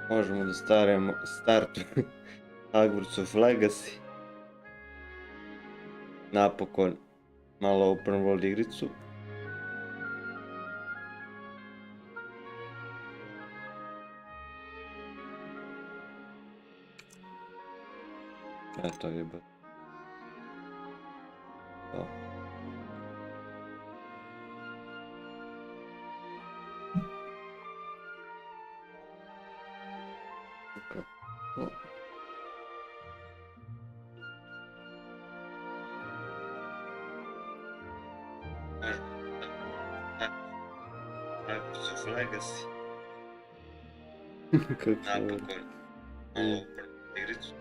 Možemo da startujemo Hogwarts Legacy. Napokon malo open world igricu. Eto je ba. To. Hogwarts Legacy. Napokon malo open igricu.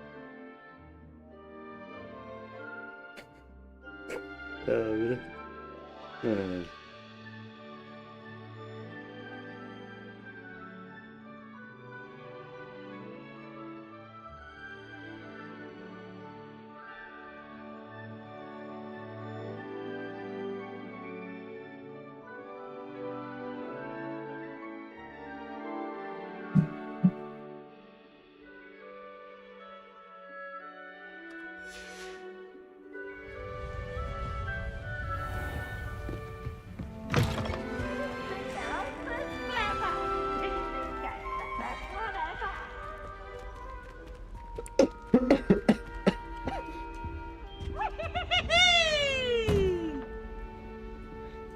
Dobro.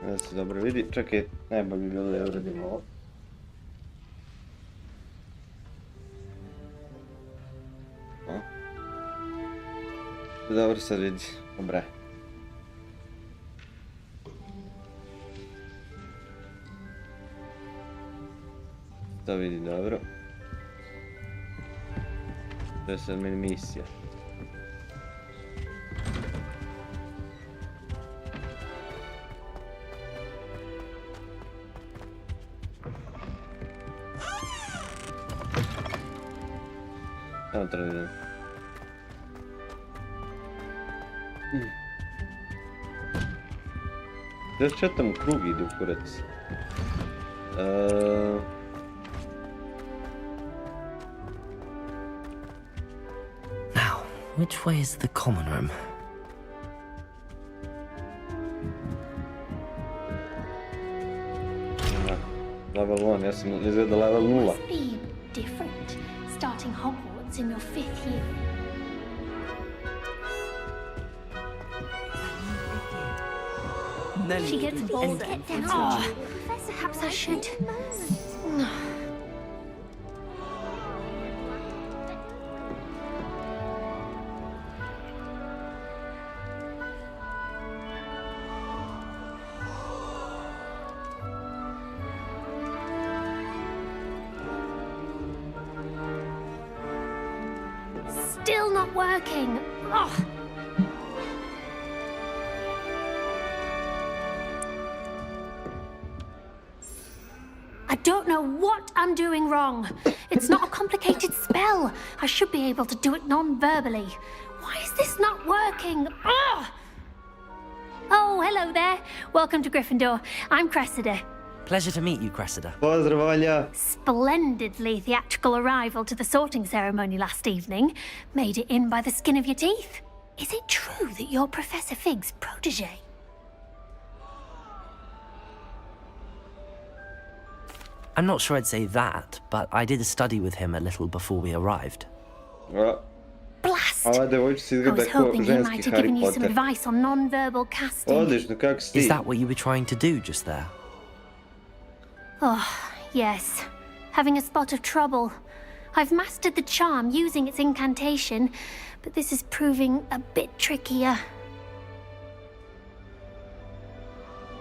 Da se dobro vidi, čekaj, najbolje bi bilo da je uradimo ovo. Dobro sad vidi, dobra. To vidi dobro. To je sad meni misija. Samo treba vidim. Da što tamo krug ide u kurac? Now, which way is the common room? Level 1, ja sam izgleda level 0. Must be different, starting Hogwarts in your 5th year. She gets bored. Get down. Oh, Professor, perhaps I should. Still not working. Oh. I don't know what I'm doing wrong. It's not a complicated spell. I should be able to do it non-verbally. Why is this not working? Ugh! Oh, hello there. Welcome to Gryffindor. I'm Cressida. Pleasure to meet you, Cressida. Pozdrav, Alja. Splendidly theatrical arrival to the sorting ceremony last evening. Made it in by the skin of your teeth. Is it true that you're Professor Fig's protege? I'm not sure I'd say that, but I did study with him a little before we arrived. Blast! Ova devojčica I izgleda was kao hoping he might ženski have given Harry you some Potter. advice on non-verbal casting. Odlično, kako si ti? Is that what you were trying to do just there? Oh, yes. Having a spot of trouble. I've mastered the charm using its incantation, but this is proving a bit trickier.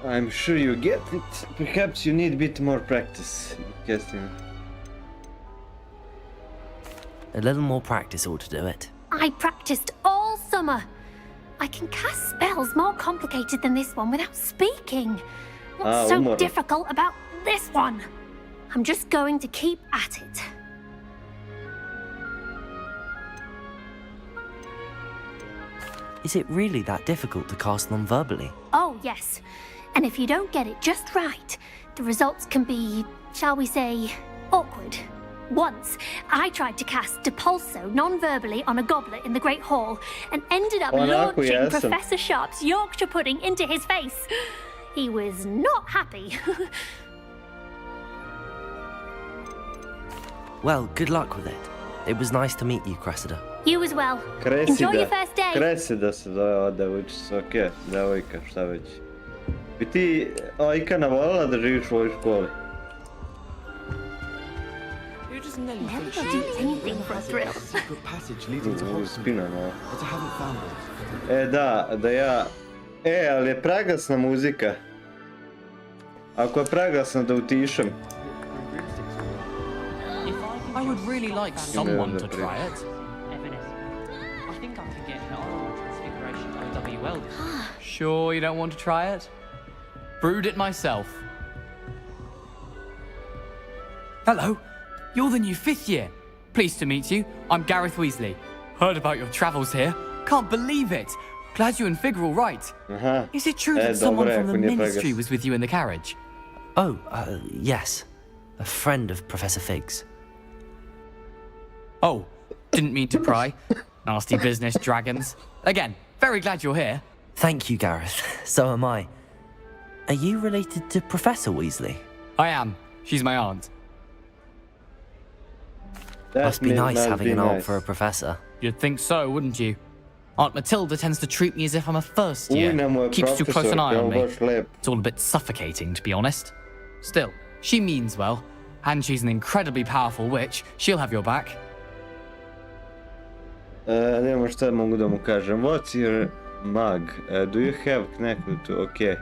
I'm sure you get it. Perhaps you need a bit more practice. Casting. A little more practice ought to do it. I practiced all summer. I can cast spells more complicated than this one without speaking. What's so umorno. difficult about this one? I'm just going to keep at it. Is it really that difficult to cast non-verbally? Oh, yes. And if you don't get it just right, the results can be, shall we say, awkward. Once, I tried to cast Depulso non-verbally on a goblet in the Great Hall and ended up launching Professor Sharp's Yorkshire pudding into his face. He was not happy. Well, good luck with it. It was nice to meet you, Cressida. You as well. Enjoy your first day. Cressida se zove ova devojčica, okej, devojka, šta već. Bi ti, Ikana, voljela da živiš u ovoj školi? Who does Nelly Never think she do is? anything for a thrill. Secret passage leading to Hogwarts, Spina, no. but I haven't found it. Da ja... ali je preglasna muzika. Ako je preglasna da utišem. I would really like someone to try it. Evanis, I think I can get an oral transfiguration OWL. Sure you don't want to try it? Brewed it myself. Hello, you're the new 5th year. Pleased to meet you. I'm Gareth Weasley. Heard about your travels here. Can't believe it. Glad you and Fig are all right. Is it true that someone from the Ministry was with you in the carriage? Oh, yes. A friend of Professor Fig's. Oh, didn't mean to pry. Nasty business, dragons. Again, very glad you're here. Thank you, Gareth. So am I. Are you related to Professor Weasley? I am. She's my aunt. Must be nice having an aunt for a professor. You'd think so, wouldn't you? Aunt Matilda tends to treat me as if I'm a first year. Keeps too close an eye on me. It's all a bit suffocating, to be honest. Still, she means well. And she's an incredibly powerful witch. She'll have your back. Nemo šta mogu da mu kažem. What's your mug? Do you have connected to... Okay.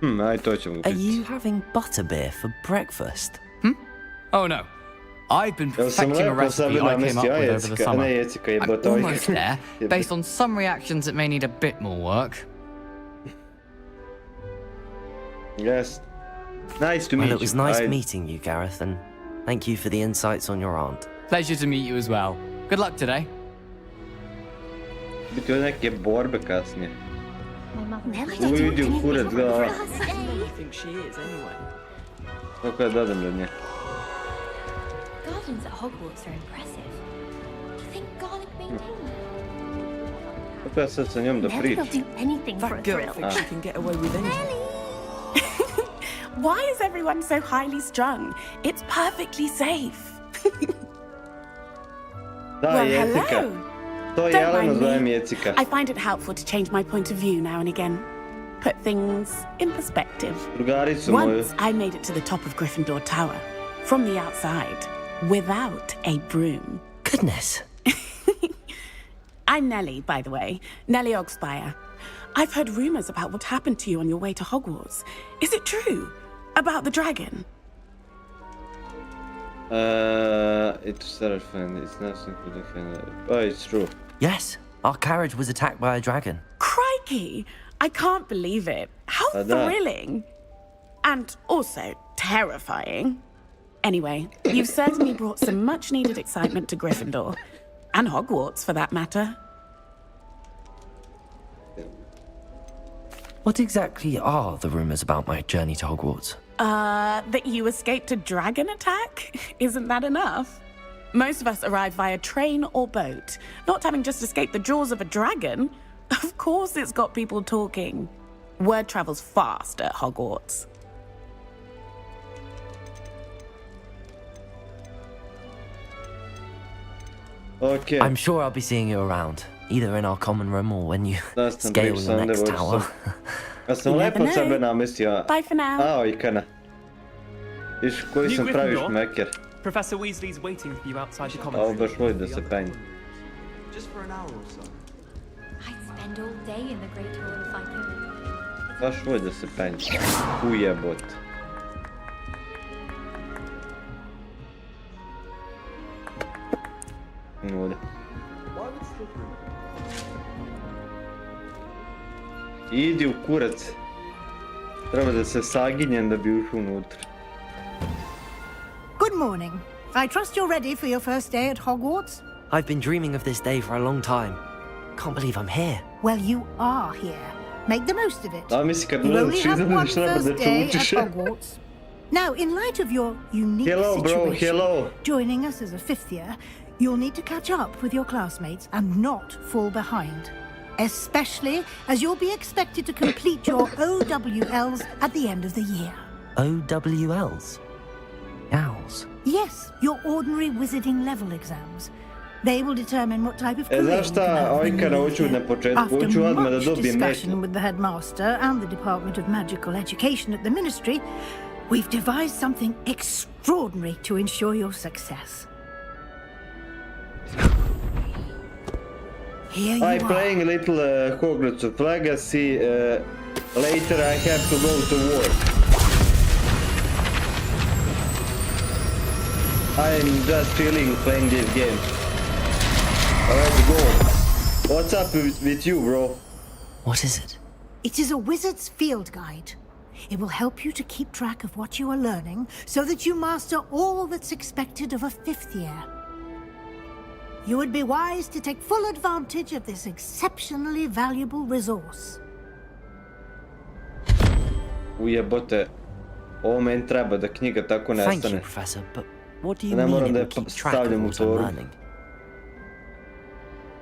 Aj to ćemo Are you having butterbeer for breakfast? Oh no. I've been perfecting a recipe I came up with over the summer. I'm almost there, based on some reactions that may need a bit more work. Yes. Nice to meet you. Well, it was nice meeting you, Gareth, and thank you for the insights on your aunt. Pleasure to meet you as well. Good luck today. Biti od neke borbe kasnije. Never do anything for a first Who do day. you think she is, anyway? Kako ja dodam do nje? Gardens at Hogwarts are impressive. Do you think garlic maintained them? Kako ja sad sa njom da Never pričam? will do anything for a That girl thrill. thinks she can get away with anything. Why is everyone so highly strung? It's perfectly safe. Da, Well, Jessica. hello. To Don't Jelena mind me. zovem Jessica. I find it helpful to change my point of view now and again. Put things in perspective. Drugaricu moju. Once I made it to the top of Gryffindor Tower, from the outside, without a broom. Goodness. I'm Nellie, by the way. Nellie Ogspire. I've heard rumors about what happened to you on your way to Hogwarts. Is it true? About the dragon? It's terrifying. It's nothing to defend. Oh, it's true. Yes, our carriage was attacked by a dragon. Crikey! I can't believe it. How thrilling! And also terrifying. Anyway, you've certainly brought some much-needed excitement to Gryffindor. And Hogwarts, for that matter. What exactly are the rumors about my journey to Hogwarts? That you escaped a dragon attack? Isn't that enough? Most of us arrive via train or boat. Not having just escaped the jaws of a dragon. Of course it's got people talking. Word travels fast at Hogwarts. Okay. I'm sure I'll be seeing you around, either in our common room or when you scale the next tower. Ja sam lepo od sebe namestio. Bye for now. Ao, Ikana. Viš koji New sam pravi Gryffindor? šmeker. Professor Weasley's waiting for you outside the common Ovo room. baš voli da se penje. Just for an hour or so. I'd spend all day in the Great Hall if I could. Baš voli da se penje. Ujebot. Nuda. Why would Slytherin? Idi u kurac. Treba da se saginjem da bi ušao unutra. Good morning. I trust you're ready for your first day at Hogwarts? I've been dreaming of this day for a long time. Can't believe I'm here. Well, you are here. Make the most of it. Da, misli kad You gledam only čizam have one da treba da first day at čučiš. Hogwarts. Now, in light of your unique Hello, bro. situation, Hello. joining us as a 5th year, you'll need to catch up with your classmates and not fall behind. Especially as you'll be expected to complete your OWLs at the end of the year. OWLs? Owls? Yes, your ordinary wizarding level exams. They will determine what type of E career znaš you can šta, have in Ojka the nauču na future. početku, After hoću odmah da much dobijem discussion metlu. with the headmaster and the Department of Magical Education at the Ministry, we've devised something extraordinary to ensure your success. Here you I'm are. playing a little Hogwarts Legacy. Later I have to go to work. I'm just feeling playing this game. Let's go. What's up with you, bro? What is it? It is a wizard's field guide. It will help you to keep track of what you are learning so that you master all that's expected of a 5th year. You would be wise to take full advantage of this exceptionally valuable resource. Ujebote. Ovo meni treba da knjiga tako Thank you, nestane. Professor, but what do you Ne mean moram it da je will keep track stavljam of u what I'm torbu. learning?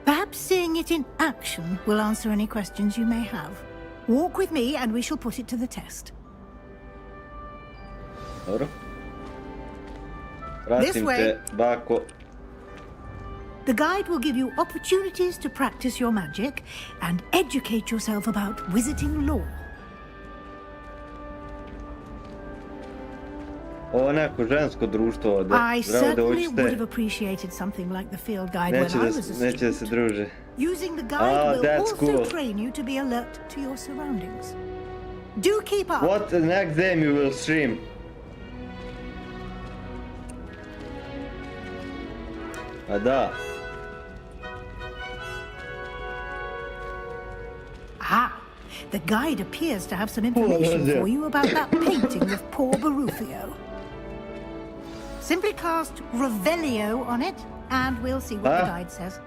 Perhaps seeing it in action will answer any questions you may have. Walk with me and we shall put it to the test. Dobro. Pratim way. te, bako. The guide will give you opportunities to practice your magic and educate yourself about wizarding lore. Ovo je neko žensko društvo ovdje. I Zdravo da certainly would have hoćete. appreciated something like the field guide Neće when I da, was a neće da se student. druže. Using the guide will that's also cool. train you to be alert to your surroundings. Do keep up. What the next game you will stream? A da. Ah, the guide appears to have some information for you about that painting of poor Barufio. Simply cast Revelio on it, and we'll see what the Ah. guide says.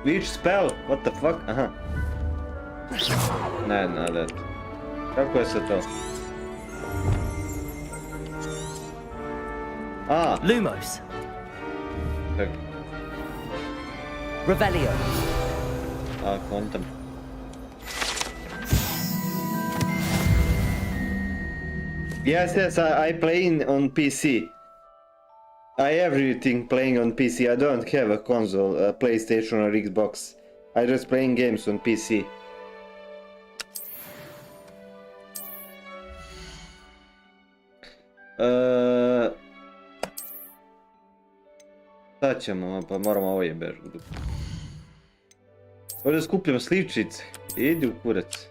Which spell? What the fuck? Aha. Ne, ne. Kako je se to? A, Lumos. tak. Revelio. A, kontam. Yes, I playing on PC. I everything playing on PC. I don't have a console, a PlayStation or Xbox. I just playing games on PC. Sad ćemo, pa moramo ovo jebeš. Ovdje skupljam sličice. Idi u kurac.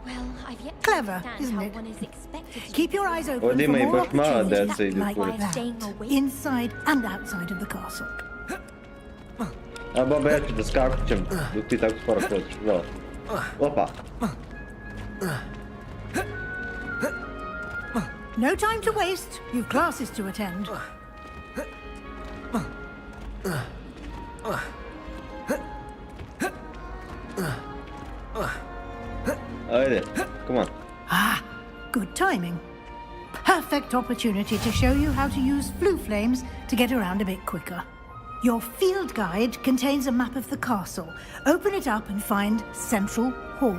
Well, I've yet to Clever, understand isn't how it? one is expected to Keep your eyes open Ovdje for ima i more baš mala opportunities deca idu like kurac. that, inside and outside of the castle. A baba, ja ću da skakućem dok ti tako skoro hoćeš. Evo. Opa. No time to waste. You've classes to attend. Ajde, come on. Ah, good timing. Perfect opportunity to show you how to use flue flames to get around a bit quicker. Your field guide contains a map of the castle. Open it up and find Central Hall.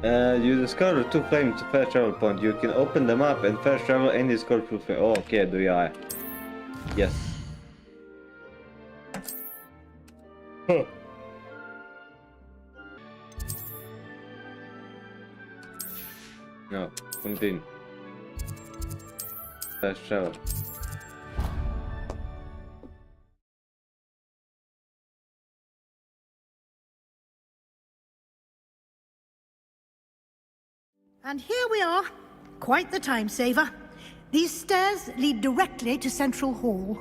You discover 2 flames to fast travel point. You can open the map and fast travel any discover 2 flame. Oh, okej, då gör jag. Yes. Huh. No, continue. Fast travel. And here we are. Quite the time saver. These stairs lead directly to Central Hall.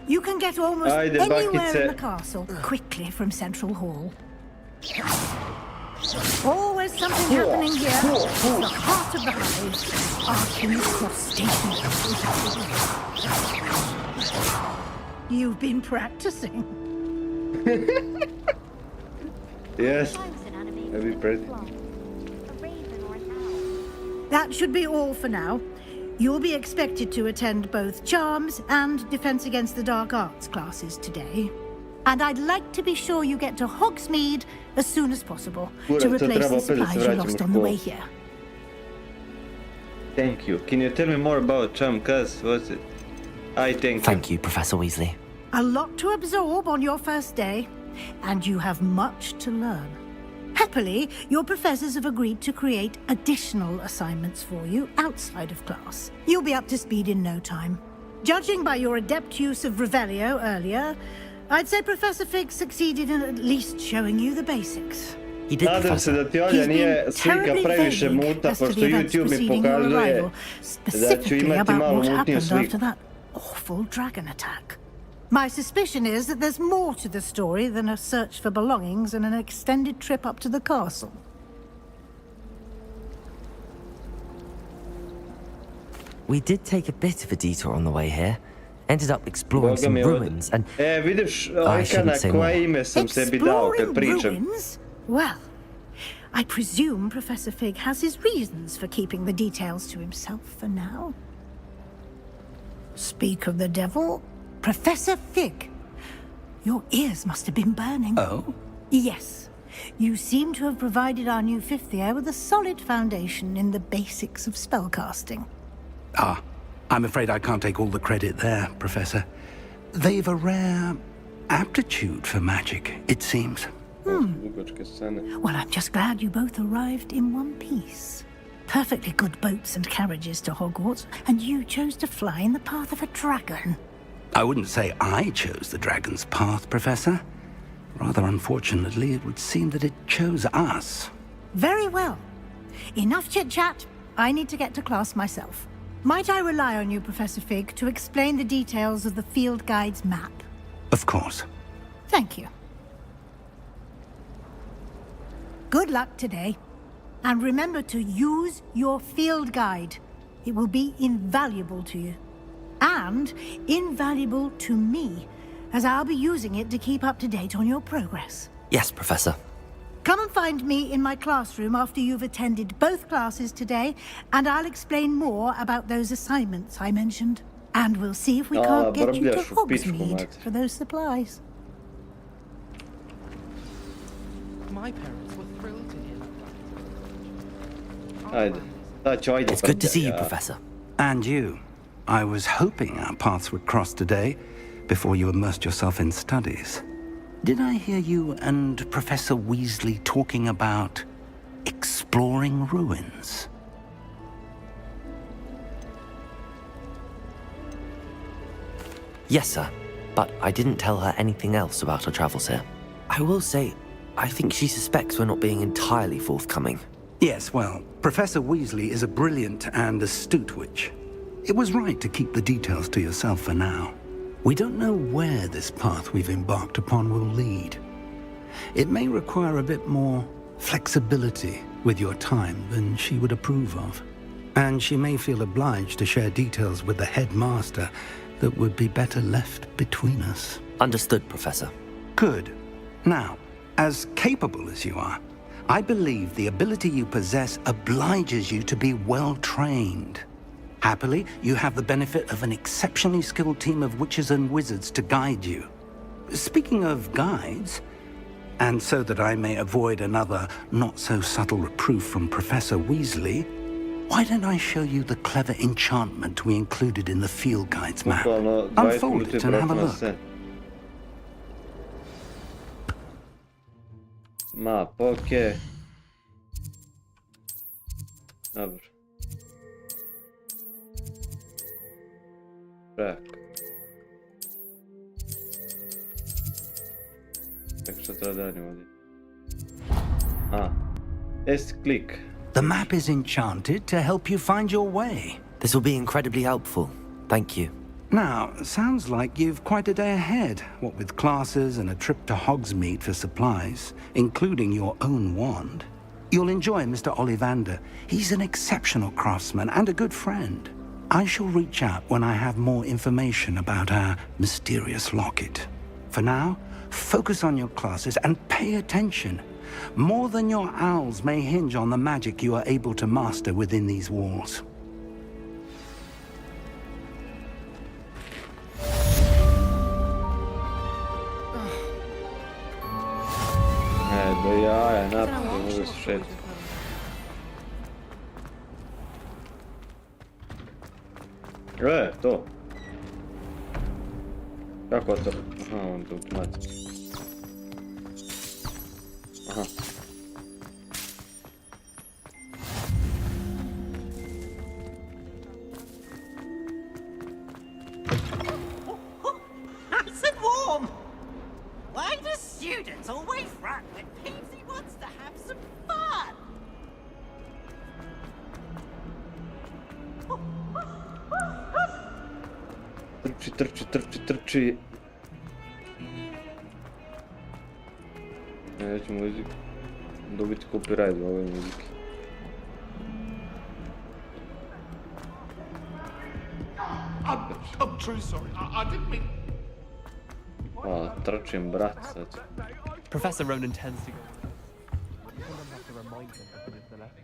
You can get almost Ajde, anywhere in bakice. the castle quickly from Central Hall. Always something happening here. It's the heart of the hive. Our King's Cross Station. You've been practicing. Yes, I'll be pretty. That should be all for now. You'll be expected to attend both Charms and Defense Against the Dark Arts classes today. And I'd like to be sure you get to Hogsmeade as soon as possible to replace the supplies you lost on the way here. Thank you. Can you tell me more about Charm? Cuz, what's it? Thank you, Professor Weasley. A lot to absorb on your first day, and you have much to learn. Happily, your professors have agreed to create additional assignments for you outside of class. You'll be up to speed in no time. Judging by your adept use of Revelio earlier, I'd say Professor Fig succeeded in at least showing you the basics. He did, Nadam se Professor. da ti ovdje nije slika previše muta, pošto YouTube mi pokazuje da ću imati malo mutniju sliku. That awful dragon attack. My suspicion is that there's more to the story than a search for belongings and an extended trip up to the castle. We did take a bit of a detour on the way here. Ended up exploring some ruins and... vidiš, Ajkana, koje ime sam sebi dao kad pričam. Ruins? Well, I presume Professor Fig has his reasons for keeping the details to himself for now. Speak of the devil, Professor Fig. Your ears must have been burning. Oh? Yes. You seem to have provided our new fifth year with a solid foundation in the basics of spellcasting. Ah, I'm afraid I can't take all the credit there, Professor. They've a rare aptitude for magic, it seems. Well, I'm just glad you both arrived in one piece. Perfectly good boats and carriages to Hogwarts, and you chose to fly in the path of a dragon. I wouldn't say I chose the dragon's path, Professor. Rather unfortunately, it would seem that it chose us. Very well. Enough chit-chat. I need to get to class myself. Might I rely on you, Professor Fig, to explain the details of the field guide's map? Of course. Thank you. Good luck today. And remember to use your field guide. It will be invaluable to you. And invaluable to me, as I'll be using it to keep up to date on your progress. Yes, Professor. Come and find me in my classroom after you've attended both classes today, and I'll explain more about those assignments I mentioned. And we'll see if we can't get you to Hogsmeade for those supplies. My parents were thrilled to hear that. It's good to see you, Professor. And you. I was hoping our paths would cross today, before you immersed yourself in studies. Did I hear you and Professor Weasley talking about exploring ruins? Yes, sir. But I didn't tell her anything else about our travels here. I will say, I think she suspects we're not being entirely forthcoming. Yes, well, Professor Weasley is a brilliant and astute witch. It was right to keep the details to yourself for now. We don't know where this path we've embarked upon will lead. It may require a bit more flexibility with your time than she would approve of. And she may feel obliged to share details with the headmaster that would be better left between us. Understood, Professor. Good. Now, as capable as you are, I believe the ability you possess obliges you to be well trained. Happily, you have the benefit of an exceptionally skilled team of witches and wizards to guide you. Speaking of guides, and so that I may avoid another not-so-subtle reproof from Professor Weasley, why don't I show you the clever enchantment we included in the field guide's map? Unfold it and have a look. Map, okay. Dobro. Track. Tak što treba da radimo ovdje? S-click. The map is enchanted to help you find your way. This will be incredibly helpful. Thank you. Now, sounds like you've quite a day ahead, what with classes and a trip to Hogsmeade for supplies, including your own wand. You'll enjoy Mr. Ollivander. He's an exceptional craftsman and a good friend. I shall reach out when I have more information about our mysterious locket. For now, focus on your classes and pay attention. More than your owls may hinge on the magic you are able to master within these walls. Do jaja, naprijed, može se šeti. To. Kako to? Aha, on to automatski. Aha. Nice and warm! Why do students always run when Peepsy wants to have some fun? Trči. Ja ću muziku dobiti copyright za ove muzike. I'm truly sorry. I didn't mean... Trčim, brat, sad. Professor Ronan tends to go. I have to remind him to put it to the left.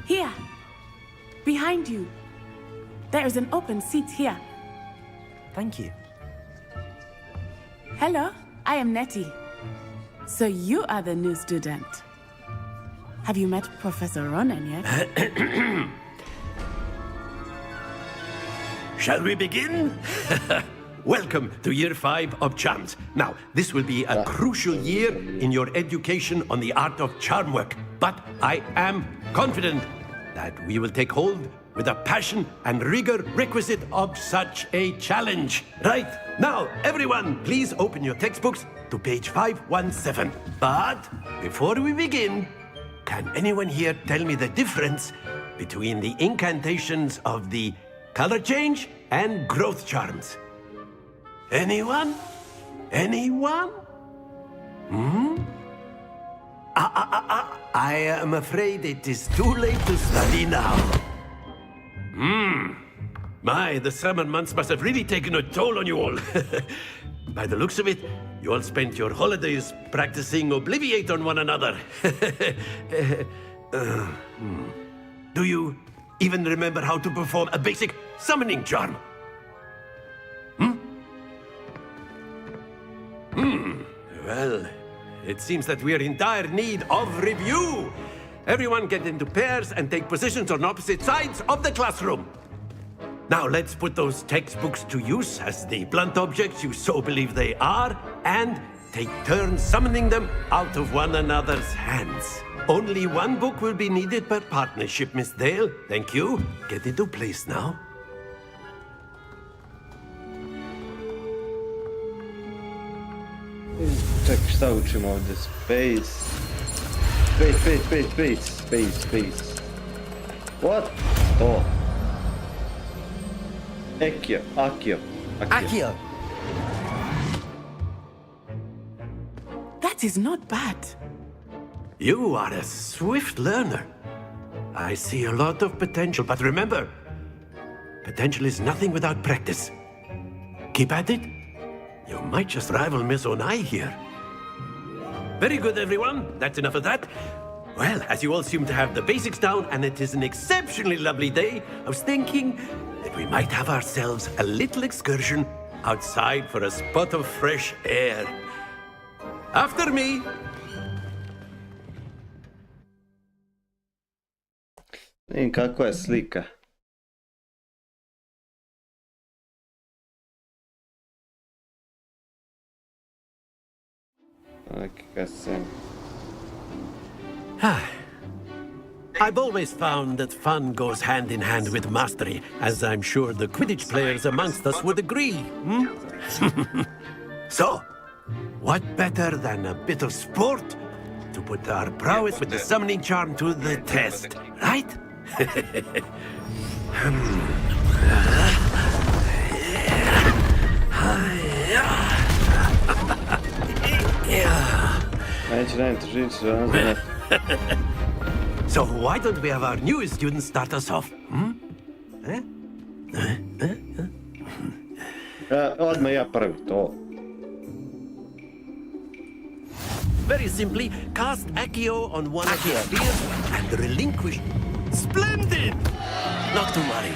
Here. Behind you. There is an open seat here. Thank you. Hello, I am Nettie. So you are the new student. Have you met Professor Ronan yet? Shall we begin? Welcome to Year 5 of Charms. Now, this will be a crucial year in your education on the art of charm work. But I am confident that we will take hold with the passion and rigor requisite of such a challenge. Right, now, everyone, please open your textbooks to page 517. But before we begin, can anyone here tell me the difference between the incantations of the color change and growth charms? Anyone? Anyone? I am afraid it is too late to study now. My, the summer months must have really taken a toll on you all. By the looks of it, you all spent your holidays practicing Obliviate on one another. Do you even remember how to perform a basic summoning charm? Well, it seems that we are in dire need of review. Everyone get into pairs and take positions on opposite sides of the classroom. Now let's put those textbooks to use as the blunt objects you so believe they are, and take turns summoning them out of one another's hands. Only one book will be needed per partnership, Miss Dale. Thank you. Get into place now. Čekaj, šta učimo ovdje? Space. What? To. Akio. That is not bad. You are a swift learner. I see a lot of potential, but remember, potential is nothing without practice. Keep at it. You might just rival Miss Onai here. Very good, everyone. That's enough of that. Well, as you all seem to have the basics down, and it is an exceptionally lovely day, I was thinking that we might have ourselves a little excursion outside for a spot of fresh air. After me. Vidim kakva je slika. I've always found that fun goes hand in hand with mastery, as I'm sure the Quidditch players amongst us would agree. So, what better than a bit of sport to put our prowess with the summoning charm to the test, right? So why don't we have our newest student start us off? Odmah ja prvi, to. Very simply, cast Accio on one of the spheres and relinquish. Splendid! Not to worry.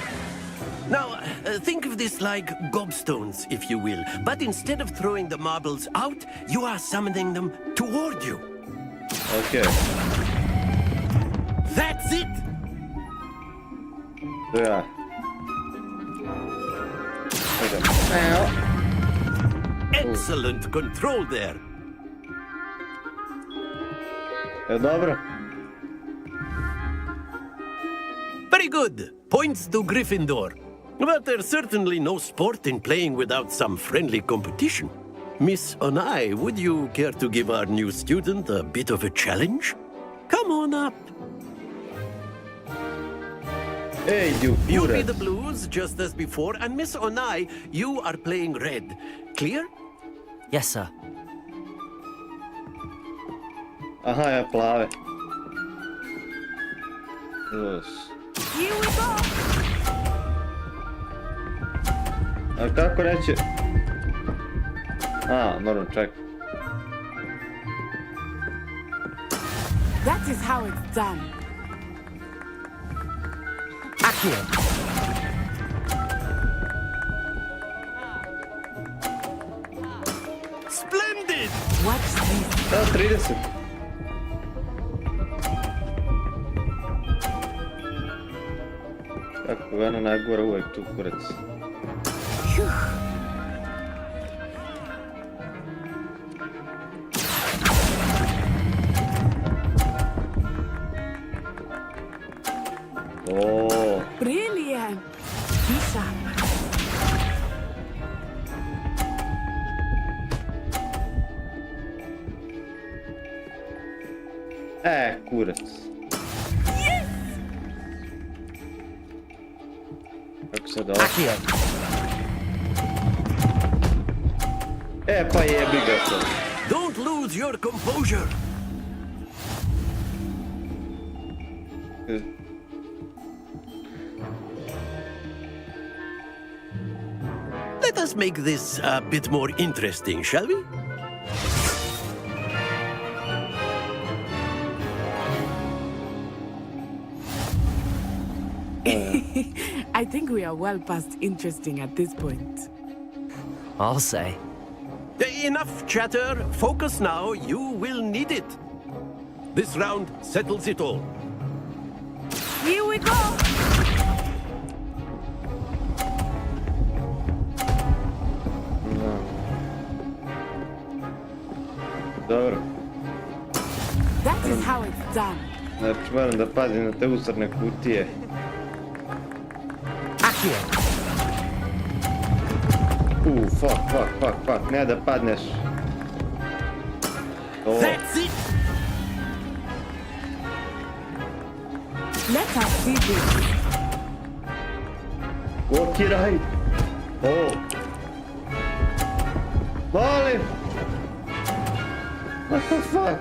Now, think of this like gobstones, if you will. But instead of throwing the marbles out, you are summoning them toward you. Okay. That's it! Yeah. Excellent control there. Dobro. Very good. Points to Gryffindor. But there's certainly no sport in playing without some friendly competition. Miss Onai, would you care to give our new student a bit of a challenge? Come on up. Hey, you You'll be the blues, just as before, and Miss Onai, you are playing red. Clear? Yes, sir. Aha, ja plave. Yes. Here we go! A kako reći? Moram čekati. That is how it's done. Accio. Splendid! Watch this. 30. Kako ga najgore uvijek tu kurac. Brilliant! Be sharp. Kurac. Yes! Kako se da... Accio. Pa jebi ga sad. Don't lose your composure. Let us make this a bit more interesting, shall we? I think we are well past interesting at this point. I'll say. Enough chatter. Focus now. You will need it. This round settles it all. Here we go! Dobro. That is how it's done. Znači moram da pazim na te usrne kutije. Accio. Fuck, ne da padneš. That's it! Let us see this. Blokiraj! Molim! What the fuck?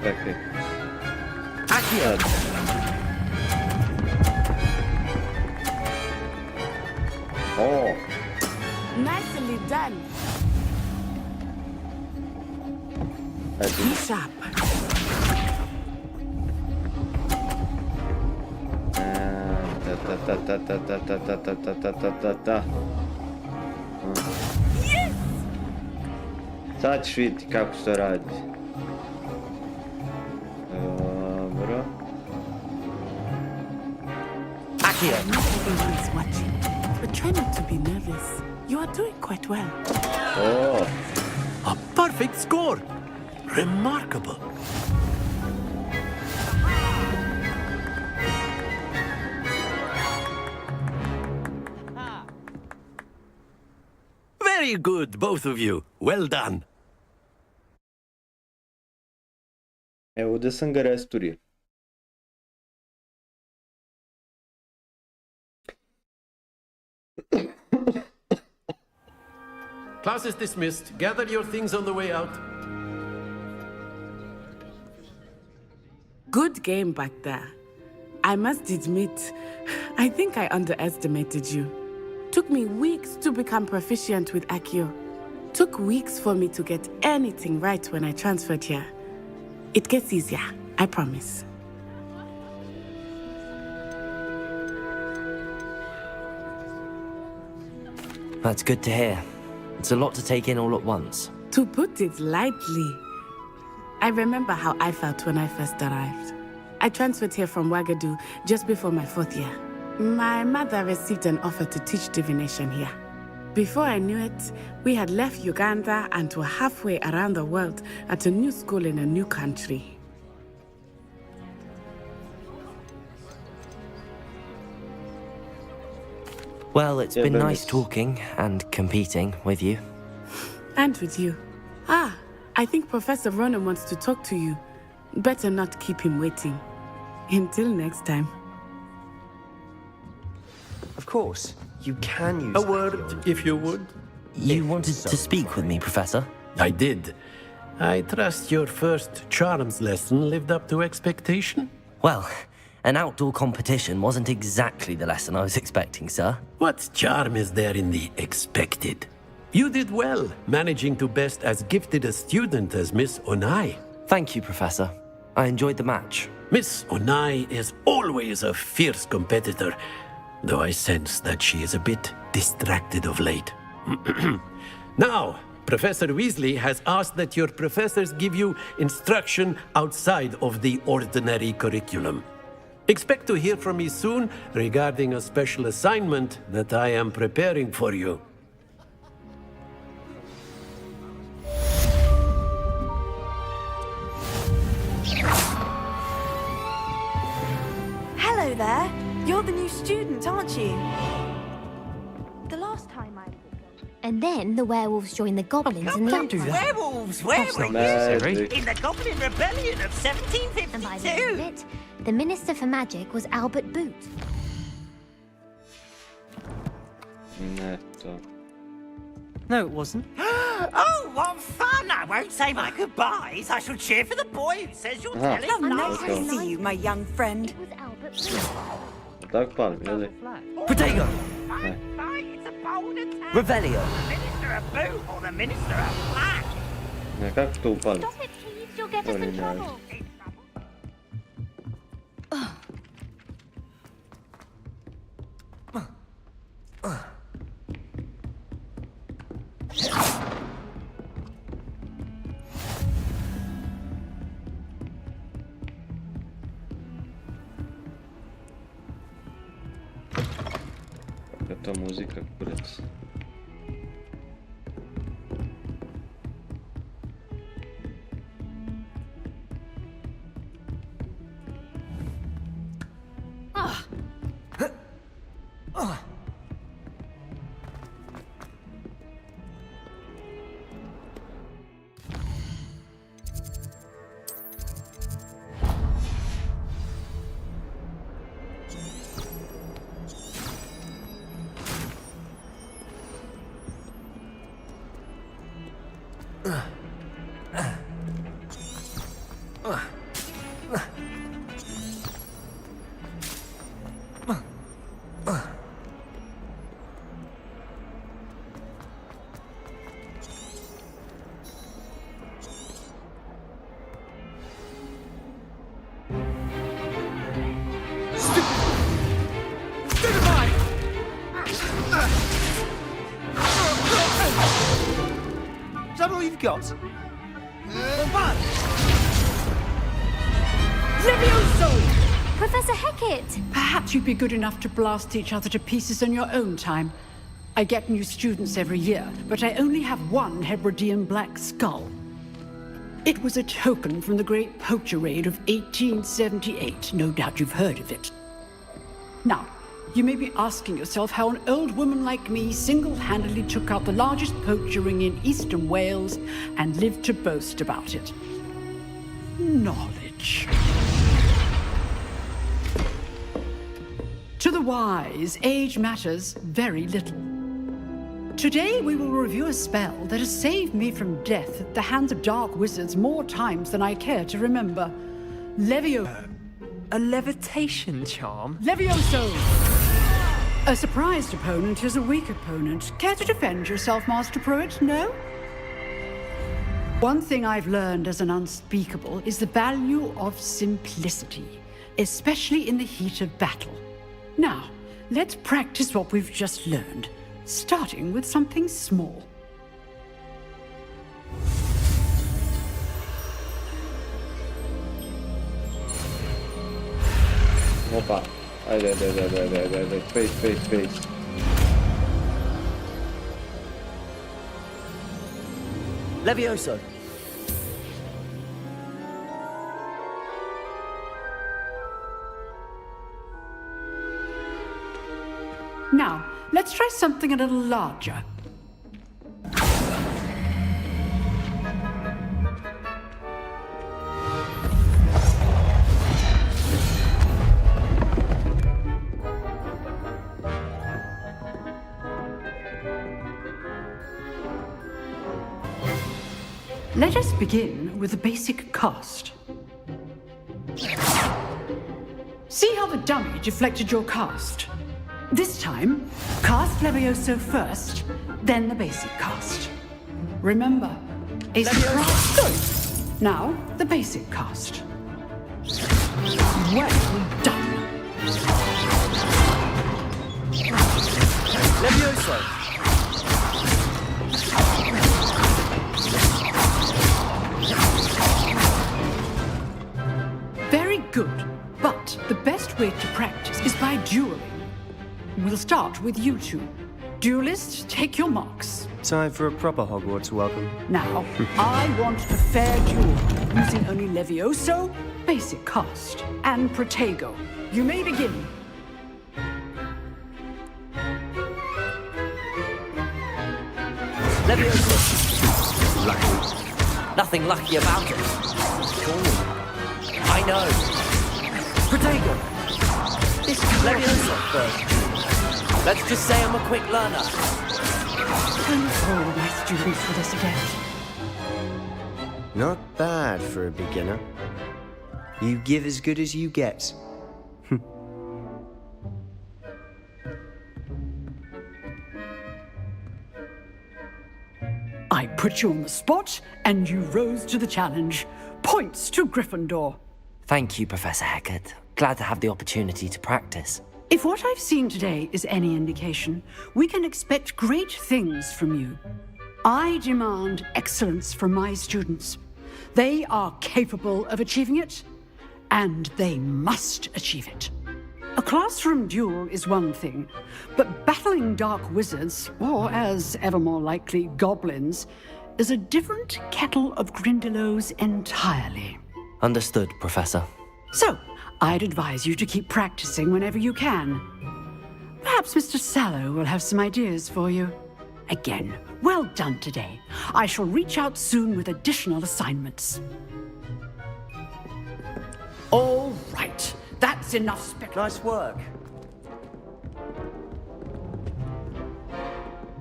Čekaj. Accio. Nicely done. Be sharp. Yes! Sad ćeš vidjeti kako se to radi. Dobro. Accio. Not everyone is watching, but try not to be nervous. You are doing quite well. A perfect score! Remarkable! Very good, both of you. Well done. Evo da sam ga resturio. Class is dismissed. Gather your things on the way out. Good game back there. I must admit, I think I underestimated you. Took me weeks to become proficient with Accio. Took weeks for me to get anything right when I transferred here. It gets easier, I promise. That's good to hear. It's a lot to take in all at once. To put it lightly, I remember how I felt when I first arrived. I transferred here from Wagadu just before my 4th year. My mother received an offer to teach divination here. Before I knew it, we had left Uganda and were halfway around the world at a new school in a new country. Well, it's been nice talking and competing with you. And with you. Ah, I think Professor Ronan wants to talk to you. Better not keep him waiting. Until next time. Of course, you can use A word, if you would. You wanted to speak with me, Professor? I did. I trust your first charms lesson lived up to expectation? Well, an outdoor competition wasn't exactly the lesson I was expecting, sir. What charm is there in the expected? You did well, managing to best as gifted a student as Miss Onai. Thank you, Professor. I enjoyed the match. Miss Onai is always a fierce competitor, though I sense that she is a bit distracted of late. Now, Professor Weasley has asked that your professors give you instruction outside of the ordinary curriculum. Expect to hear from me soon regarding a special assignment that I am preparing for you. Hello there. You're the new student, aren't you? The last time I... And then the werewolves joined the goblins in the Don't do that. Werewolves! Werewolves! In the Goblin Rebellion of 1752! And by the end of it, the Minister for Magic was Albert Boot. No, it wasn't. Oh, what fun! I won't say my goodbyes. I shall cheer for the boy who says you're telling How lies. nice to see you, my young friend. It was Albert Boot. Tak palm, jeli. Protego! Fight, it's a bold attack. Revelio! The Minister of Boot or the Minister of Black. Как tu palm? Stop it, please. You'll get us in trouble. Какая-то музыка, курец. Is that all you've got? Professor Hecat! Perhaps you'd be good enough to blast each other to pieces in your own time. I get new students every year, but I only have one Hebridean black skull. It was a token from the Great Poacher Raid of 1878. No doubt you've heard of it. Now, you may be asking yourself how an old woman like me single-handedly took out the largest poacher ring in eastern Wales and lived to boast about it. Knowledge. To the wise, age matters very little. Today we will review a spell that has saved me from death at the hands of dark wizards more times than I care to remember. A levitation charm? Levioso! A surprised opponent is a weak opponent. Care to defend yourself, Master Pruitt? No? One thing I've learned as an unspeakable is the value of simplicity, especially in the heat of battle. Now, let's practice what we've just learned, starting with something small. Opa. Space. Levioso. Now, let's try something a little larger. Let us begin with the basic cast. See how the dummy deflected your cast? This time, cast Levioso first, then the basic cast. Remember, a surprise. Good. Now, the basic cast. Well done. Levioso. Very good, but the best way to practice is by dueling. We'll start with you two. Duelists, take your marks. Time for a proper Hogwarts welcome. Now, I want a fair duel, using only Levioso, basic cast, and Protego. You may begin. Levioso. Lucky. Nothing lucky about it. I know. Protego. This Levioso first. Let's just say I'm a quick learner. Control my students for this event. Not bad for a beginner. You give as good as you get. I put you on the spot, and you rose to the challenge. Points to Gryffindor. Thank you, Professor Hecat. Glad to have the opportunity to practice. If what I've seen today is any indication, we can expect great things from you. I demand excellence from my students. They are capable of achieving it, and they must achieve it. A classroom duel is one thing, but battling dark wizards, or as ever more likely, goblins, is a different kettle of Grindylows entirely. Understood, Professor. So, I'd advise you to keep practicing whenever you can. Perhaps Mr. Sallow will have some ideas for you. Again, well done today. I shall reach out soon with additional assignments. All right, that's enough Nice work.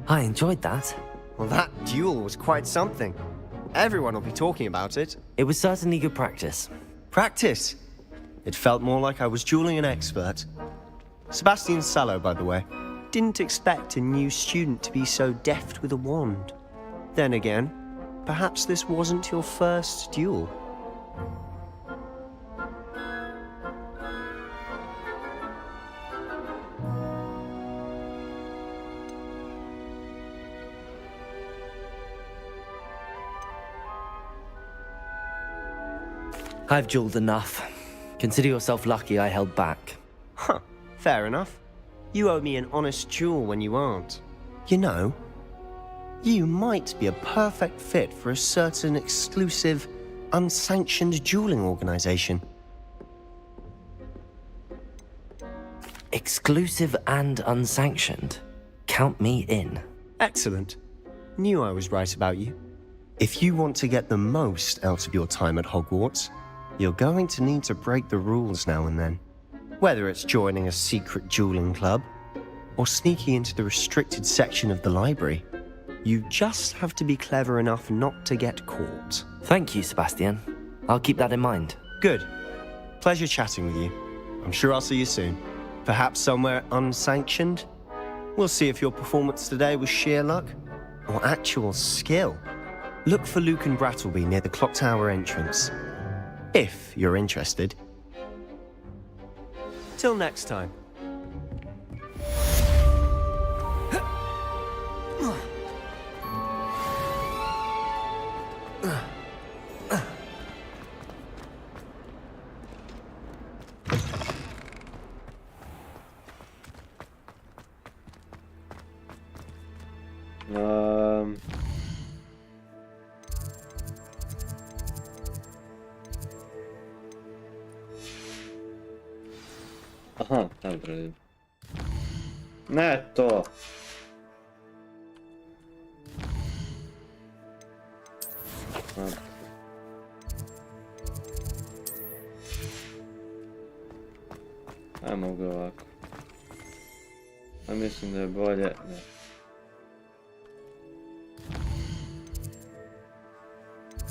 I enjoyed that. Well, that duel was quite something. Everyone will be talking about it. It was certainly good practice. Practice? It felt more like I was dueling an expert. Sebastian Sallow, by the way. Didn't expect a new student to be so deft with a wand. Then again, perhaps this wasn't your first duel. I've dueled enough. Consider yourself lucky I held back. Huh, fair enough. You owe me an honest duel when you aren't. You know, you might be a perfect fit for a certain exclusive, unsanctioned dueling organization. Exclusive and unsanctioned? Count me in. Excellent. Knew I was right about you. If you want to get the most out of your time at Hogwarts, you're going to need to break the rules now and then. Whether it's joining a secret dueling club, or sneaking into the restricted section of the library. You just have to be clever enough not to get caught. Thank you, Sebastian. I'll keep that in mind. Good. Pleasure chatting with you. I'm sure I'll see you soon. Perhaps somewhere unsanctioned? We'll see if your performance today was sheer luck or actual skill. Look for Luke and Brattleby near the clock tower entrance. If you're interested. Till next time. Aha, dobra. Ne to. Ajmo ga ovako. A mislim da je bolje. Ne.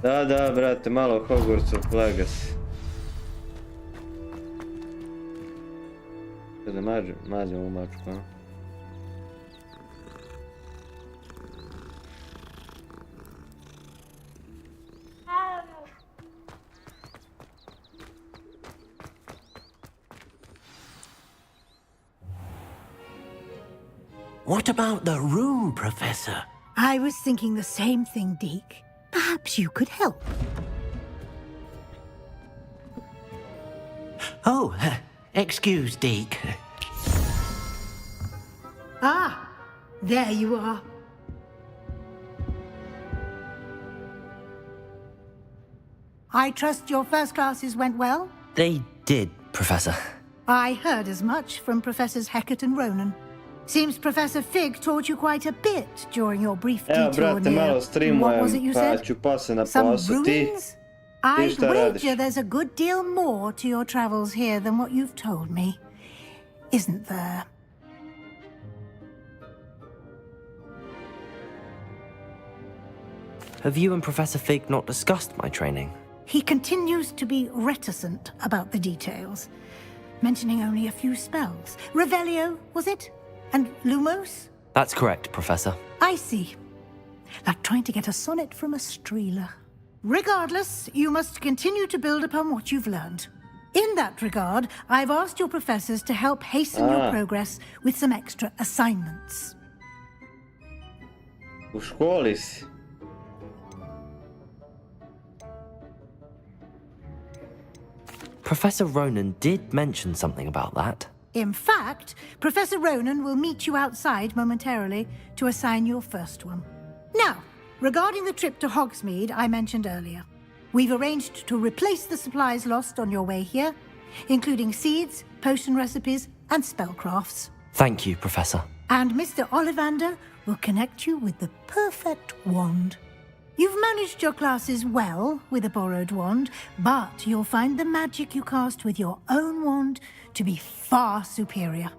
Da, brate, malo Hogwarts Legacy. Da mađem u mačku, a? What about the room, Professor? I was thinking the same thing, Deke. Perhaps you could help. Oh, excuse, Deke. Ah, there you are. I trust your first classes went well? They did, Professor. I heard as much from Professors Hecat and Ronan. Seems Professor Fig taught you quite a bit during your brief Evo, detour brate, malo near... What was it streamujem, you pa said? ću posle na Some posao. Ti ruins? I'd šta radiš? wager there's a good deal more to your travels here than what you've told me. Isn't there? Have you and Professor Fig not discussed my training? He continues to be reticent about the details, mentioning only a few spells. Revelio, was it? And Lumos? That's correct, Professor. I see. Like trying to get a sonnet from a streeler. Regardless, you must continue to build upon what you've learned. In that regard, I've asked your professors to help hasten your progress with some extra assignments. U školi si. Professor Ronan did mention something about that. In fact, Professor Ronan will meet you outside momentarily to assign your first one. Now, regarding the trip to Hogsmeade I mentioned earlier, we've arranged to replace the supplies lost on your way here, including seeds, potion recipes, and spellcrafts. Thank you, Professor. And Mr. Ollivander will connect you with the perfect wand. You've managed your classes well with a borrowed wand, but you'll find the magic you cast with your own wand to be far superior.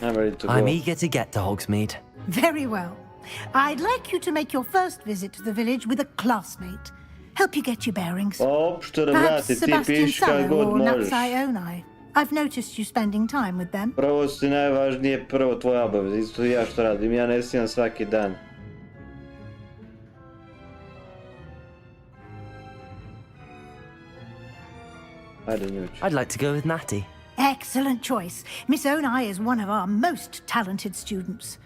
I'm ready to go. I'm eager to get to Hogsmeade. Very well. I'd like you to make your first visit to the village with a classmate. Help you get your bearings. Opšto da Perhaps brate, ti Sebastian piši kad Sallow god or možeš. Naxai. I've noticed you spending time with them. Prvo su ti najvažnije, prvo tvoja obaveza. Isto ja što radim, ja ne snijem svaki dan. Ajde njuć. I'd like to go with Natty. Excellent choice. Miss Onai is one of our most talented students.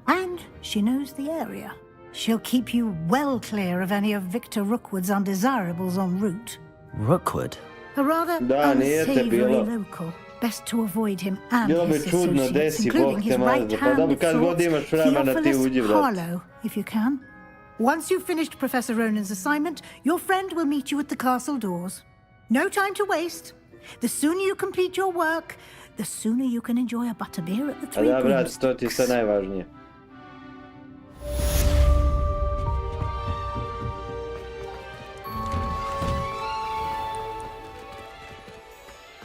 And she knows the area. She'll keep you well clear of any of Victor Rookwood's undesirables en route. Rookwood? A rather Da, nije te unsavory bilo. local. Best to avoid him and Bilo bi his čudno, associates, desi, including Bog his te right mazda. Pa hand dobro, with kad god swords, imaš vremena ti uđi, Theophilus brate. Harlow, if you can. Once you've finished Professor Ronan's assignment, your friend will meet you at the castle doors. No time to waste. The sooner you complete your work, the sooner you can enjoy a butterbeer at the A Three da, brate, Broomsticks. to ti je sad najvažnije.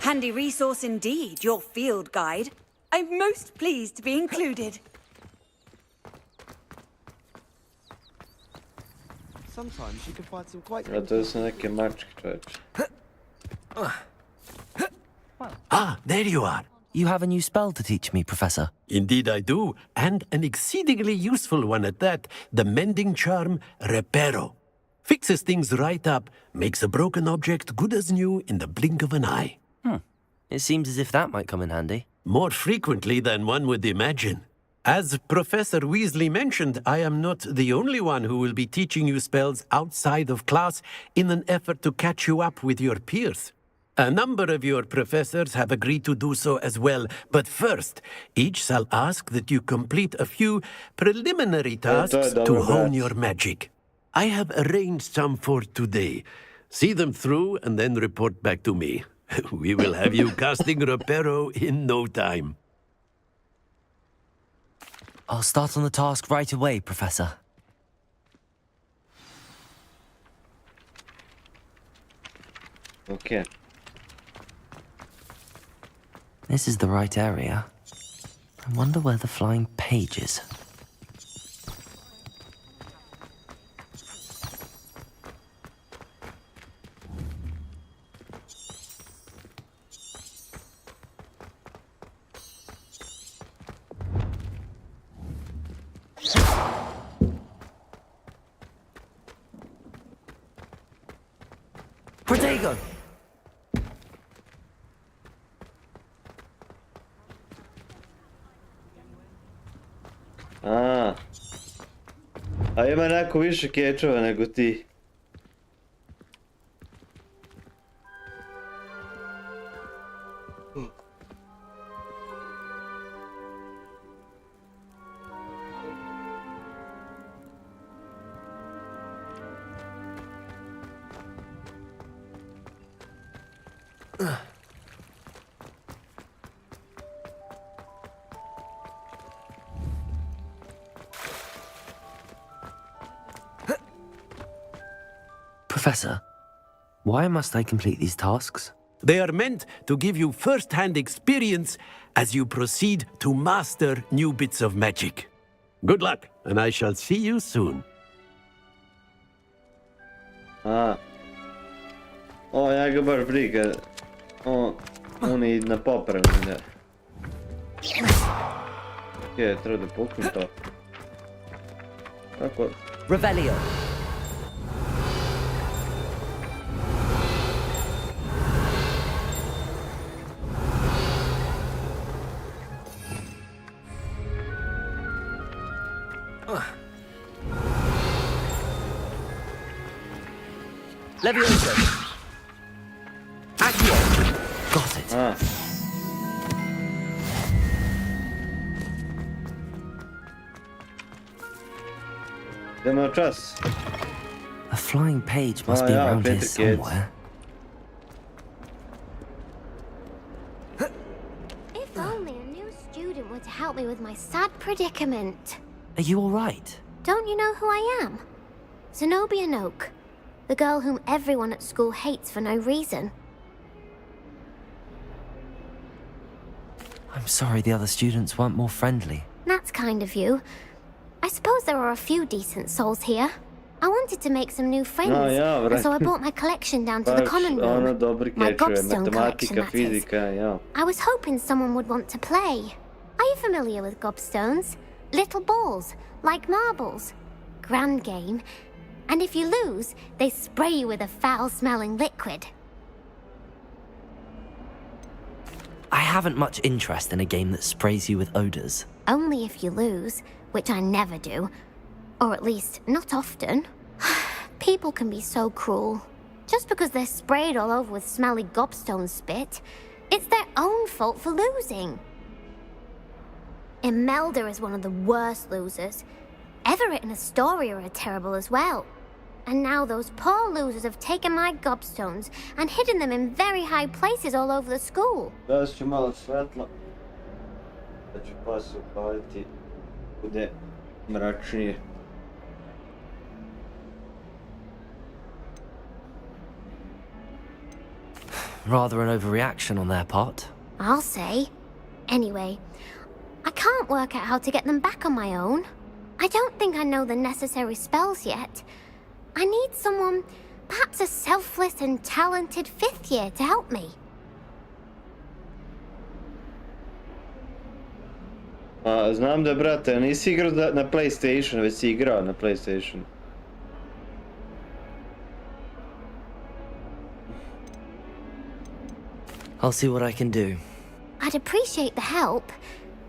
Handy resource indeed, your field guide. I'm most pleased to be included. Sometimes you can find some quite... Ja, to su neke mačke, čovječe. Ah, there you are. You have a new spell to teach me, Professor. Indeed I do, and an exceedingly useful one at that. The mending charm, Reparo. Fixes things right up, makes a broken object good as new in the blink of an eye. It seems as if that might come in handy. More frequently than one would imagine. As Professor Weasley mentioned, I am not the only one who will be teaching you spells outside of class in an effort to catch you up with your peers. A number of your professors have agreed to do so as well, but first, each shall ask that you complete a few preliminary tasks to hone your magic. I have arranged some for today. See them through and then report back to me. We will have you casting Reparo in no time. I'll start on the task right away, Professor. Okay. This is the right area. I wonder where the flying page is. Protego! A ima neko više kečeva nego ti. Professor, why must I complete these tasks? They are meant to give you first-hand experience as you proceed to master new bits of magic. Good luck, and I shall see you soon. O, ja ga baš briga. On je na popravljenje. Ok, treba da puknem to. Kako? Revelio. Levioso. Accio. Got it. Idemo čas. A flying page must be around here somewhere. If only a new student were to help me with my sad predicament. Are you all right? Don't you know who I am? Zenobia Noak. The girl whom everyone at school hates for no reason. I'm sorry the other students weren't more friendly. That's kind of you. I suppose there are a few decent souls here. I wanted to make some new friends, and so I brought my collection down to the common room. My gobstone collection, that is. I was hoping someone would want to play. Are you familiar with gobstones? Little balls, like marbles. Grand game. And if you lose, they spray you with a foul-smelling liquid. I haven't much interest in a game that sprays you with odors. Only if you lose, which I never do. Or at least, not often. People can be so cruel. Just because they're sprayed all over with smelly gobstone spit, it's their own fault for losing. Imelda is one of the worst losers. Everett and Astoria are terrible as well. And now those poor losers have taken my gobstones and hidden them in very high places all over the school. Danas ću malo svetla. Da ću pas upaliti. Bude mračnije. Rather an overreaction on their part. I'll say. Anyway, I can't work out how to get them back on my own. I don't think I know the necessary spells yet. I need someone, perhaps a selfless and talented 5th year to help me. Znam da, brate, nisi igrao na PlayStation, već si igrao na PlayStation. I'll see what I can do. I'd appreciate the help.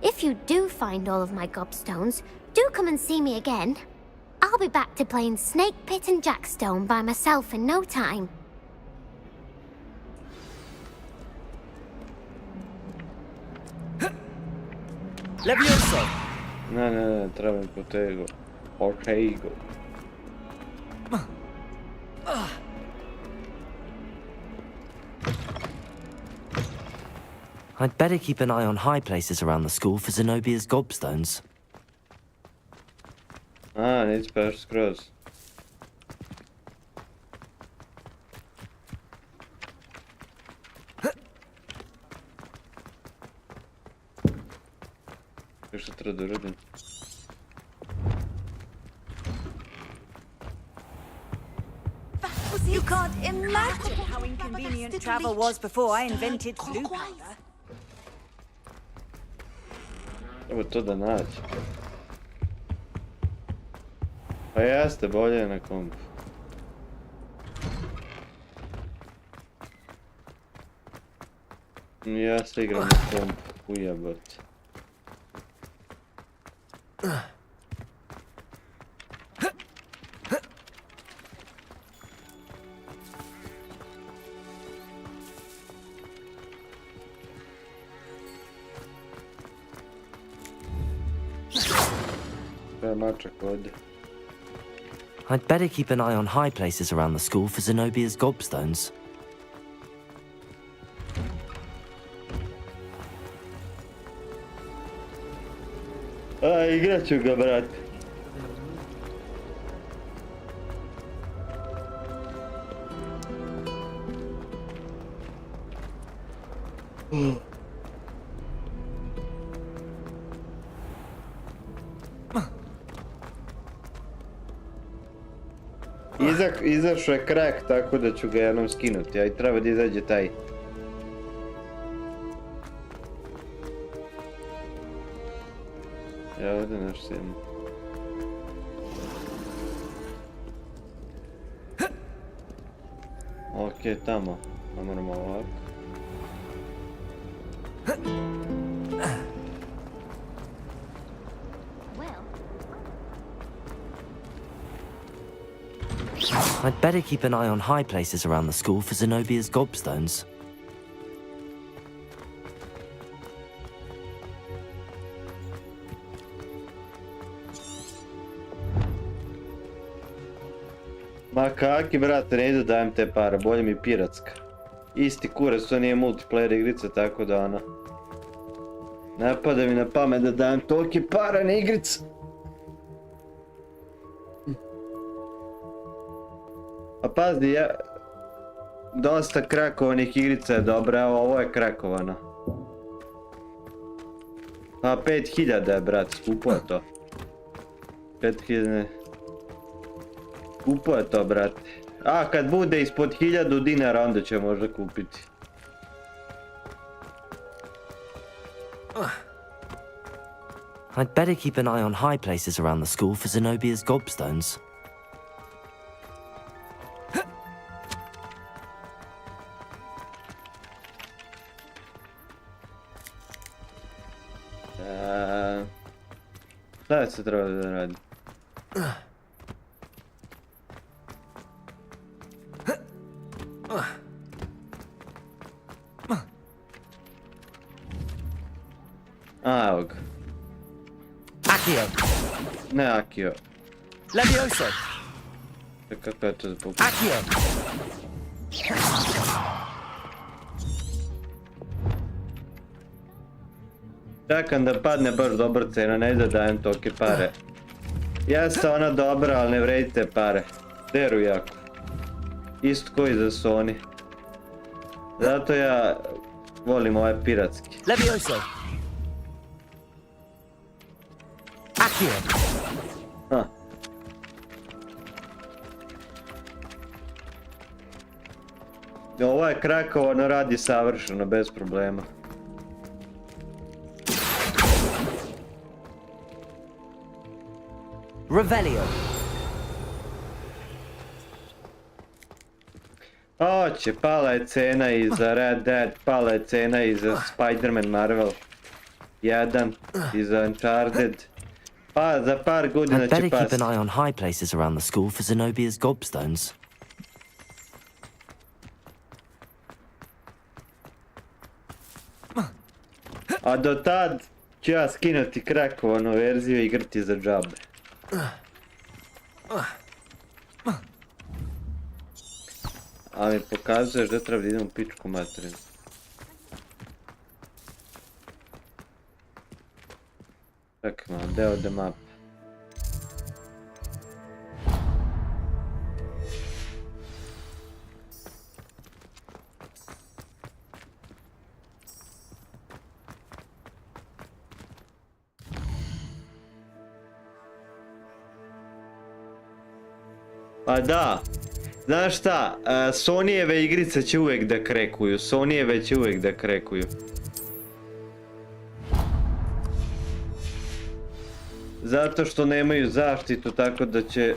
If you do find all of my gobstones, do come and see me again. I'll be back to playing Snake Pit and Jackstone by myself in no time. Levioso! Ne, trebam Potago. Potago. I'd better keep an eye on high places around the school for Zenobia's gobstones. Neće baš skroz. Što treba da uradim? You can't imagine how inconvenient travel was before I invented blue powder. Treba to da naći. Pa jeste, bolje je na kompu. Ja se igram na kompu, ujebot. Mačak ovdje. I'd better keep an eye on high places around the school for Zenobia's gobstones. Igrat ću ga, brate. Izašao je krak, tako da ću ga jednom skinuti, a i treba da izađe taj. Ja ovdje nešto imam. Okej, tamo. Pa moramo ovako. I'd better keep an eye on high places around the school for Zenobia's gobstones. Ma kaki, brate, ne idu dajem te pare, bolje mi piratska. Isti kurac, to nije multiplayer igrica, tako da ono... Ne pada mi na pamet da dajem toliki para na igricu. A pazi, dosta krakovanih igrica je dobra, evo ovo je krakovano. Pa 5000 je, brat, skupo je to. 5000 ne... Skupo je to, brate. A, kad bude ispod 1000 dinara, onda će možda kupiti. I'd better keep an eye on high places around the school for Zenobia's gobstones. Šta se treba da radi? A, evo ga. Accio. Ne Accio. Levioso. Kako je to zbog... Accio. Čekam da padne baš dobra cena, ne da dajem tolike pare. Jeste ona dobra, ali ne vredi te pare. Deru jako. Isto koji za Sony. Zato ja volim ovaj piratski. Levioso. Ha. Ovo je krakovano, radi savršeno, bez problema. Revelio. Oće, pala je cena i za Red Dead, pala je cena i za Spider-Man Marvel 1 i za Uncharted. Pa za par godina I'd će better keep pasti. an eye on high places around the school for Zenobia's gobstones. A do tad ću ja skinuti krakovanu verziju i igrati za džabe. A mi pokazuješ da treba da idem u pičku materinu. Čekaj malo, deo the map. Pa da, znaš šta, Sonyjeve igrice će uvijek da krekuju, Sonyjeve će uvijek da krekuju. Zato što nemaju zaštitu, tako da će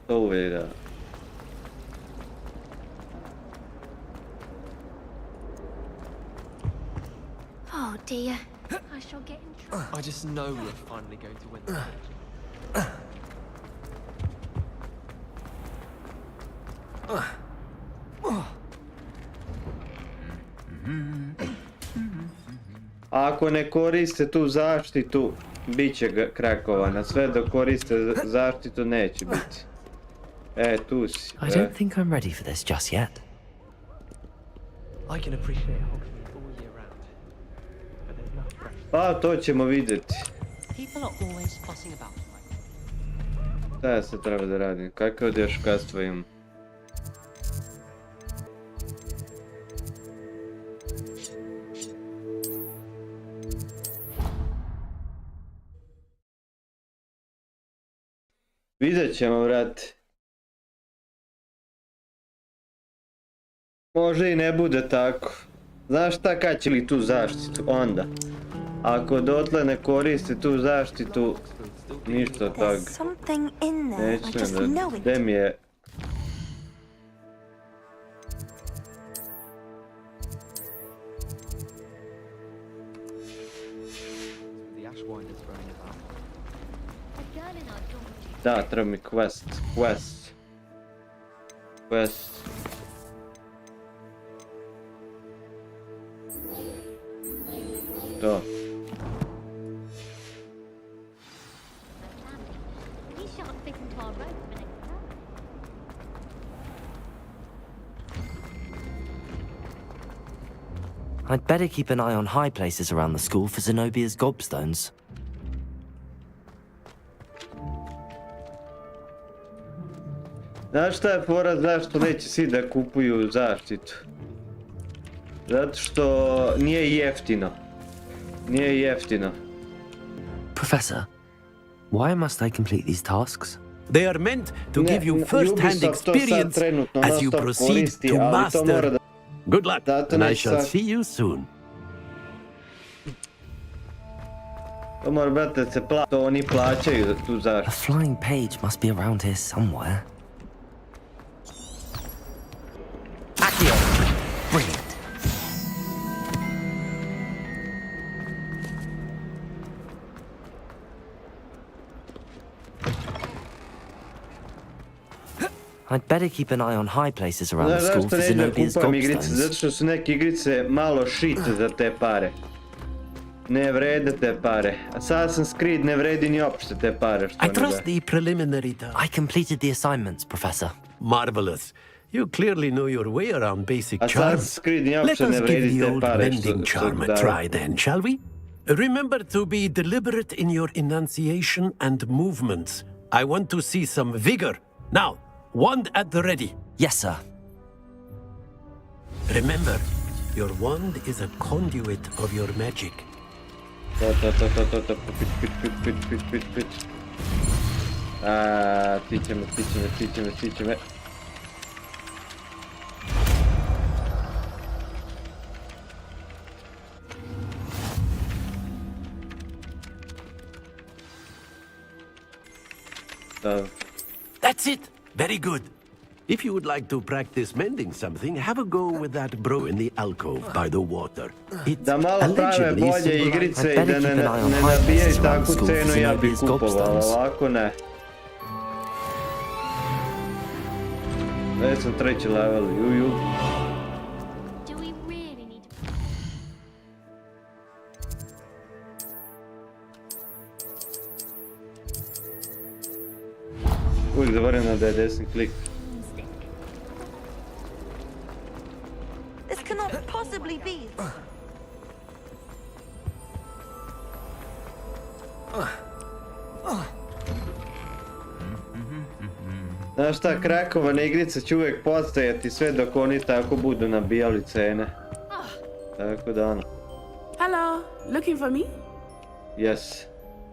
to uvijek da... Oh dear, I shall get in trouble. I just know we're finally going to win the match. Ako ne koriste tu zaštitu, bit će krakovana. Sve dok koriste zaštitu neće biti. Tu si. I don't think I'm ready for this just yet. I can appreciate Hogwarts all year round, but there's enough pressure. Pa to ćemo vidjeti. People are always fussing about like Šta ja sad treba da radim? Kakve odješkastva imam? Vidjet ćemo, vrati. Može i ne bude tako. Znaš šta, kad će li tu zaštitu? Onda. Ako dotle ne koriste tu zaštitu, ništa od toga. Neću da... Gde mi je... Da, treba mi quest. To. I'd better keep an eye on high places around the school for Zenobia's gobstones. Znaš šta je fora, zašto neće svi da kupuju zaštitu? Zato što nije jeftino. Nije jeftino. Professor, why must I complete these tasks? They are meant to give you first-hand experience as you proceed to master. Good luck, and I shall see you soon. To mora, brate, se to oni plaćaju za tu A zaštitu. flying page must be around here somewhere. Accio! Brilliant. I'd better keep an eye on high places around the school for Zenobia's igrice? Zato što su neke igrice malo shit za te pare. Ne vrede te pare. Assassin's Creed ne vredi ni opšte te pare što I trust the preliminary task. I completed the assignments, Professor. Marvelous. You clearly know your way around basic charm. Assassin's Creed ni Let opšte us ne give vredi the te old pare mending charm a try then, shall we? Remember to be deliberate in your enunciation and movements. I want to see some vigor. Now, wand at the ready. Yes, sir. Remember, your wand is a conduit of your magic. Pit. Stiće me. That's it. Very good. If you would like to practice mending something, have a go with that bro in the alcove by the water. Da malo prave bolje igrice i da ne nabijaju takvu cenu, ja bih kupovao, ovako ne. Već sam 3. level, juju. Uvijek zaboravim da je desni klik. This cannot possibly be. Znaš šta, krakovane igrice će uvijek postojati sve dok oni tako budu nabijali cene. Tako da ono. Hello, looking for me? Yes.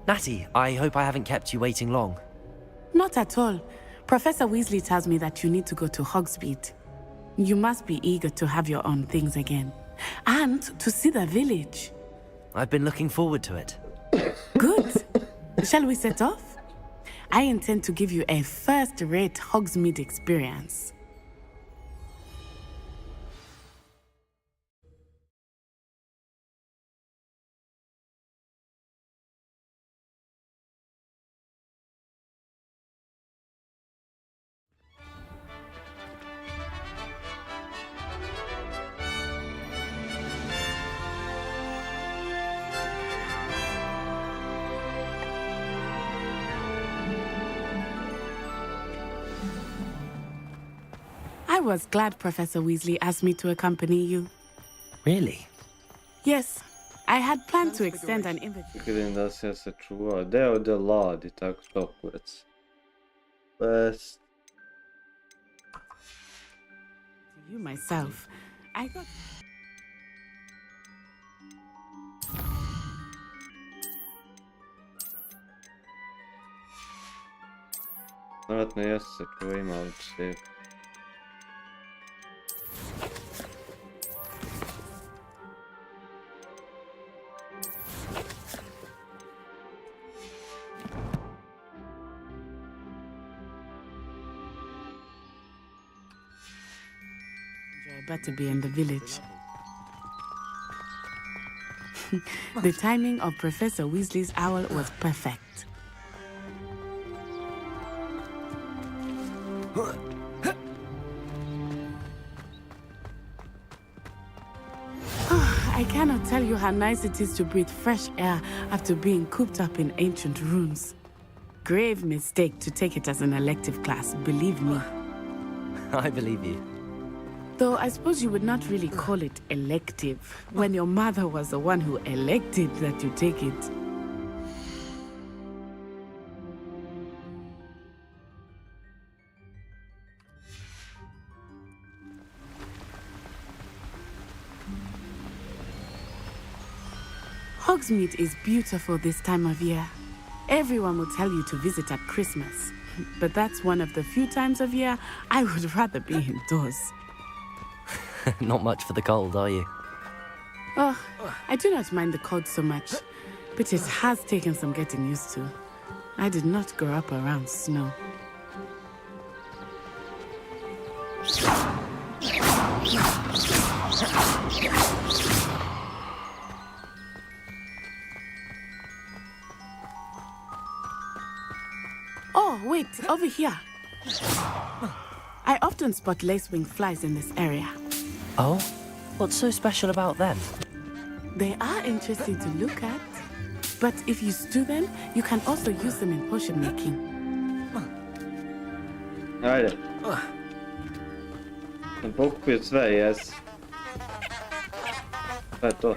Natty, I hope I haven't kept you waiting long. Not at all. Professor Weasley tells me that you need to go to Hogsmeade. You must be eager to have your own things again. And to see the village. I've been looking forward to it. Good. Shall we set off? I intend to give you a first-rate Hogsmeade experience. I was glad Professor Weasley asked me to accompany you. Really? Yes, I had planned to extend an invitation. Vidim da se ja sačuvao. Deo de lad I tako to kurac. Best. To you myself, I got... Vjerojatno jesu sačuvao, ima ovdje sve. Better be in the village. The timing of Professor Weasley's owl was perfect. I cannot tell you how nice it is to breathe fresh air after being cooped up in ancient rooms. Grave mistake to take it as an elective class, believe me. I believe you. Though I suppose you would not really call it elective when your mother was the one who elected that you take it. Hogsmeade is beautiful this time of year. Everyone will tell you to visit at Christmas, but that's one of the few times of year I would rather be indoors. Not much for the cold, are you? Oh, I do not mind the cold so much, but it has taken some getting used to. I did not grow up around snow. Oh, wait, over here. I often spot lacewing flies in this area. Oh? What's so special about them? They are interesting to look at, but if you stew them, you can also use them in potion making. Ajde. Sam pokupio sve, jes. Šta je to?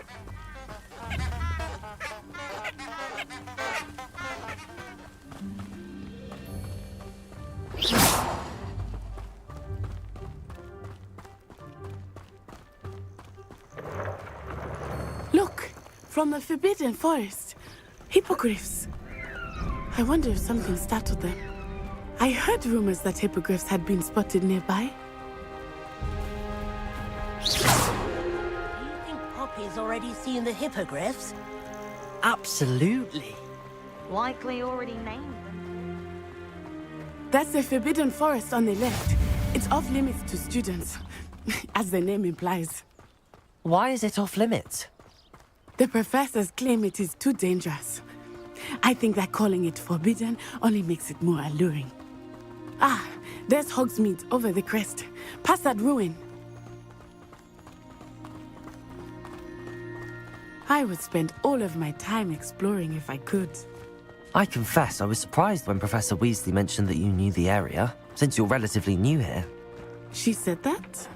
from the Forbidden Forest. Hippogriffs. I wonder if something startled them. I heard rumors that hippogriffs had been spotted nearby. Do you think Poppy's already seen the hippogriffs? Absolutely. Likely already named them. That's the Forbidden Forest on the left. It's off limits to students, as the name implies. Why is it off limits? The professors claim it is too dangerous. I think that calling it forbidden only makes it more alluring. Ah, there's Hogsmeade over the crest. Past that ruin. I would spend all of my time exploring if I could. I confess I was surprised when Professor Weasley mentioned that you knew the area, since you're relatively new here. She said that?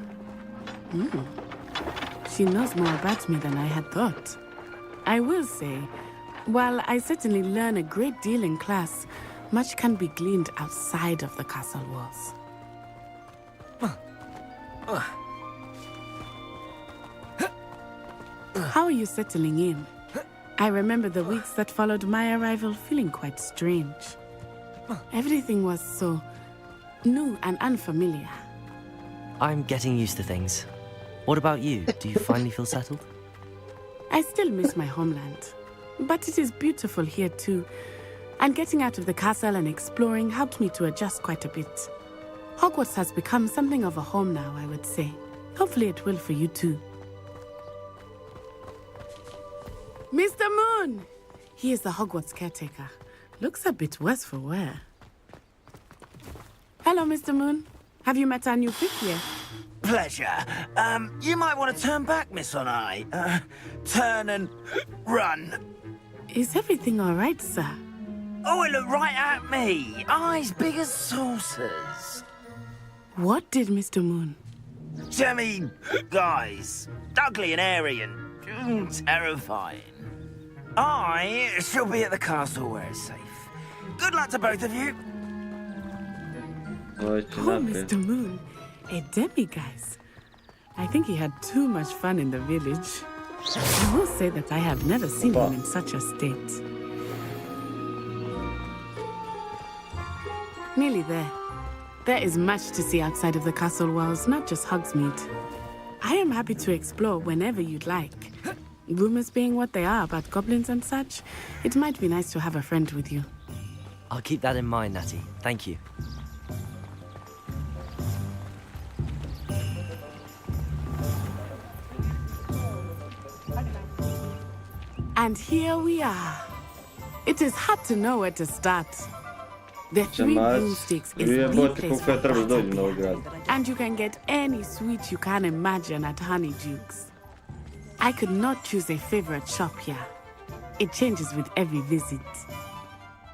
She knows more about me than I had thought. I will say, while I certainly learn a great deal in class, much can be gleaned outside of the castle walls. How are you settling in? I remember the weeks that followed my arrival feeling quite strange. Everything was so new and unfamiliar. I'm getting used to things. What about you? Do you finally feel settled? I still miss my homeland, but it is beautiful here too. And getting out of the castle and exploring helped me to adjust quite a bit. Hogwarts has become something of a home now, I would say. Hopefully it will for you too. Mr. Moon! He is the Hogwarts caretaker. Looks a bit worse for wear. Hello, Mr. Moon. Have you met our new fifth year? Pleasure. You might want to turn back, Miss Onai. Turn and run. Is everything all right, sir? Oh, it looked right at me. Eyes big as saucers. What did Mr. Moon? I mean, guys, ugly and airy and terrifying. I shall be at the castle where it's safe. Good luck to both of you. Oh, Mr. Moon, a demiguise. I think he had too much fun in the village. I will say that I have never seen him in such a state. Nearly there. There is much to see outside of the castle walls, not just Hogsmeade. I am happy to explore whenever you'd like. Rumors being what they are about goblins and such, it might be nice to have a friend with you. I'll keep that in mind, Natty. Thank you. And here we are. It is hard to know where to start. The Three Broomsticks is the place for party, and you can get any sweet you can imagine at Honeydukes. I could not choose a favorite shop here. It changes with every visit.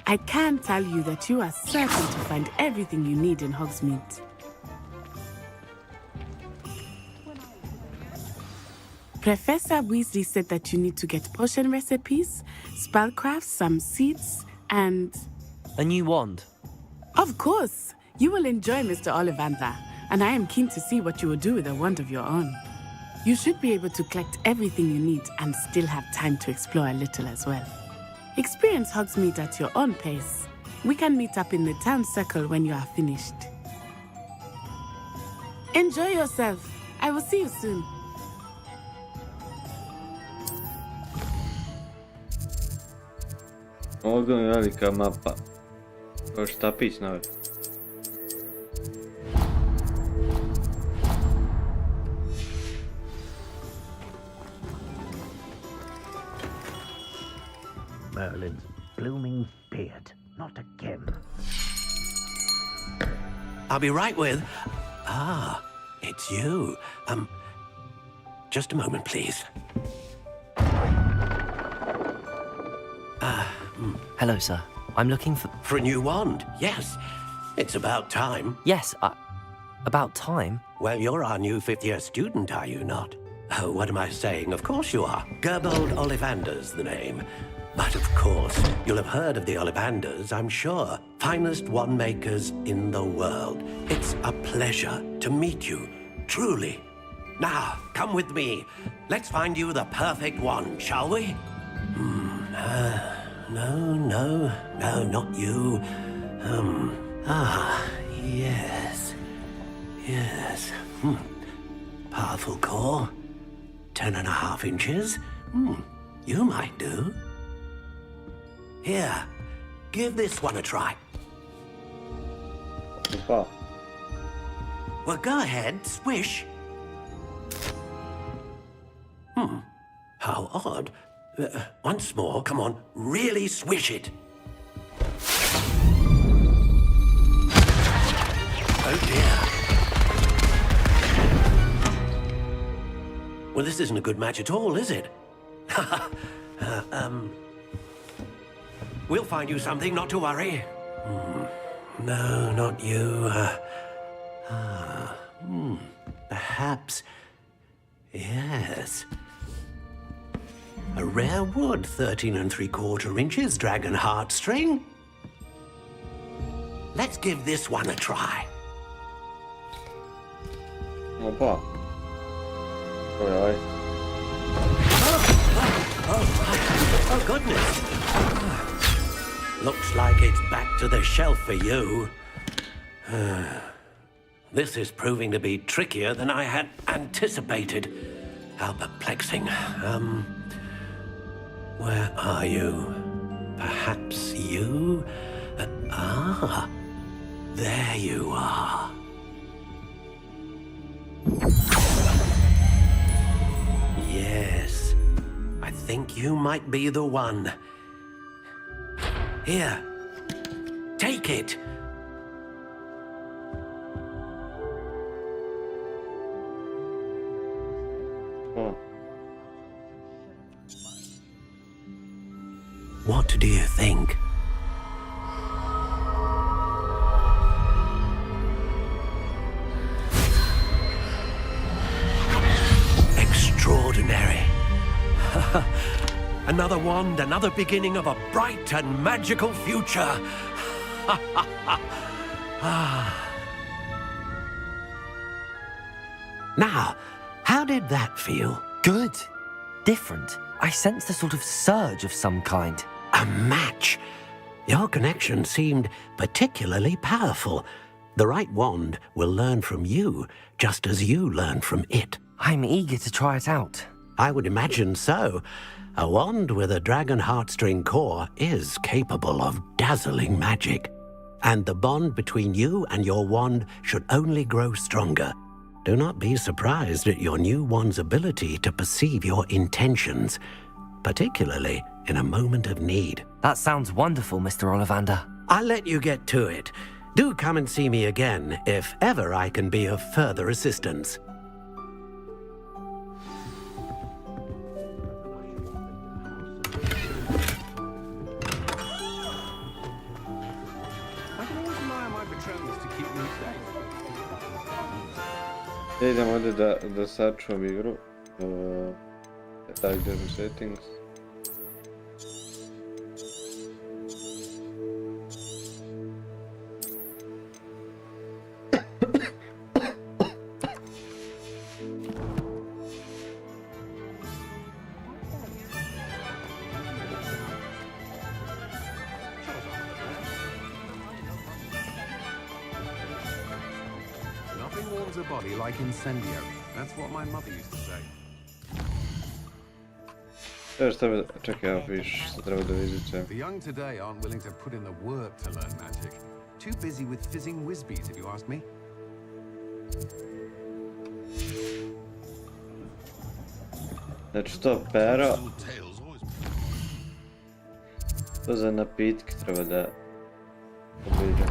I can tell you that you are certain to find everything you need in Hogsmeade. Professor Weasley said that you need to get potion recipes, spellcrafts, some seeds, and... A new wand? Of course! You will enjoy Mr. Ollivander, and I am keen to see what you will do with a wand of your own. You should be able to collect everything you need and still have time to explore a little as well. Experience Hogsmeade at your own pace. We can meet up in the town circle when you are finished. Enjoy yourself. I will see you soon. Ovdje je velika mapa. Kao štapić na vrhu. Merlin's blooming beard. Not again. I'll be right with... Ah, it's you. Just a moment, please. Hello, sir. I'm looking for... For a new wand, yes. It's about time. Yes, about time? Well, you're our new fifth-year student, are you not? Oh, what am I saying? Of course you are. Gerbold Ollivander's the name. But of course, you'll have heard of the Ollivanders, I'm sure. Finest wand makers in the world. It's a pleasure to meet you, truly. Now, come with me. Let's find you the perfect wand, shall we? No, not you. Yes. Powerful core. 10.5 inches. You might do. Here, give this one a try. Well, go ahead, swish. How odd. Once more, come on, really swish it. Oh dear. Well, this isn't a good match at all, is it? We'll find you something, not to worry. No, not you. Perhaps. Yes. A rare wood, 13 3/4 inches, dragon heartstring. Let's give this one a try. Opa. Oj. Oh, goodness. Looks like it's back to the shelf for you. This is proving to be trickier than I had anticipated. How perplexing. Where are you? Perhaps you? There you are. Yes, I think you might be the one. Here, take it. What do you think? Extraordinary. Another wand, another beginning of a bright and magical future. Now, how did that feel? Good. Different. I sensed a sort of surge of some kind. A match. Your connection seemed particularly powerful. The right wand will learn from you, just as you learn from it. I'm eager to try it out. I would imagine so. A wand with a dragon heartstring core is capable of dazzling magic. And the bond between you and your wand should only grow stronger. Do not be surprised at your new wand's ability to perceive your intentions, particularly in a moment of need. That sounds wonderful, Mr. Ollivander. I'll let you get to it. Do come and see me again if ever I can be of further assistance. Idem ovdje da sačuvam igru. Da idem u settings. Nothing warms a body like incendio. That's what my mother used to say. Čekaj, evo viš, treba da vidite. The young today aren't willing to put in the work to learn magic. Too busy with fizzing whizbees, if you ask me. Znači to pero. To za napitke treba da obiđem.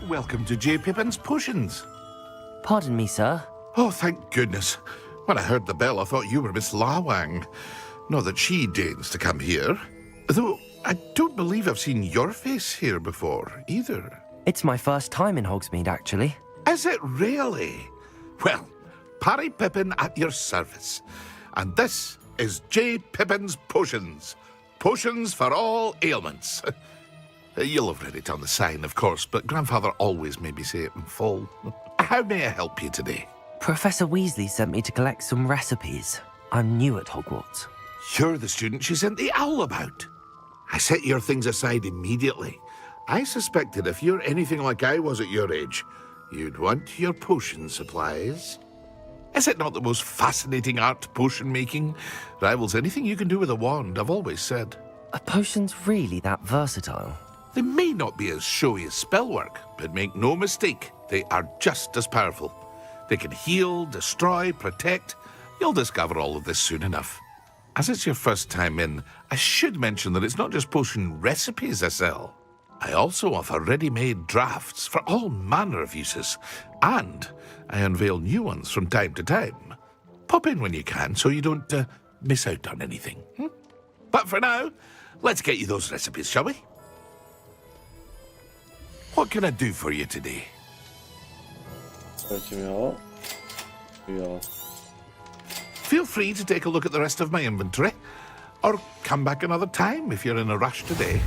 Welcome to J. Pippin's Potions. Pardon me, sir. Oh, thank goodness. When I heard the bell, I thought you were Miss Lawang. Not that she deigns to come here. Though I don't believe I've seen your face here before, either. It's my first time in Hogsmeade, actually. Is it really? Well, Parry Pippin at your service. And this is J. Pippin's Potions. Potions for all ailments. You'll have read it on the sign, of course, but Grandfather always made me say it in full. How may I help you today? Professor Weasley sent me to collect some recipes. I'm new at Hogwarts. You're the student she sent the owl about. I set your things aside immediately. I suspected if you're anything like I was at your age, you'd want your potion supplies. Is it not the most fascinating art, potion making? Rivals anything you can do with a wand, I've always said. Are potions really that versatile? They may not be as showy as spellwork, but make no mistake, they are just as powerful. They can heal, destroy, protect. You'll discover all of this soon enough. As it's your first time in, I should mention that it's not just potion recipes I sell. I also offer ready-made drafts for all manner of uses, and I unveil new ones from time to time. Pop in when you can so you don't miss out on anything. But for now, let's get you those recipes, shall we? What can I do for you today? Feel free to take a look at the rest of my inventory, or come back another time if you're in a rush today.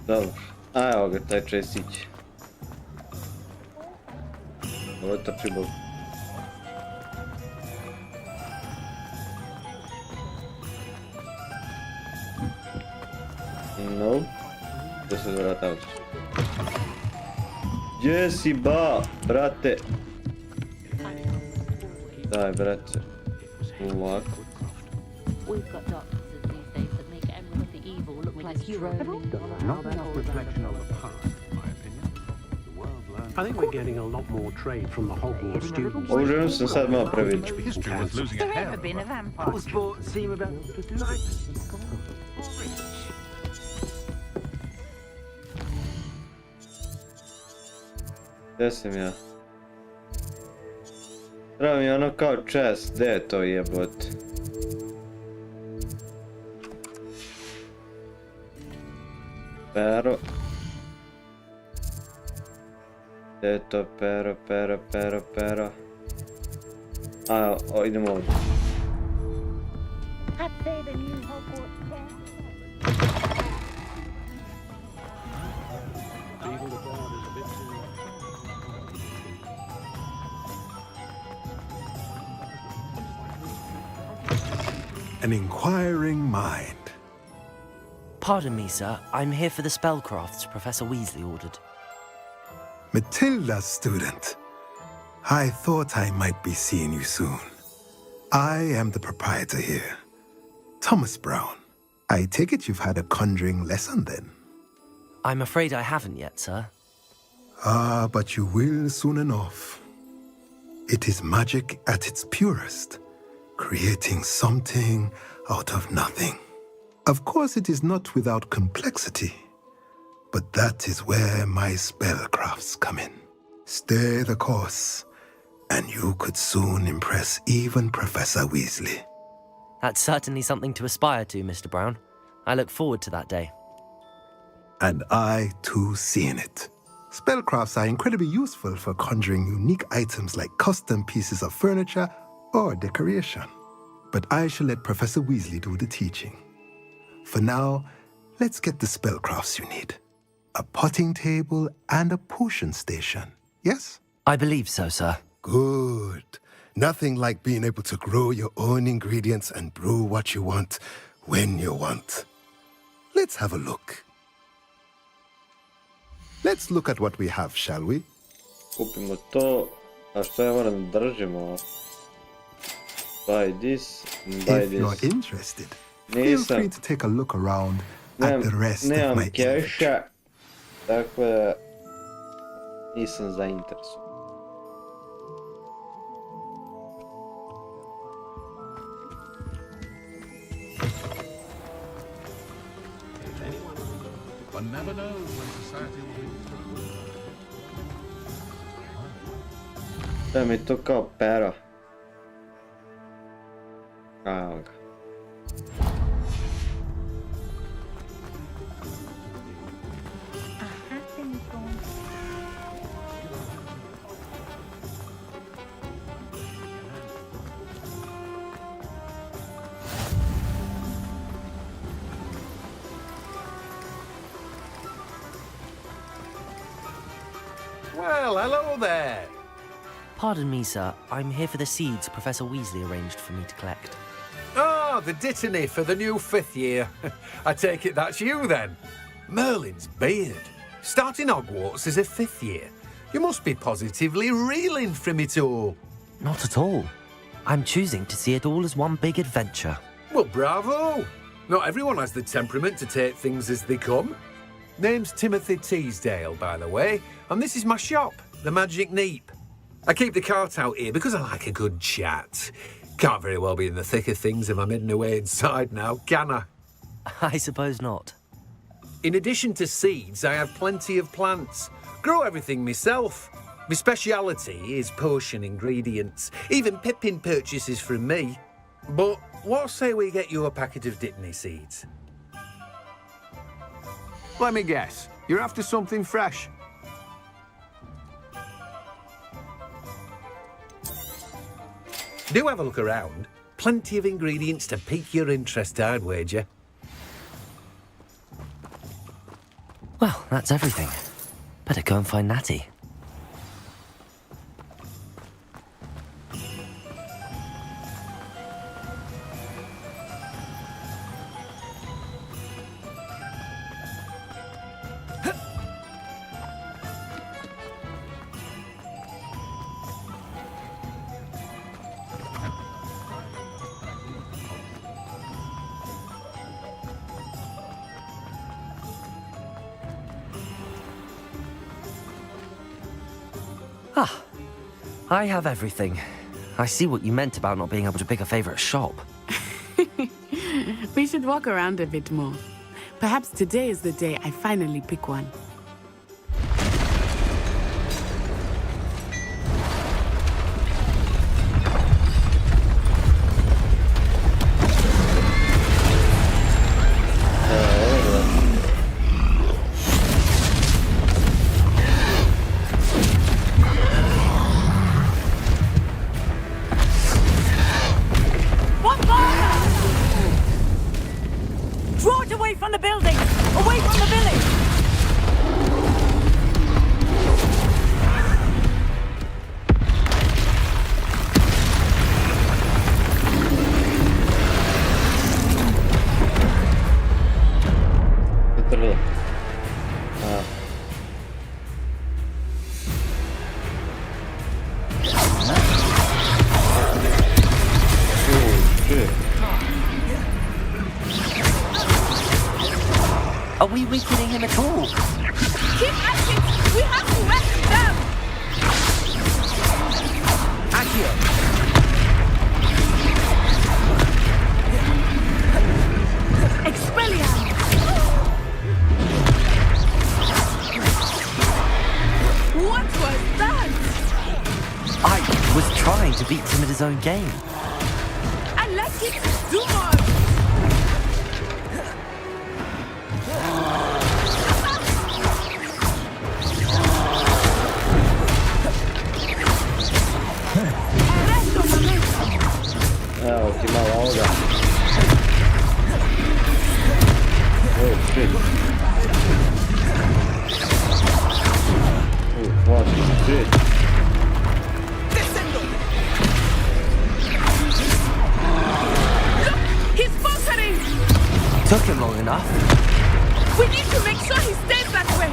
Dobro, a evo ga taj čestić. Ovo je trči bol. No, to se vrata. Gdje si ba, brate? Daj, brate. Ovako. We've got doctors these days that make Emerald the Evil look like droning. Not enough reflection of the past, in my opinion. The world learns. I think we're getting a lot more trade from the Hogwarts students. Možemo sam sad malo previđu. History was losing a hair. Been a vampire. Sport seem about nice. Gdje sam ja? Treba mi ono kao chest, gdje je to jebot? Pero. Gdje je to pero? A, idemo ovdje. I'd say the new Hogwarts camp. An inquiring mind. Pardon me, sir. I'm here for the spellcrafts Professor Weasley ordered. Matilda's student. I thought I might be seeing you soon. I am the proprietor here, Thomas Brown. I take it you've had a conjuring lesson then? I'm afraid I haven't yet, sir. Ah, but you will soon enough. It is magic at its purest, creating something out of nothing. Of course, it is not without complexity, but that is where my spellcrafts come in. Stay the course, and you could soon impress even Professor Weasley. That's certainly something to aspire to, Mr. Brown. I look forward to that day. And I, too, seeing it. Spellcrafts are incredibly useful for conjuring unique items like custom pieces of furniture or decoration. But I shall let Professor Weasley do the teaching. For now, let's get the spellcrafts you need. A potting table and a potion station, yes? I believe so, sir. Good. Nothing like being able to grow your own ingredients and brew what you want when you want. Let's have a look. Let's look at what we have, shall we? Kupimo to, a što ja moram da držimo? Buy this, buy If this. you're interested, feel free to take a look around at the rest of my Nemam inventory. keša, tako da nisam zainteresovan. One never knows when society will be through. Där mitt tocca pära. Well, hello there. Pardon me, sir. I'm here for the seeds Professor Weasley arranged for me to collect. Oh, the dittany for the new 5th year. I take it that's you, then. Merlin's beard. Starting Hogwarts as a 5th year. You must be positively reeling from it all. Not at all. I'm choosing to see it all as one big adventure. Well, bravo. Not everyone has the temperament to take things as they come. Name's Timothy Teasdale, by the way, and this is my shop, the Magic Neep. I keep the cart out here because I like a good chat. Can't very well be in the thick of things if I'm hidden away inside now, can I? I suppose not. In addition to seeds, I have plenty of plants. Grow everything myself. My speciality is potion ingredients. Even Pippin purchases from me. But what say we get you a packet of Dittany seeds? Let me guess. You're after something fresh. Do have a look around. Plenty of ingredients to pique your interest, I'd wager. Well, that's everything. Better go and find Natty. Ah, I have everything. I see what you meant about not being able to pick a favourite shop. We should walk around a bit more. Perhaps today is the day I finally pick one. Are we weakening him at all? Keep at it! We have to wreck them! Accio! Expelliarmus! What was that? I was trying to beat him at his own game. I like it! Do more! Ultima hora. Oh shit. Oh what shit. Look! He's faltering! Took him long enough. We need to make sure he stays that way!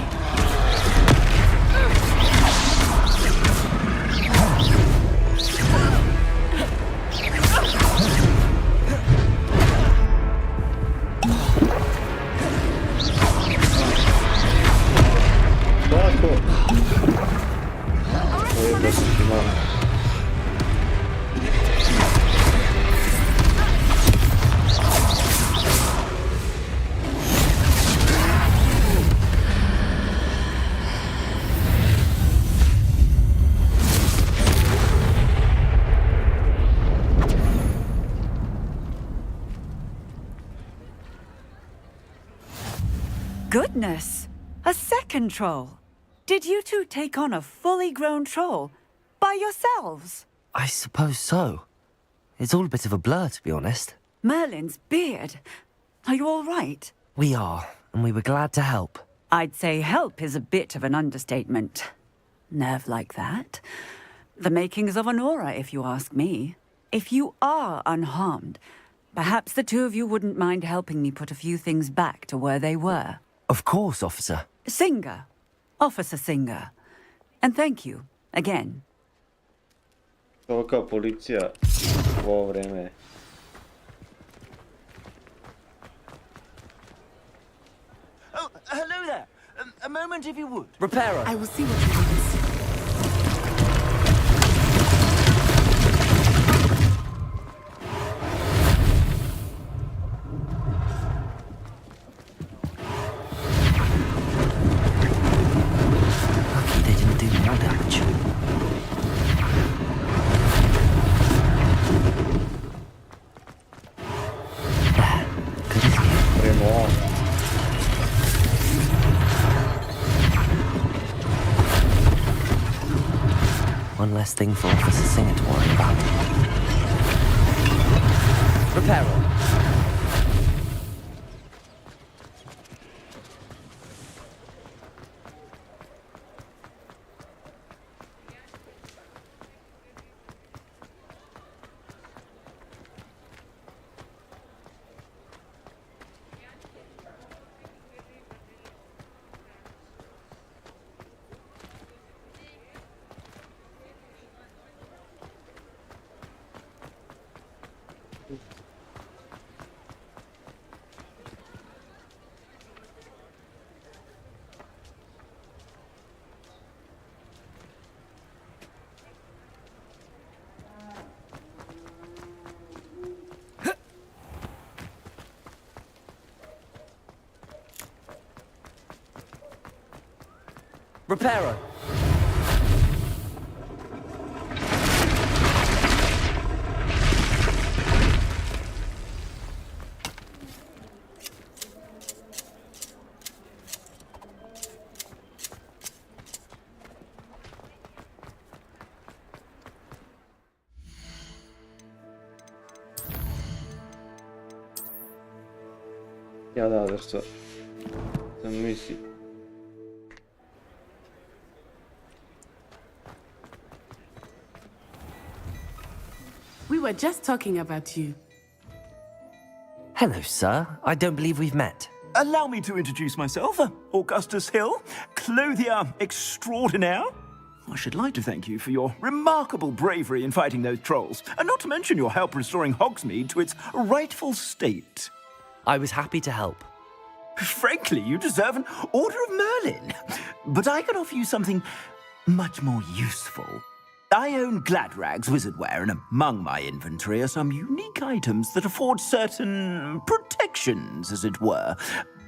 Goodness! A second troll! Did you two take on a fully grown troll by yourselves? I suppose so. It's all a bit of a blur, to be honest. Merlin's beard. Are you all right? We are, and we were glad to help. I'd say help is a bit of an understatement. Nerve like that. The makings of an aura, if you ask me. If you are unharmed, perhaps the two of you wouldn't mind helping me put a few things back to where they were. Of course, officer. Singer. Officer Singer. And thank you, again. Tolika policija u ovo vreme. Oh, hello there. A moment if you would. Reparo. I will see what you want. Lucky they didn't do more damage. There. Good as new. One less thing for Officer Singer to worry about. Reparo. Reparo. Ja da, zašto? Sam misli. We were just talking about you. Hello, sir. I don't believe we've met. Allow me to introduce myself, Augustus Hill, clothier extraordinaire. I should like to thank you for your remarkable bravery in fighting those trolls, and not to mention your help restoring Hogsmeade to its rightful state. I was happy to help. Frankly, you deserve an Order of Merlin. But I can offer you something much more useful. I own Gladrag's wizardware, and among my inventory are some unique items that afford certain protections, as it were.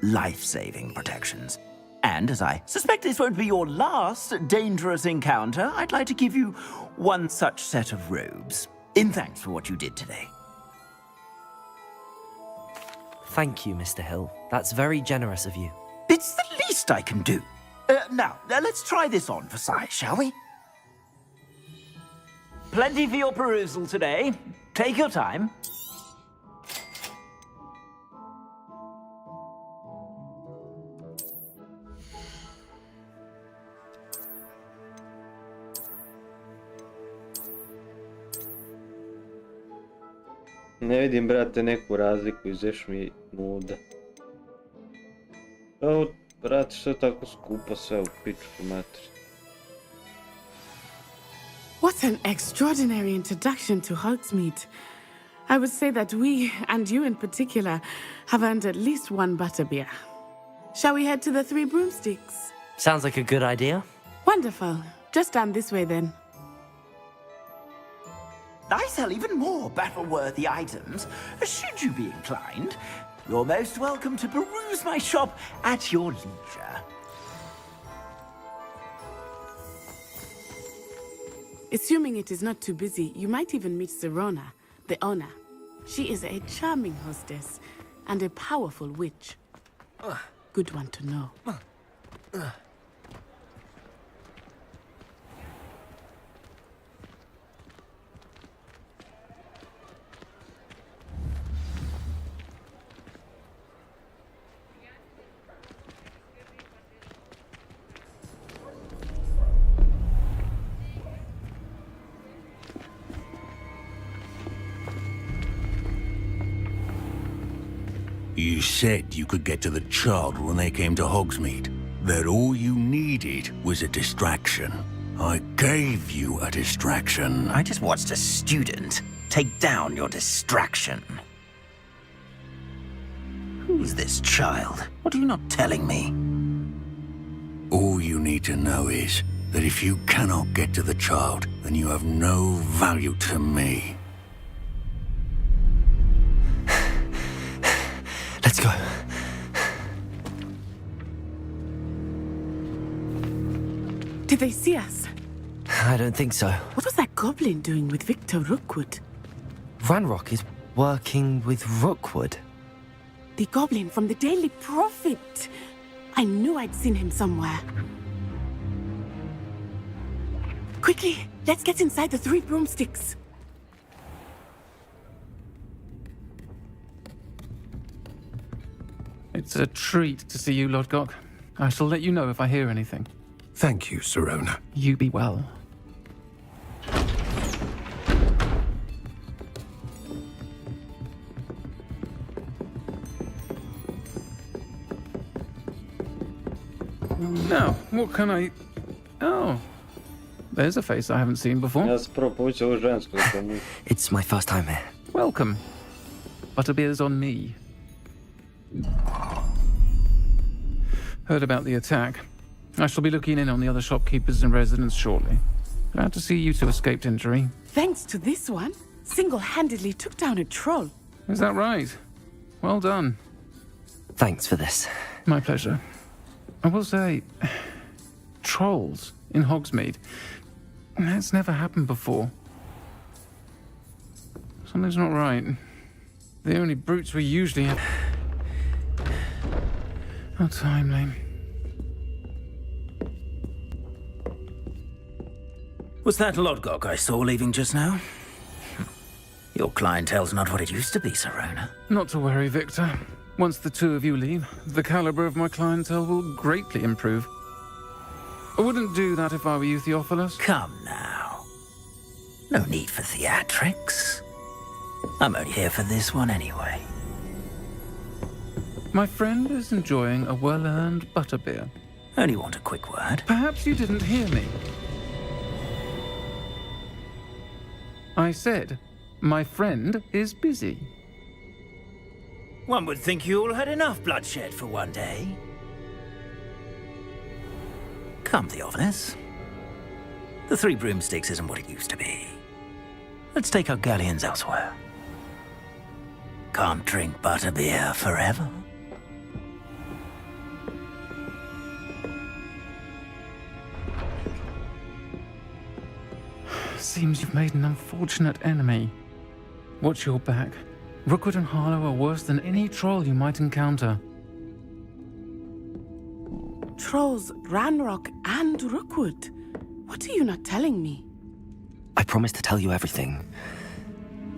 Life-saving protections. And as I suspect this won't be your last dangerous encounter, I'd like to give you one such set of robes, in thanks for what you did today. Thank you, Mr. Hill. That's very generous of you. It's the least I can do. Now, let's try this on for size, shall we? Plenty for your perusal today. Take your time. Ne vidim, brate, neku razliku, izveš mi nuda. Ovo, brate, što je tako skupo sve u pičku materi. What an extraordinary introduction to Hogsmeade. I would say that we, and you in particular, have earned at least one butterbeer. Shall we head to the Three Broomsticks? Sounds like a good idea. Wonderful. Just down this way then. I sell even more battle-worthy items, should you be inclined. You're most welcome to peruse my shop at your leisure. Assuming it is not too busy, you might even meet Serona, the owner. She is a charming hostess and a powerful witch. good one to know. You said you could get to the child when they came to Hogsmeade. That all you needed was a distraction. I gave you a distraction. I just watched a student take down your distraction. Who's this child? What are you not telling me? All you need to know is that if you cannot get to the child, then you have no value to me. Let's go. Did they see us? I don't think so. What was that goblin doing with Victor Rookwood? Ranrock is working with Rookwood. The goblin from the Daily Prophet. I knew I'd seen him somewhere. Quickly, let's get inside the 3 broomsticks. It's a treat to see you, Lodgok. I shall let you know if I hear anything. Thank you, Sirona. You be well. Now, what can I... Oh, there's a face I haven't seen before. It's my first time here. Welcome. Butterbeer's on me. Heard about the attack. I shall be looking in on the other shopkeepers and residents shortly. Glad to see you two escaped injury. Thanks to this one, single-handedly took down a troll. Is that right? Well done. Thanks for this. My pleasure. I will say, trolls in Hogsmeade. That's never happened before. Something's not right. The only brutes we usually have... How timely. Was that Lodgok I saw leaving just now? Your clientele's not what it used to be, Sirona. Not to worry, Victor. Once the two of you leave, the caliber of my clientele will greatly improve. I wouldn't do that if I were you, Theophilus. Come now. No need for theatrics. I'm only here for this one anyway. My friend is enjoying a well-earned butterbeer. Only want a quick word. Perhaps you didn't hear me. I said, my friend is busy. One would think you all had enough bloodshed for one day. Come, Theophilus. The 3 broomsticks isn't what it used to be. Let's take our galleons elsewhere. Can't drink butterbeer forever. Seems you've made an unfortunate enemy. Watch your back. Rookwood and Harlow are worse than any troll you might encounter. Trolls, Ranrock, and Rookwood. What are you not telling me? I promised to tell you everything,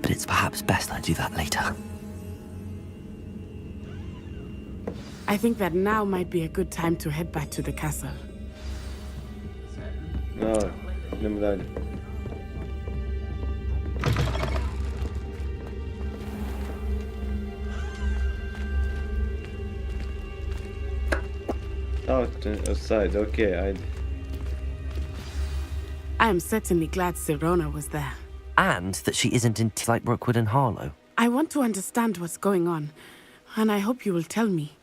but it's perhaps best I do that later. I think that now might be a good time to head back to the castle. No, idemo dalje. Outside, okay, ajde. I am certainly glad Sirona was there. And that she isn't in like Rookwood and Harlow. I want to understand what's going on, and I hope you will tell me.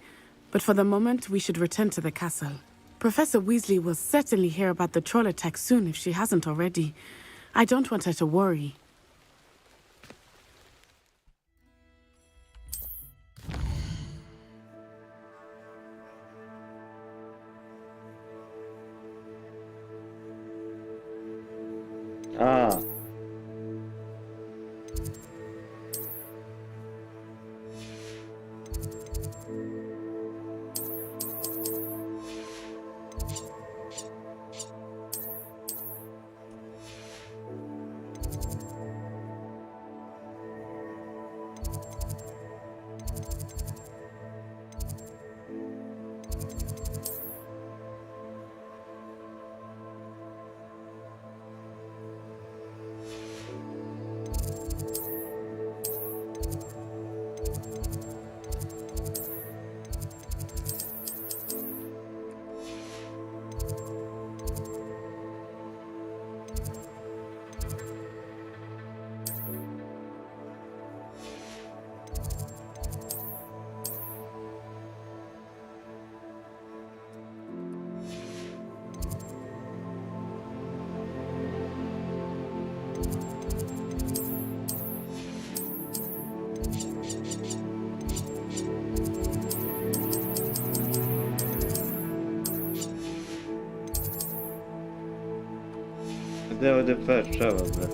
But for the moment, we should return to the castle. Professor Weasley will certainly hear about the troll attack soon if she hasn't already. I don't want her to worry. Ah. They were the first travel, bro.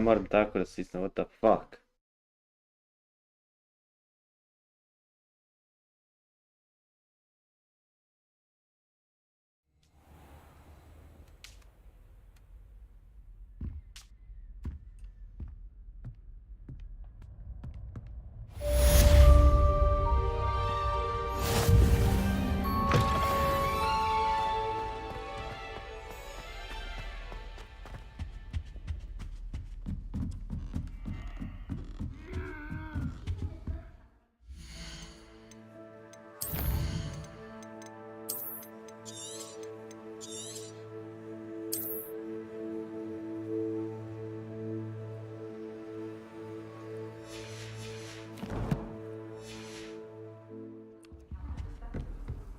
Moram tako da stisnem, what the fuck?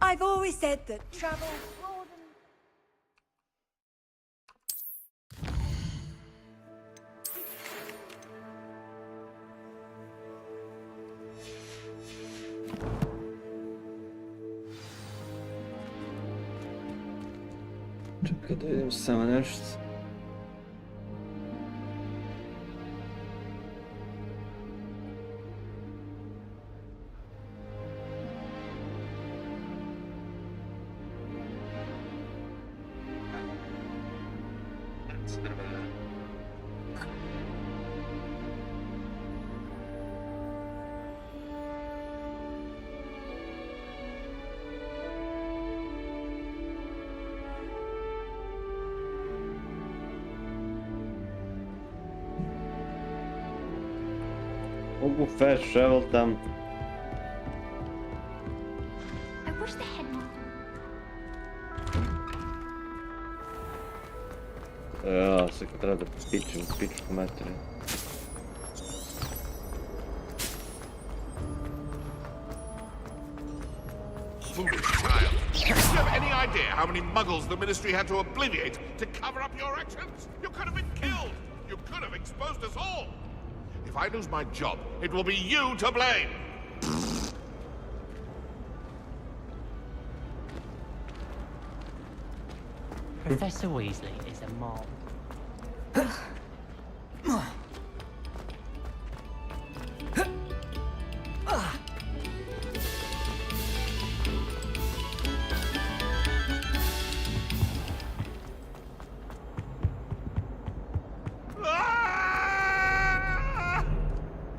I've always said that travel Čekaj da vidim samo nešto. Mogu fast travel tam. I wish they had more. Ja, se kad treba da piču materiju. Foolish child. Do you have any idea how many muggles the Ministry had to obliviate to cover up your actions? You could have been killed. You could have exposed us all. If I lose my job, it will be you to blame. Professor Weasley is a mole.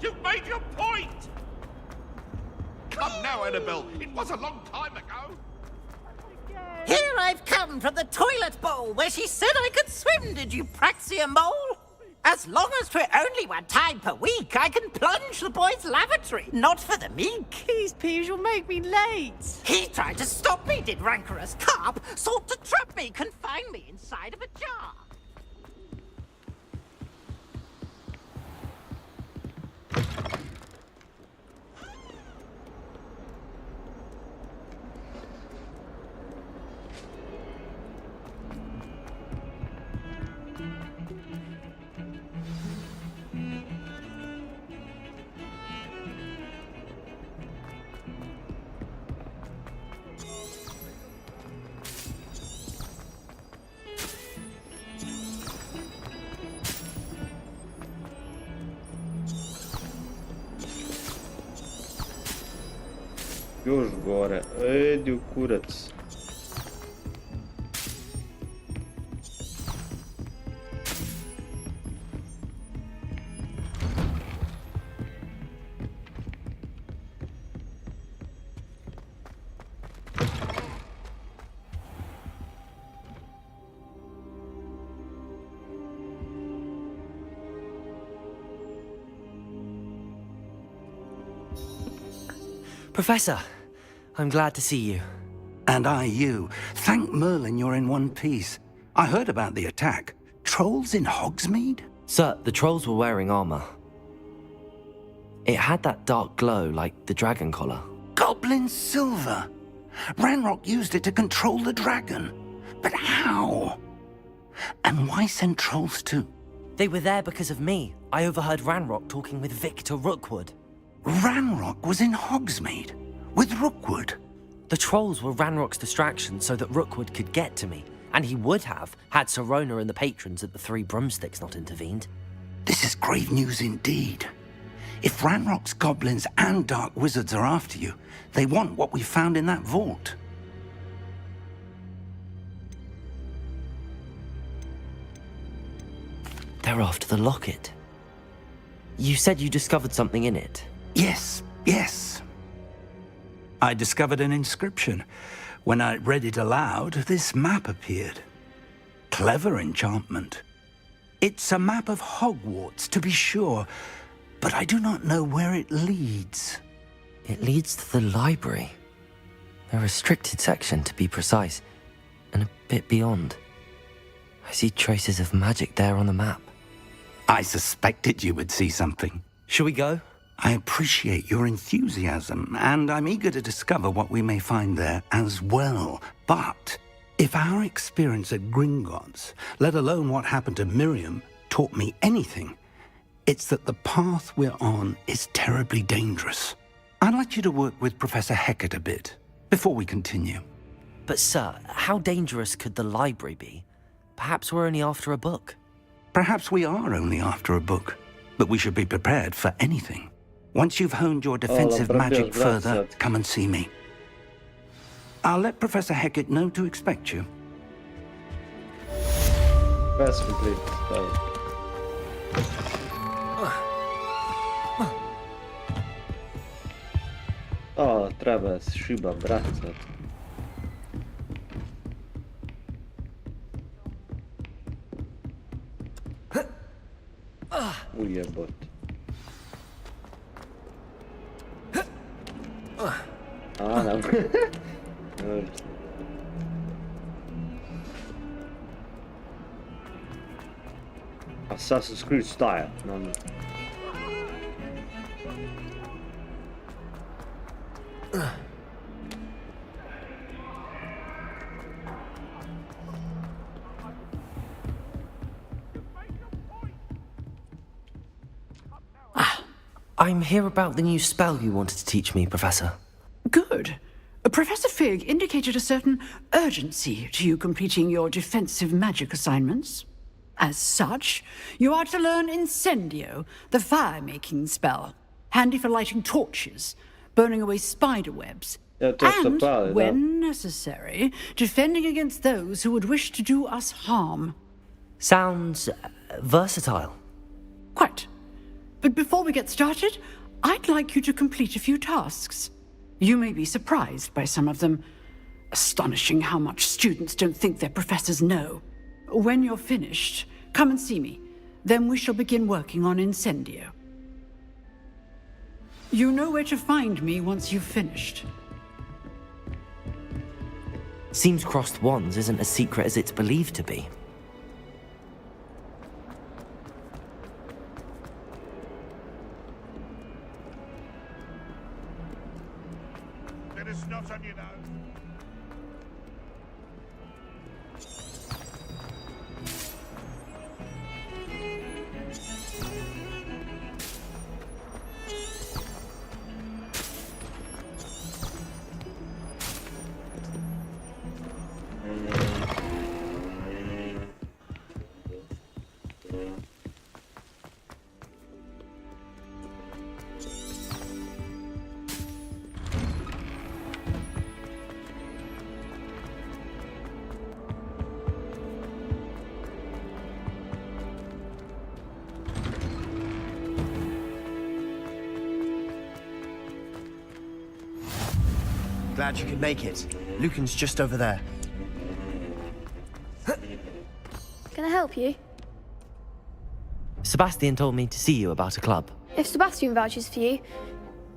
You've made your point! Come now, Annabelle. It was a long time ago. Here I've come from the toilet bowl where she said I could swim, did you praxia mole? As long as 'twere only one time per week, I can plunge the boy's lavatory, not for the meek. These peas will make me late. He tried to stop me, did rancorous carp, sought to trap me, confine me inside of a jar. Još gore, edi u kurac. Professor, I'm glad to see you. And I you. Thank Merlin you're in one piece. I heard about the attack. Trolls in Hogsmeade? Sir, the trolls were wearing armor. It had that dark glow like the dragon collar. Goblin silver! Ranrock used it to control the dragon. But how? And why send trolls too? They were there because of me. I overheard Ranrock talking with Victor Rookwood. Ranrock was in Hogsmeade with Rookwood. The trolls were Ranrock's distraction so that Rookwood could get to me, and he would have had Sirona and the patrons at the Three Broomsticks not intervened. This is grave news indeed. If Ranrock's goblins and dark wizards are after you, they want what we found in that vault. They're after the locket. You said you discovered something in it. Yes. I discovered an inscription. When I read it aloud, this map appeared. Clever enchantment. It's a map of Hogwarts, to be sure, but I do not know where it leads. It leads to the library. The restricted section, to be precise, and a bit beyond. I see traces of magic there on the map. I suspected you would see something. Shall we go? I appreciate your enthusiasm, and I'm eager to discover what we may find there as well. But if our experience at Gringotts, let alone what happened to Miriam, taught me anything, it's that the path we're on is terribly dangerous. I'd like you to work with Professor Hecat a bit before we continue. But sir, how dangerous could the library be? Perhaps we're only after a book. Perhaps we are only after a book, but we should be prepared for anything. Once you've honed your defensive magic further, come and see me. I'll let Professor Hecat know to expect you. Quest complete. O, treba szyba wracać. Ujebot. A, no. Assassin's Creed style. No. I'm here about the new spell you wanted to teach me, Professor. Good. Professor Fig indicated a certain urgency to you completing your defensive magic assignments. As such, you are to learn Incendio, the fire-making spell, handy for lighting torches, burning away spider webs, and, when necessary, defending against those who would wish to do us harm. Sounds versatile. Quite. But before we get started, I'd like you to complete a few tasks. You may be surprised by some of them. Astonishing how much students don't think their professors know. When you're finished, come and see me. Then we shall begin working on Incendio. You know where to find me once you've finished. Seems crossed wands isn't as secret as it's believed to be. Not on you now. Glad you could make it. Lucan's just over there. Can I help you? Sebastian told me to see you about a club. If Sebastian vouches for you,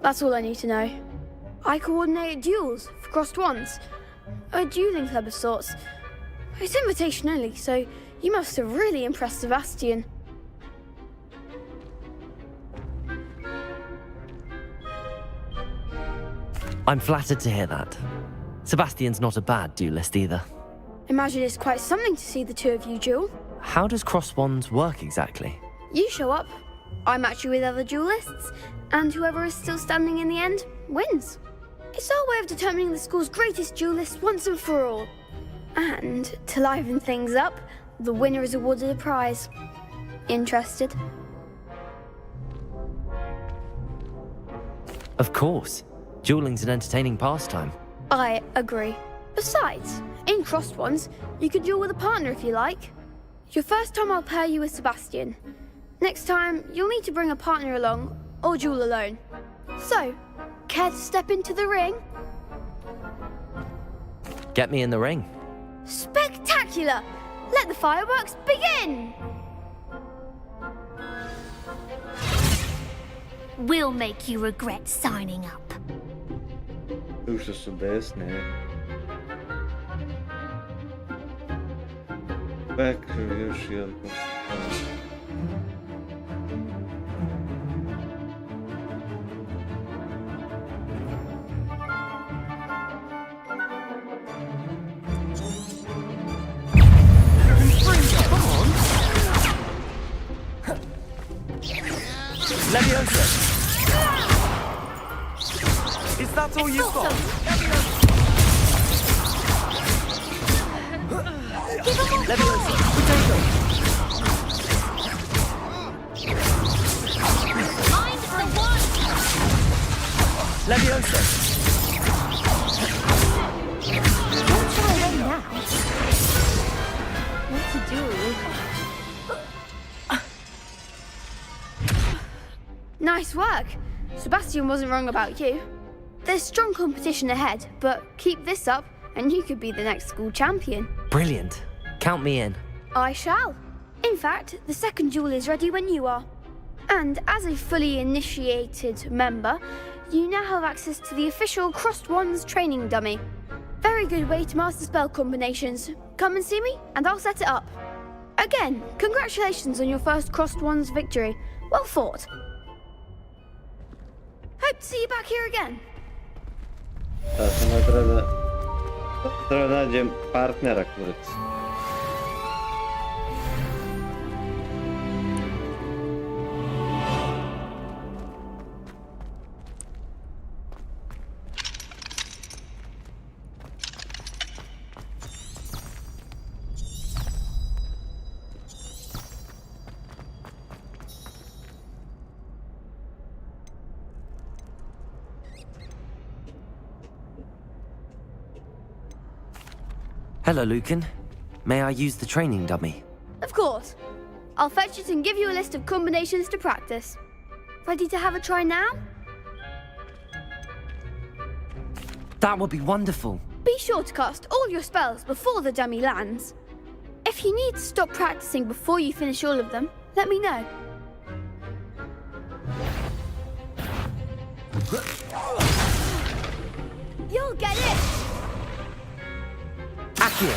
that's all I need to know. I coordinate duels for crossed wands. A dueling club of sorts. It's invitation only, so you must have really impressed Sebastian. I'm flattered to hear that. Sebastian's not a bad duelist either. Imagine it's quite something to see the two of you duel. How does cross wands work exactly? You show up, I match you with other duelists, and whoever is still standing in the end wins. It's our way of determining the school's greatest duelist once and for all. And to liven things up, the winner is awarded a prize. Interested? Of course. Dueling's an entertaining pastime. I agree. Besides, in crossed ones, you can duel with a partner if you like. Your first time I'll pair you with Sebastian. Next time, you'll need to bring a partner along, or duel alone. So, care to step into the ring? Get me in the ring. Spectacular! Let the fireworks begin! We'll make you regret signing up. Už su besne. Back još jedno. Leviosa! Is that all you've got? Leviosa! Potato! Mind the one! Leviosa! Don't try away now. What to do? Nice work. Sebastian wasn't wrong about you. There's strong competition ahead, but keep this up and you could be the next school champion. Brilliant. Count me in. I shall. In fact, the second duel is ready when you are. And as a fully initiated member, you now have access to the official Crossed Wands training dummy. Very good way to master spell combinations. Come and see me and I'll set it up. Again, congratulations on your first Crossed Wands victory. Well fought. Hope to see you back here again. Samo treba nađem partnera, kurac. Hello, Lucan. May I use the training dummy? Of course. I'll fetch it and give you a list of combinations to practice. Ready to have a try now? That would be wonderful. Be sure to cast all your spells before the dummy lands. If you need to stop practicing before you finish all of them, let me know. You'll get it! Accio!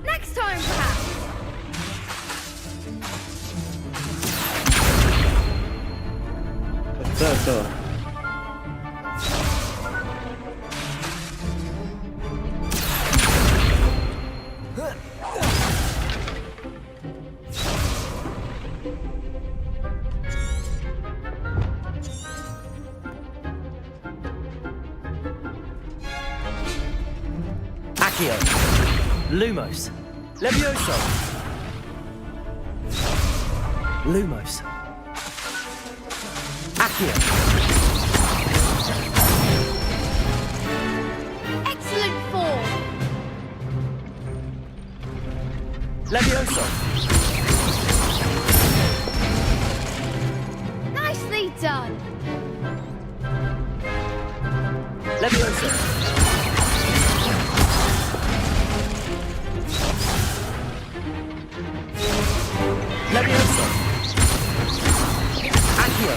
Next time, perhaps! What's that? Accio! Lumos! Levioso! Lumos! Accio! Excellent form! Levioso! Nicely done! Levioso! Levioso! Accio!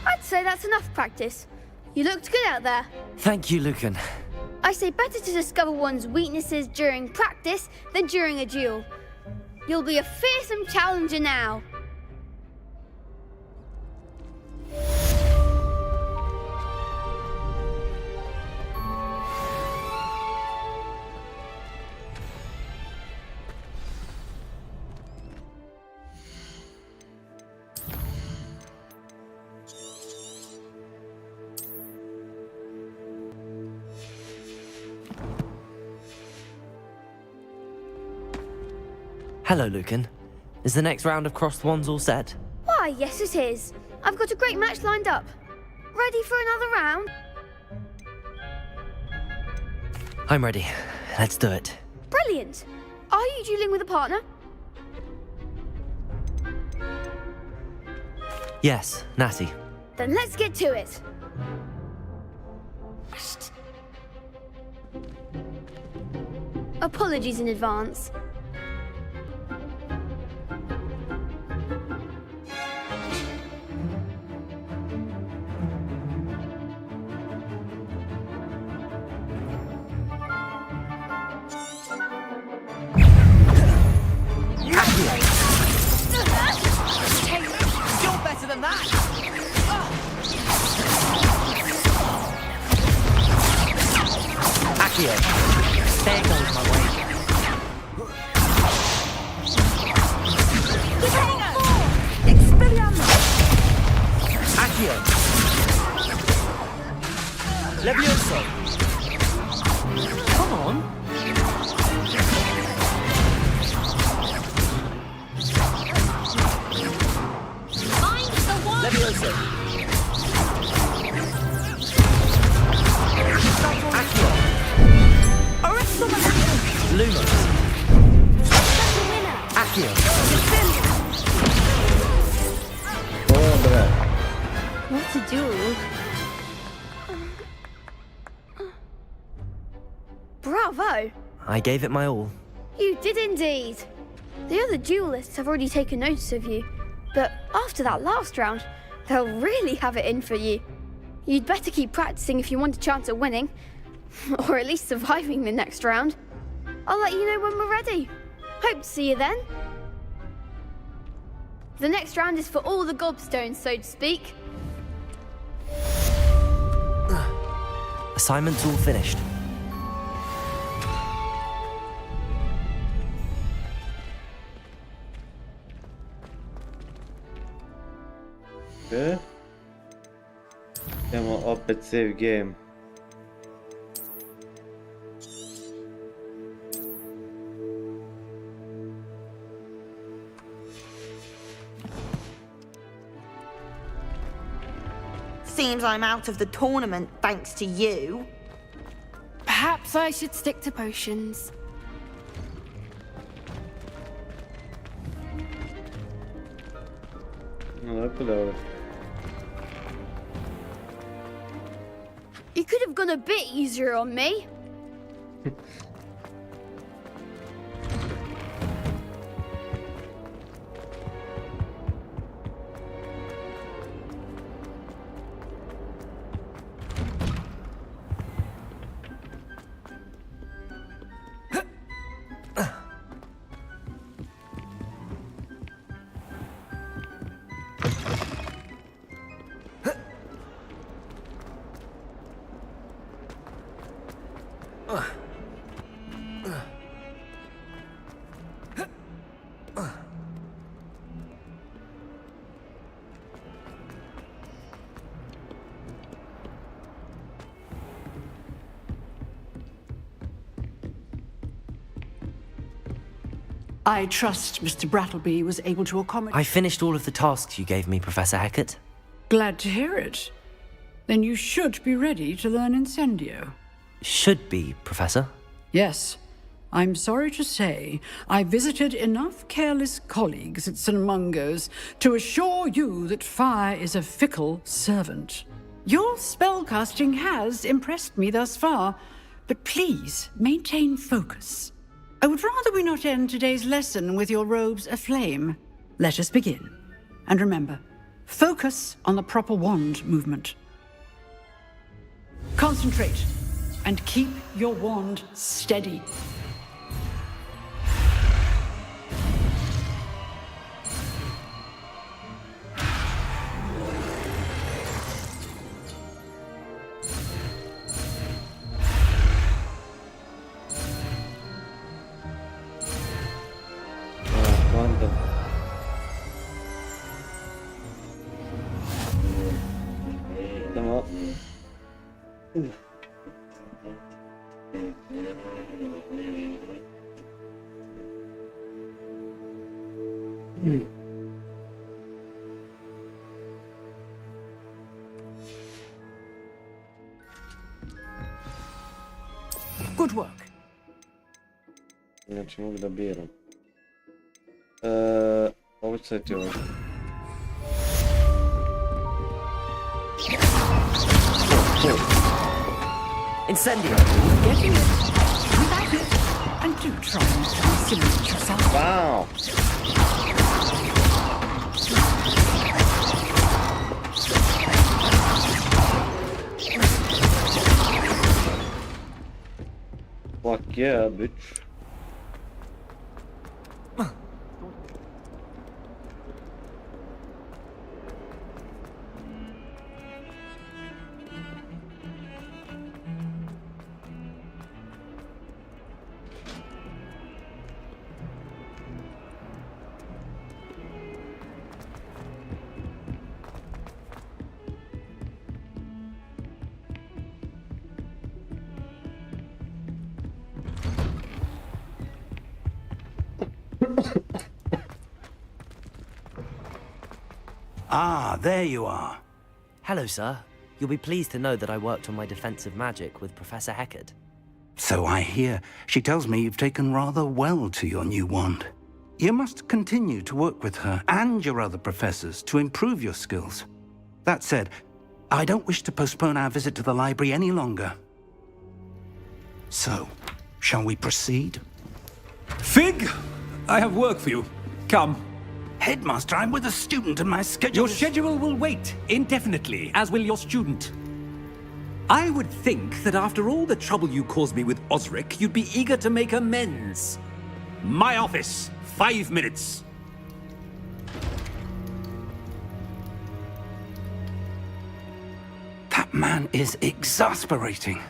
I'd say that's enough practice. You looked good out there. Thank you, Lucan. I say better to discover one's weaknesses during practice than during a duel. You'll be a fearsome challenger now. Hello, Lucan. Is the next round of crossed wands all set? Why, yes it is. I've got a great match lined up. Ready for another round? I'm ready. Let's do it. Brilliant. Are you dueling with a partner? Yes, Natty. Then let's get to it. Psst. Apologies in advance. You're better than that! Accio. There goes my way. Accio. Levioso. Come on. Levioso. Accio. Lumos. Accio. What a duel. Bravo! I gave it my all. You did indeed. The other duelists have already taken notice of you, but after that last round, they'll really have it in for you. You'd better keep practicing if you want a chance at winning, or at least surviving the next round. I'll let you know when we're ready. Hope to see you then. The next round is for all the gobstones, so to speak. Assignment's all finished. Okay. Siamo up at save game. Seems I'm out of the tournament thanks to you. Perhaps I should stick to potions. You could have gone a bit easier on me. I trust Mr. Brattleby was able to accommodate... I finished all of the tasks you gave me, Professor Hackett. Glad to hear it. Then you should be ready to learn Incendio. Should be, Professor. Yes. I'm sorry to say, I visited enough careless colleagues at St. Mungo's to assure you that fire is a fickle servant. Your spellcasting has impressed me thus far, but please maintain focus. I would rather we not end today's lesson with your robes aflame. Let us begin. And remember, focus on the proper wand movement. Concentrate. and keep your wand steady. Tamam. Good work. Znači mogu da biram. Ovo će sad ovo. Incendio! Getting it. Back it. And do try not to incinerate yourself. Wow! Fuck yeah, bitch. Ah, there you are. Hello, sir. You'll be pleased to know that I worked on my defensive magic with Professor Heckard. So I hear. She tells me you've taken rather well to your new wand. You must continue to work with her and your other professors to improve your skills. That said, I don't wish to postpone our visit to the library any longer. So, shall we proceed? Fig! I have work for you. Come. Headmaster, I'm with a student and my schedule Your schedule will wait indefinitely, as will your student. I would think that after all the trouble you caused me with Osric, you'd be eager to make amends. My office, 5 minutes. That man is exasperating.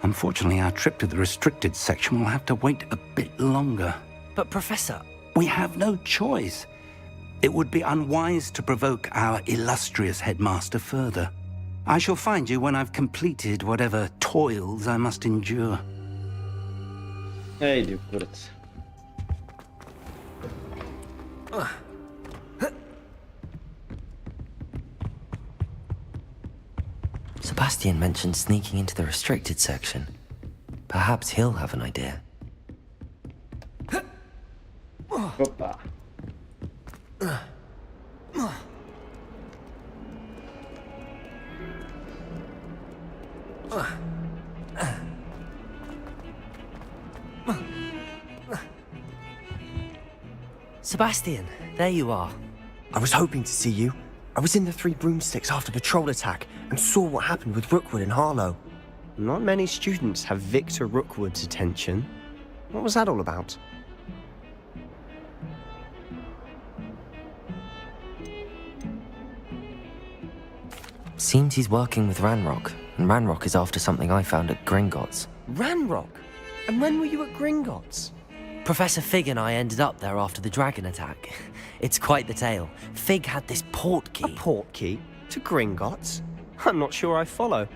Unfortunately, our trip to the restricted section will have to wait a bit longer. But, Professor... We have no choice. It would be unwise to provoke our illustrious headmaster further. I shall find you when I've completed whatever toils I must endure. Ej, kurac. Sebastian mentioned sneaking into the restricted section. Perhaps he'll have an idea. Hoppa. Sebastian, there you are. I was hoping to see you. I was in the Three Broomsticks after the troll attack and saw what happened with Rookwood and Harlow. Not many students have Victor Rookwood's attention. What was that all about? Seems he's working with Ranrock, and Ranrock is after something I found at Gringotts. Ranrock? And when were you at Gringotts? Professor Fig and I ended up there after the dragon attack. It's quite the tale. Fig had this port key. A port key? To Gringotts? I'm not sure I follow.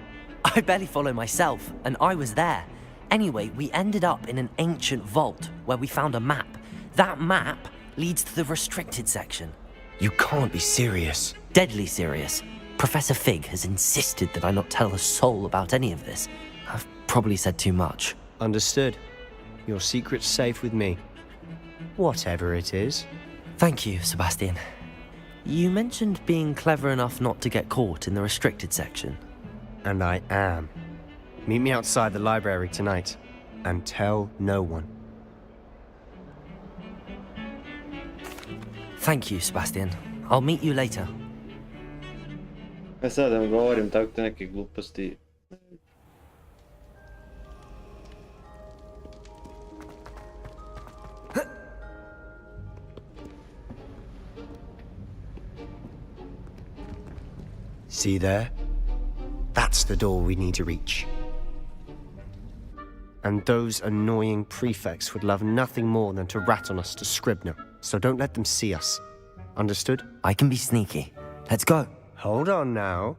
I barely follow myself, and I was there. Anyway, we ended up in an ancient vault where we found a map. That map leads to the restricted section. You can't be serious. Deadly serious. Professor Fig has insisted that I not tell a soul about any of this. I've probably said too much. Understood. Your secret's safe with me. Whatever it is. Thank you, Sebastian. You mentioned being clever enough not to get caught in the restricted section. And I am. Meet me outside the library tonight, and tell no one. Thank you, Sebastian. I'll meet you later. Ja sad da vam govorim tako te neke gluposti. See there? That's the door we need to reach. And those annoying prefects would love nothing more than to rat on us to Scribner, so don't let them see us. Understood? I can be sneaky. Let's go. Hold on now.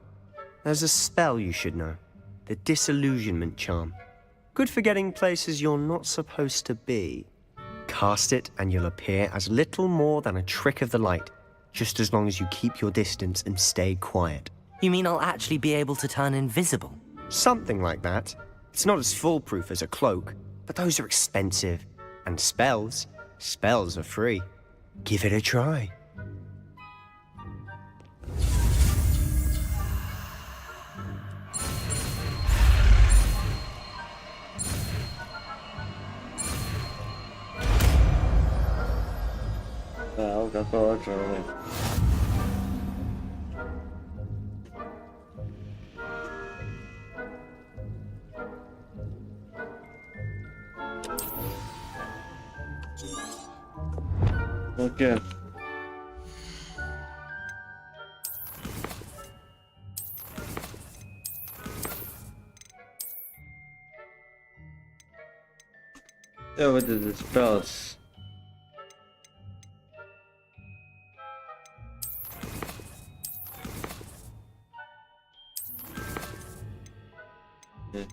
There's a spell you should know. The Disillusionment Charm. Good for getting places you're not supposed to be. Cast it and you'll appear as little more than a trick of the light, just as long as you keep your distance and stay quiet. You mean I'll actually be able to turn invisible? Something like that. It's not as foolproof as a cloak, but those are expensive. And spells are free. Give it a try. Okay. Yeah, what is the spells? Yeah.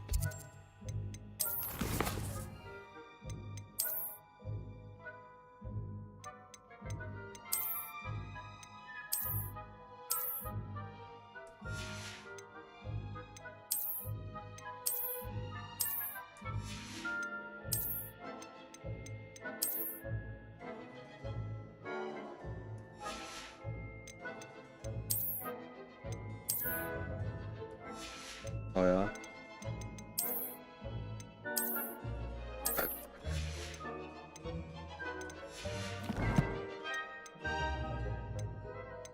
Oh ja.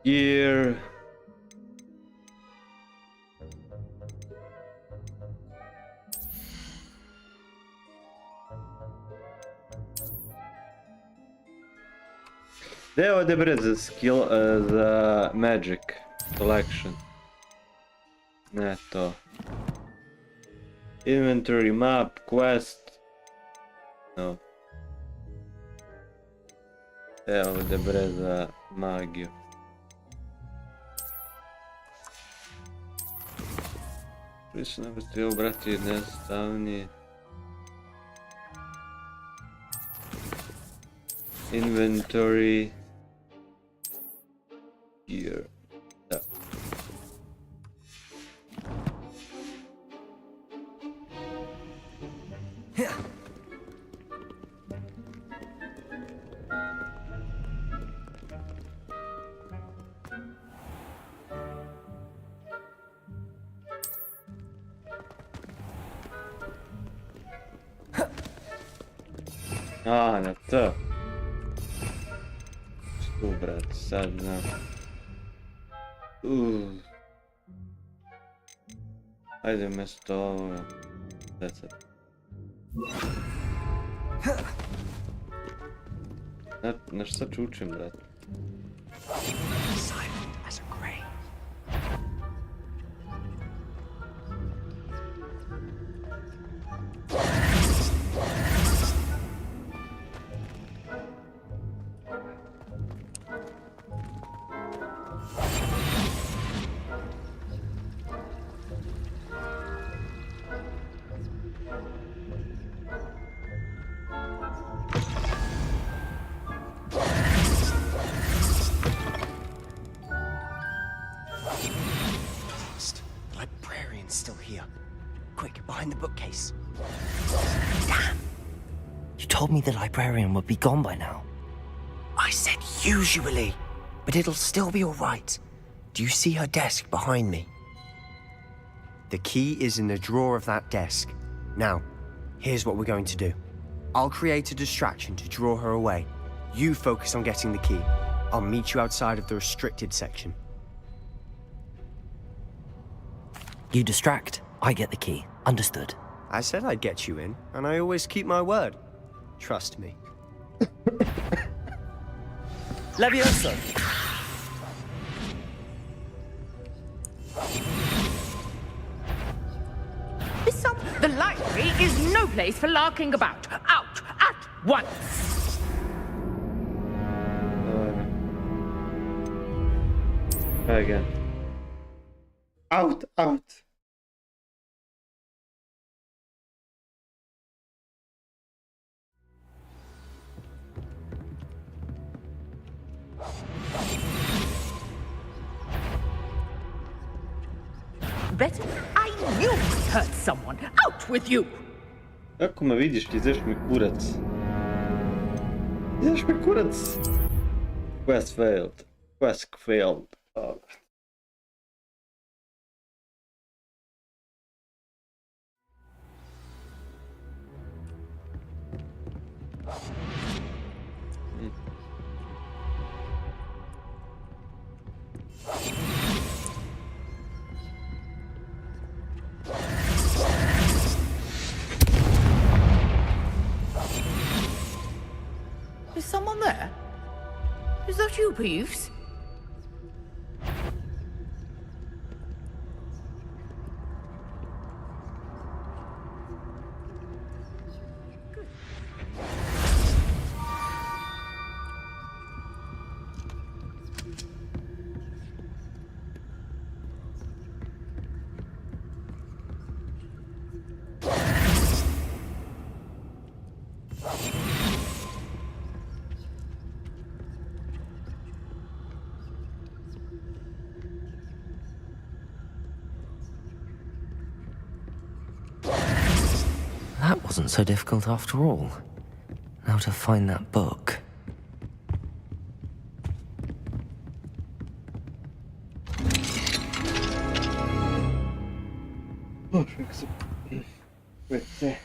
Gear. There whatever is the skill, the magic collection. Ne to. Inventory, map, quest. No. Evo ovdje bre za magiju. Prilično bi trebao brati jednostavnije. Inventory. Gear. Da. A, na to. Tu, brat, sad znam. Ajde umjesto ovoga. Na šta čučim, brat? Still here. Quick, behind the bookcase. Damn! You told me the librarian would be gone by now. I said usually, but it'll still be all right. Do you see her desk behind me? The key is in the drawer of that desk. Now, here's what we're going to do. I'll create a distraction to draw her away. You focus on getting the key. I'll meet you outside of the restricted section. You distract, I get the key. Understood. I said I'd get you in, and I always keep my word. Trust me. Levioso! The library is no place for larking about. Out at once! Try again. Out, out. Better? I knew I hurt someone. Out with you! Kako me vidiš, ideš mi kurac. Ideš mi kurac. Quest failed. Quest failed. Oh. Is someone there? Is that you, Peeves? That wasn't so difficult after all. Now to find that book. Oh, wait there.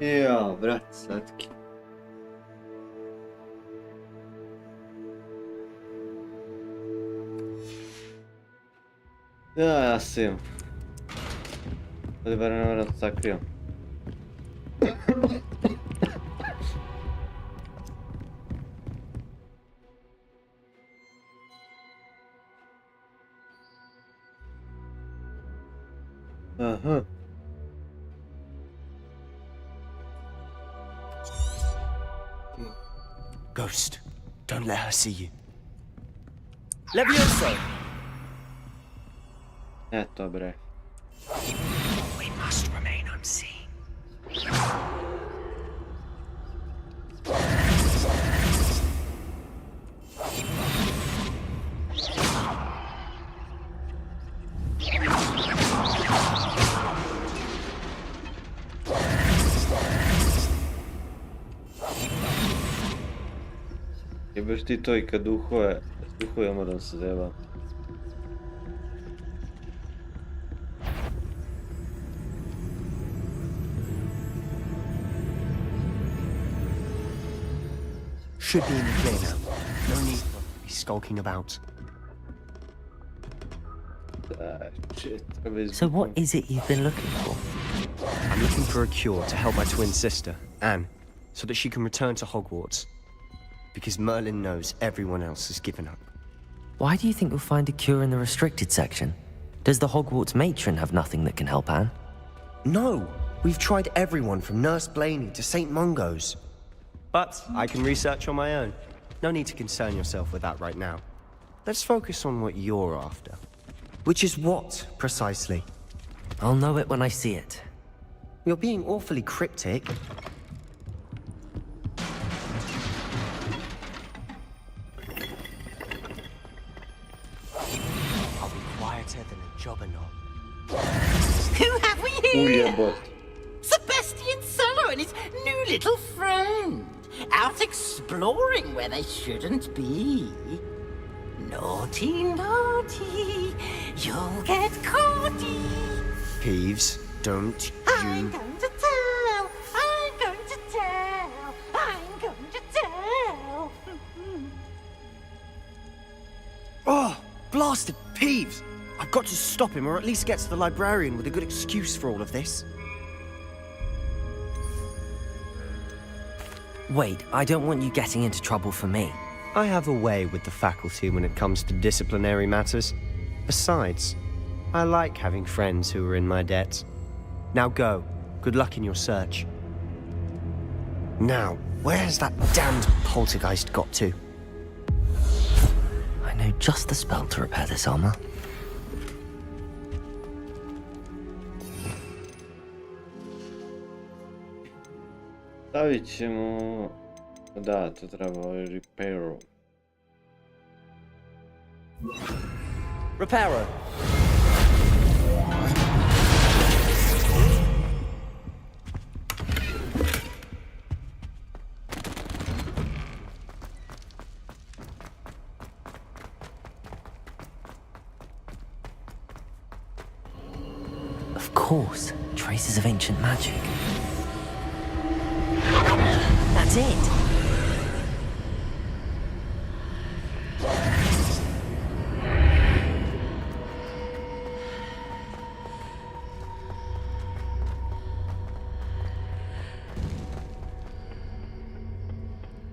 Ja, vratsadki. Ja se imam. Ovdje bar ne moram sakrio. Aha. Ghost, don't let her see you. Levioso! Eto bre. We must remain unseen. Jebeš ti to i kad duhove moram se zeba. Should be in the clear now. No need to be skulking about. Shit. So what is it you've been looking for? I'm looking for a cure to help my twin sister, Anne, so that she can return to Hogwarts. Because Merlin knows everyone else has given up. Why do you think you'll find a cure in the restricted section? Does the Hogwarts matron have nothing that can help Anne? No! We've tried everyone from Nurse Blaney to St. Mungo's. But I can research on my own. No need to concern yourself with that right now. Let's focus on what you're after. Which is what, precisely? I'll know it when I see it. You're being awfully cryptic. I'll be quieter than a jobberknoll. Who have we here? Ujebot. Sebastian Solo and his new little friend. Out exploring where they shouldn't be. Naughty, naughty, you'll get caughty. Peeves, don't I'm you... going to tell, I'm going to tell, I'm going to tell. Oh, blasted Peeves! I've got to stop him, or at least get to the librarian with a good excuse for all of this. Wait, I don't want you getting into trouble for me. I have a way with the faculty when it comes to disciplinary matters. Besides, I like having friends who are in my debt. Now go. Good luck in your search. Now, where has that damned poltergeist got to? I know just the spell to repair this armor. Stavit ćemo... Da, to treba repairu. Reparo. Of course, traces of ancient magic. That's it!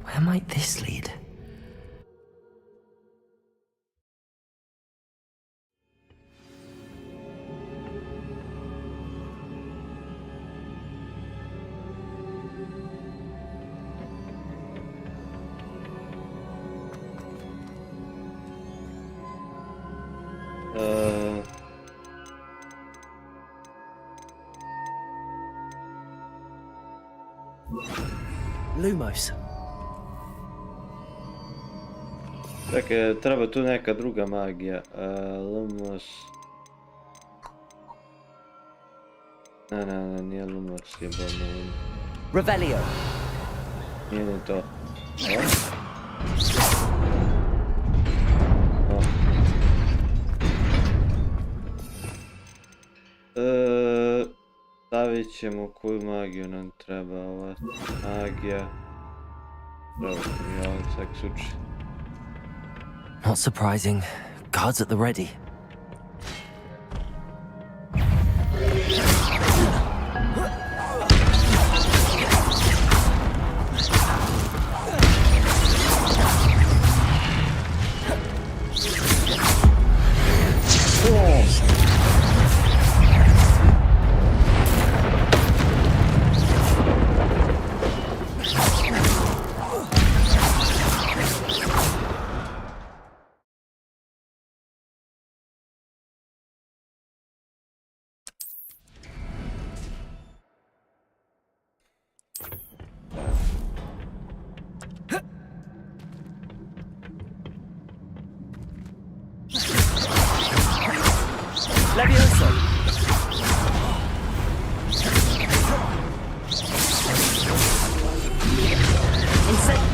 Where might this lead? Lumos. Dakle, treba tu neka druga magija. Lumos... Ne, nije Lumos, jebano. Revelio. Nije ni to. Stavit ćemo koju magiju nam treba, ova magija. Treba mi ja svak slučaj. Not surprising. Guards at the ready. Levioso. Insane.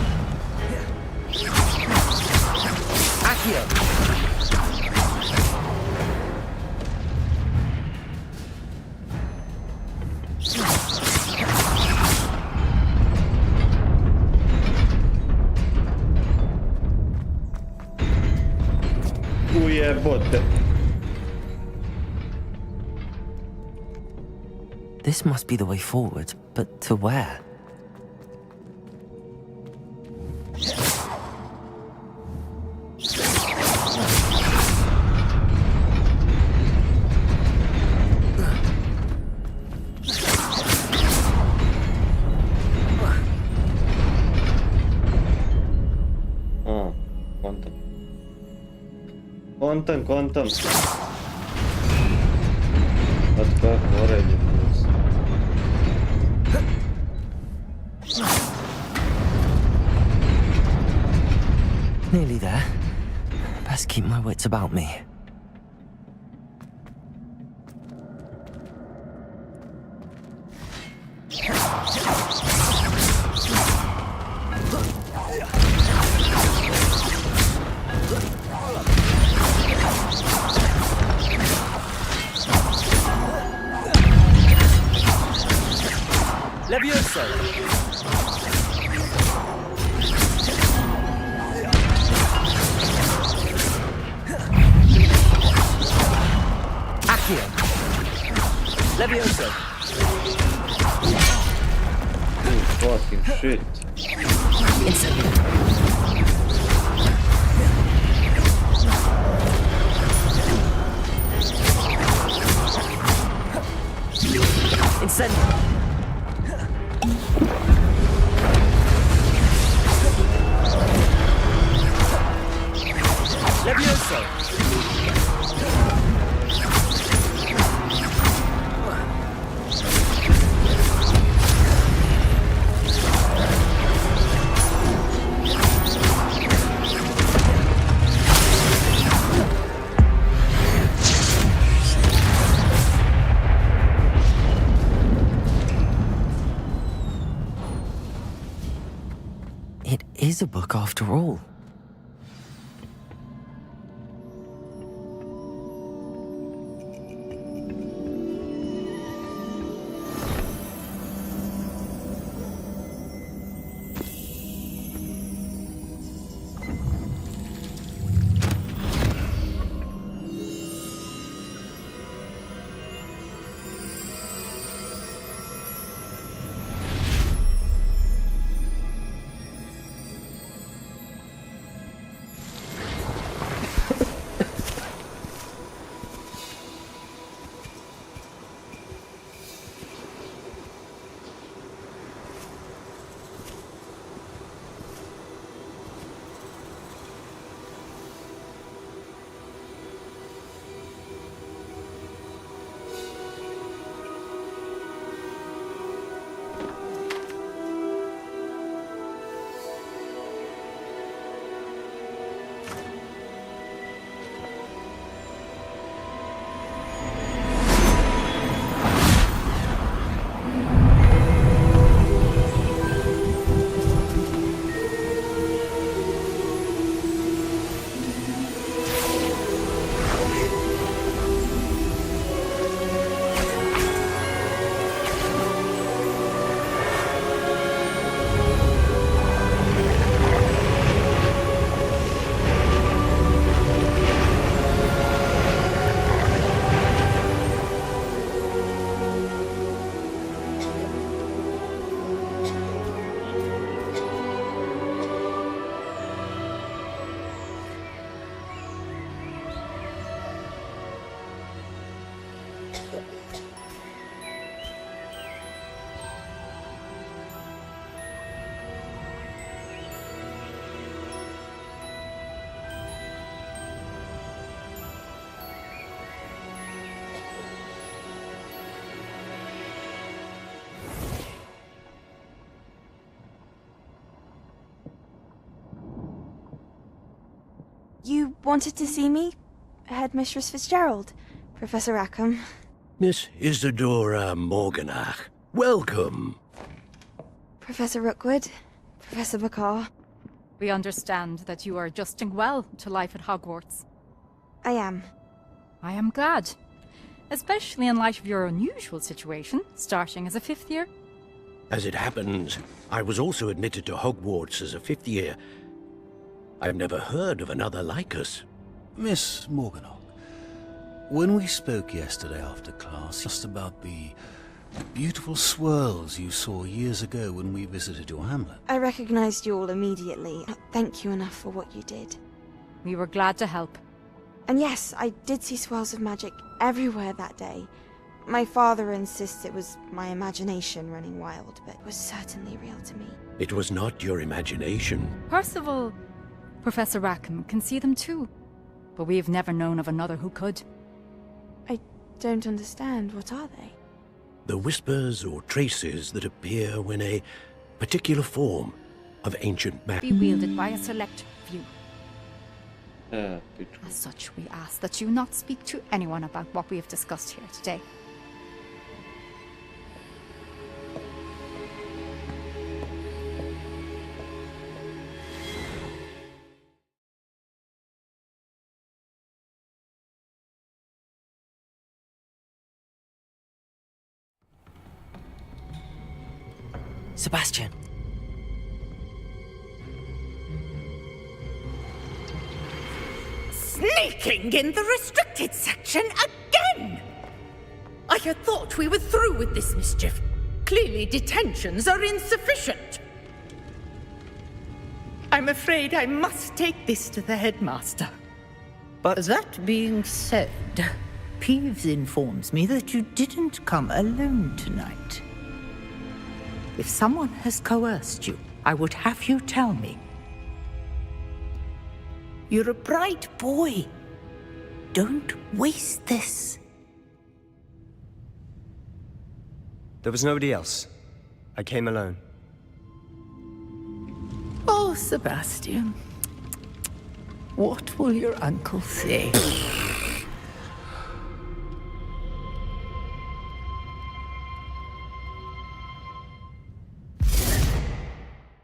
about This must be the way forward, but to where? Quantum. Let's go already. Nearly there. Best keep my wits about me. Levioso! Accio! Levioso! Oh, fucking shit. Incendio! Levioso! It is a book after all. You wanted to see me? Headmistress Fitzgerald, Professor Rackham. Miss Isadora Morganach, welcome. Professor Rookwood, Professor Bakar. We understand that you are adjusting well to life at Hogwarts. I am. I am glad. Especially in light of your unusual situation, starting as a 5th year. As it happens, I was also admitted to Hogwarts as a 5th year. I've never heard of another like us. Miss Morganock, when we spoke yesterday after class, just about the beautiful swirls you saw years ago when we visited your hamlet. I recognized you all immediately. Thank you enough for what you did. We were glad to help. And yes, I did see swirls of magic everywhere that day. My father insists it was my imagination running wild, but it was certainly real to me. It was not your imagination. Percival, Professor Rackham can see them too. But we've never known of another who could. I don't understand. What are they? The whispers or traces that appear when a particular form of ancient magic... Be wielded by a select few. As such, we ask that you not speak to anyone about what we have discussed here today. Sebastian. Sneaking in the restricted section again! I had thought we were through with this mischief. Clearly detentions are insufficient. I'm afraid I must take this to the headmaster. But that being said, Peeves informs me that you didn't come alone tonight. If someone has coerced you, I would have you tell me. You're a bright boy. Don't waste this. there was nobody else. I came alone. Oh, Sebastian. What will your uncle say?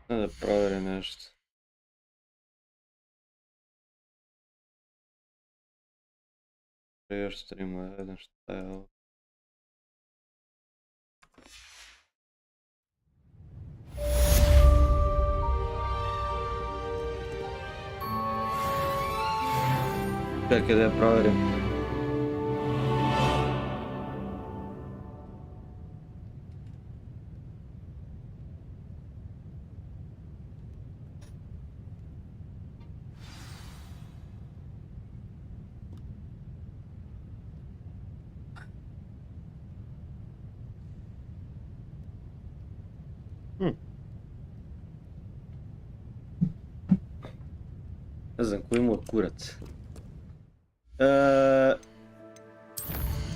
Надо проверить nešto. Još streama jedan šta je ovo. Čekaj da je proverim. Ne znam ko ima kurac.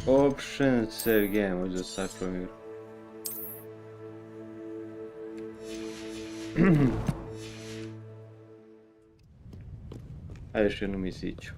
Option save game, možda sad promiru. Ajde još jednu misiću.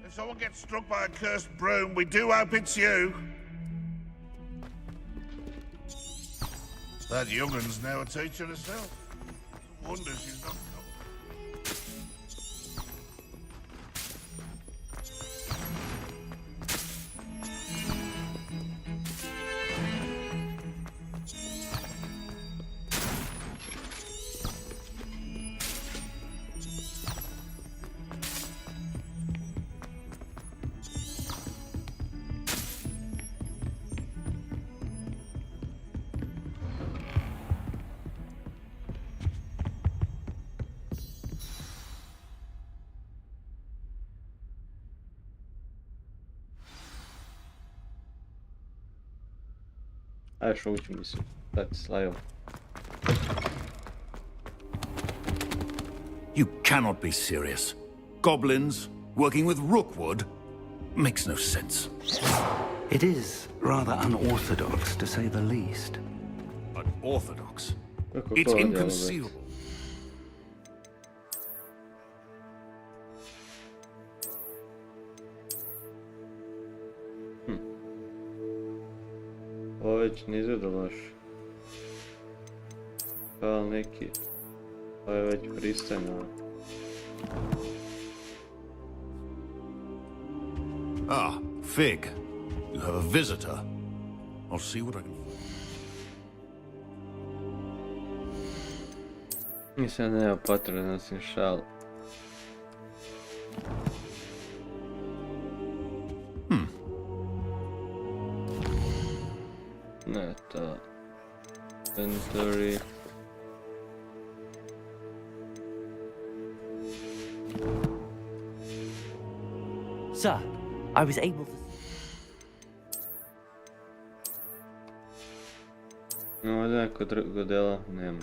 If someone gets struck by a cursed broom, we do hope it's you. That young'un's now a teacher herself. No wonder she's not come. Ajde što učim mislim. Dati slajom. You cannot be serious. Goblins working with Rookwood makes no sense. It is rather unorthodox, to say the least. Unorthodox? Kako It's to radi, inconceivable. Ovo već ne izgleda loš. Kao neki. Ovo je već pristajno. Ah, Fig. You have a visitor. I'll see what I can... Mislim da nema potrebe da nosim šal. Ne, to... Inventory... Sir, I was able to... No, ovdje neko drugo dela nema.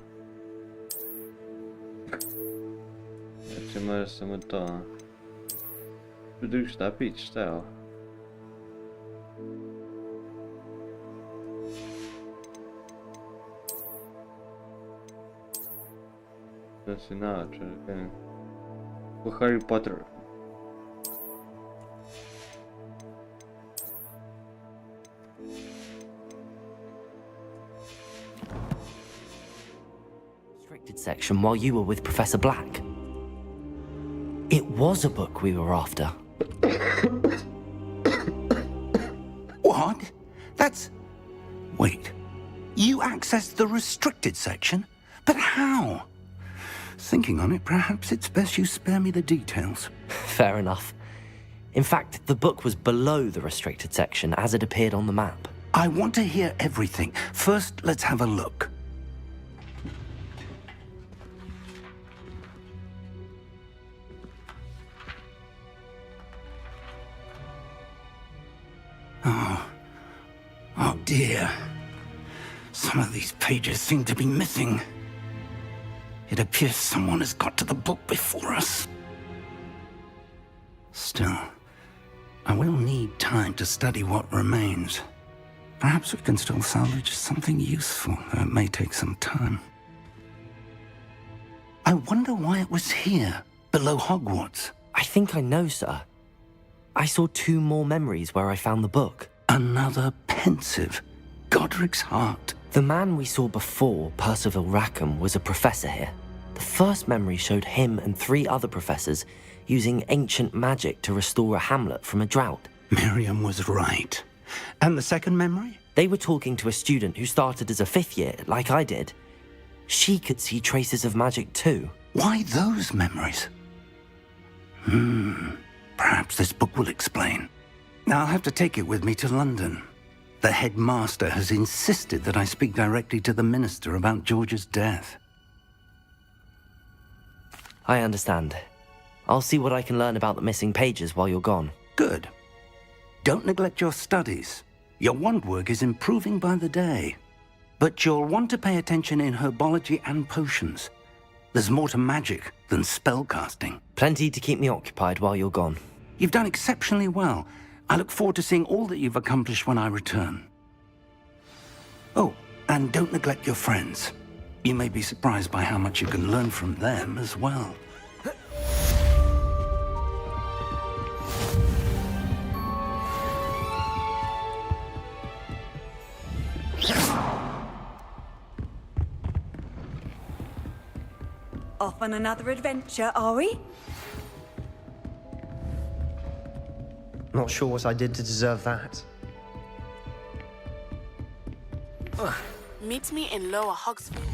Znači, može samo to, a? Drugi štapić, šta je ovo? Da si naočar, kaj? Ko Harry Potter. Restricted section while you were with Professor Black. It was a book we were after. What? That's... Wait. You accessed the restricted section? But how? Thinking on it, perhaps it's best you spare me the details. Fair enough. In fact, the book was below the restricted section as it appeared on the map. I want to hear everything. First, let's have a look. Oh dear. Some of these pages seem to be missing. It appears someone has got to the book before us. Still, I will need time to study what remains. Perhaps we can still salvage something useful, though it may take some time. I wonder why it was here, below Hogwarts. I think I know, sir. I saw 2 more memories where I found the book. Another pensive. Godric's heart. The man we saw before, Percival Rackham, was a professor here. The first memory showed him and 3 other professors using ancient magic to restore a hamlet from a drought. Miriam was right. And the second memory? They were talking to a student who started as a 5th year, like I did. She could see traces of magic too. Why those memories? Perhaps this book will explain. I'll have to take it with me to London. The headmaster has insisted that I speak directly to the minister about George's death. I understand. I'll see what I can learn about the missing pages while you're gone. Good. Don't neglect your studies. Your wand work is improving by the day. But you'll want to pay attention in herbology and potions. There's more to magic than spellcasting. Plenty to keep me occupied while you're gone. You've done exceptionally well. I look forward to seeing all that you've accomplished when I return. Oh, and don't neglect your friends. You may be surprised by how much you can learn from them as well. Off on another adventure, are we? Not sure what I did to deserve that. Meet me in Lower Hogsfield.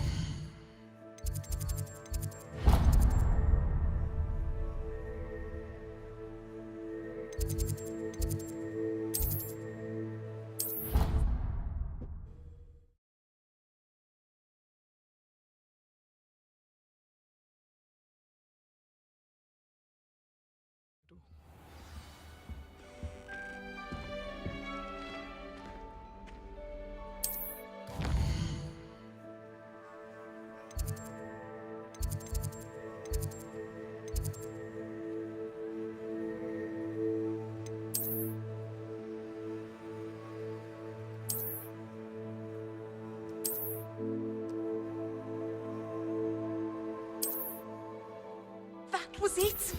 seats.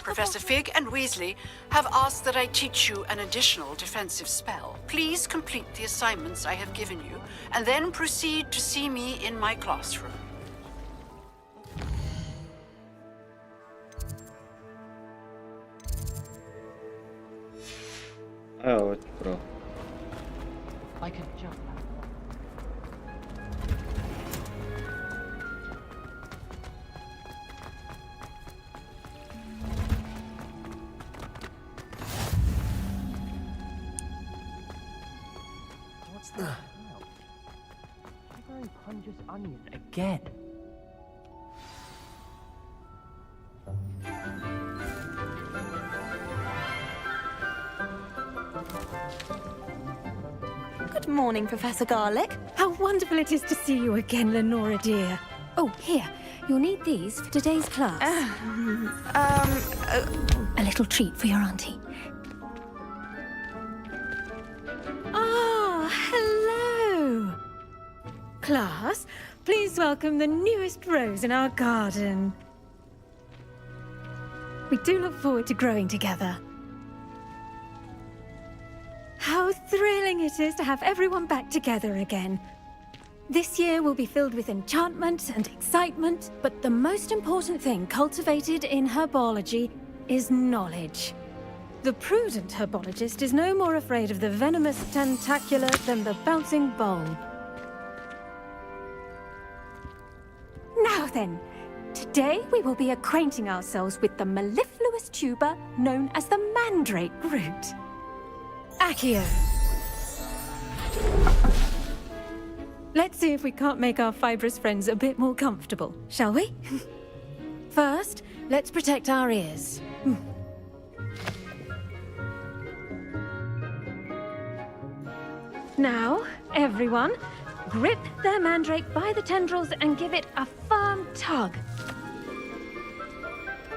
Professor Fig and Weasley have asked that I teach you an additional defensive spell. Please complete the assignments I have given you, and then proceed to see me in my classroom. Oh, bro. I can jump. What's that now? Very pungent onion again. Good morning, Professor Garlick. How wonderful it is to see you again, Lenora dear. Oh, here. You'll need these for today's class. A little treat for your auntie. Ah, hello. Class, please welcome the newest rose in our garden. We do look forward to growing together. How thrilling it is to have everyone back together again. This year will be filled with enchantment and excitement, but the most important thing cultivated in herbology is knowledge. The prudent herbologist is no more afraid of the venomous tentacula than the bouncing bulb. Now then, today we will be acquainting ourselves with the mellifluous tuber known as the mandrake root. Accio. Let's see if we can't make our fibrous friends a bit more comfortable, shall we? First, let's protect our ears. Now, everyone, grip their mandrake by the tendrils and give it a firm tug.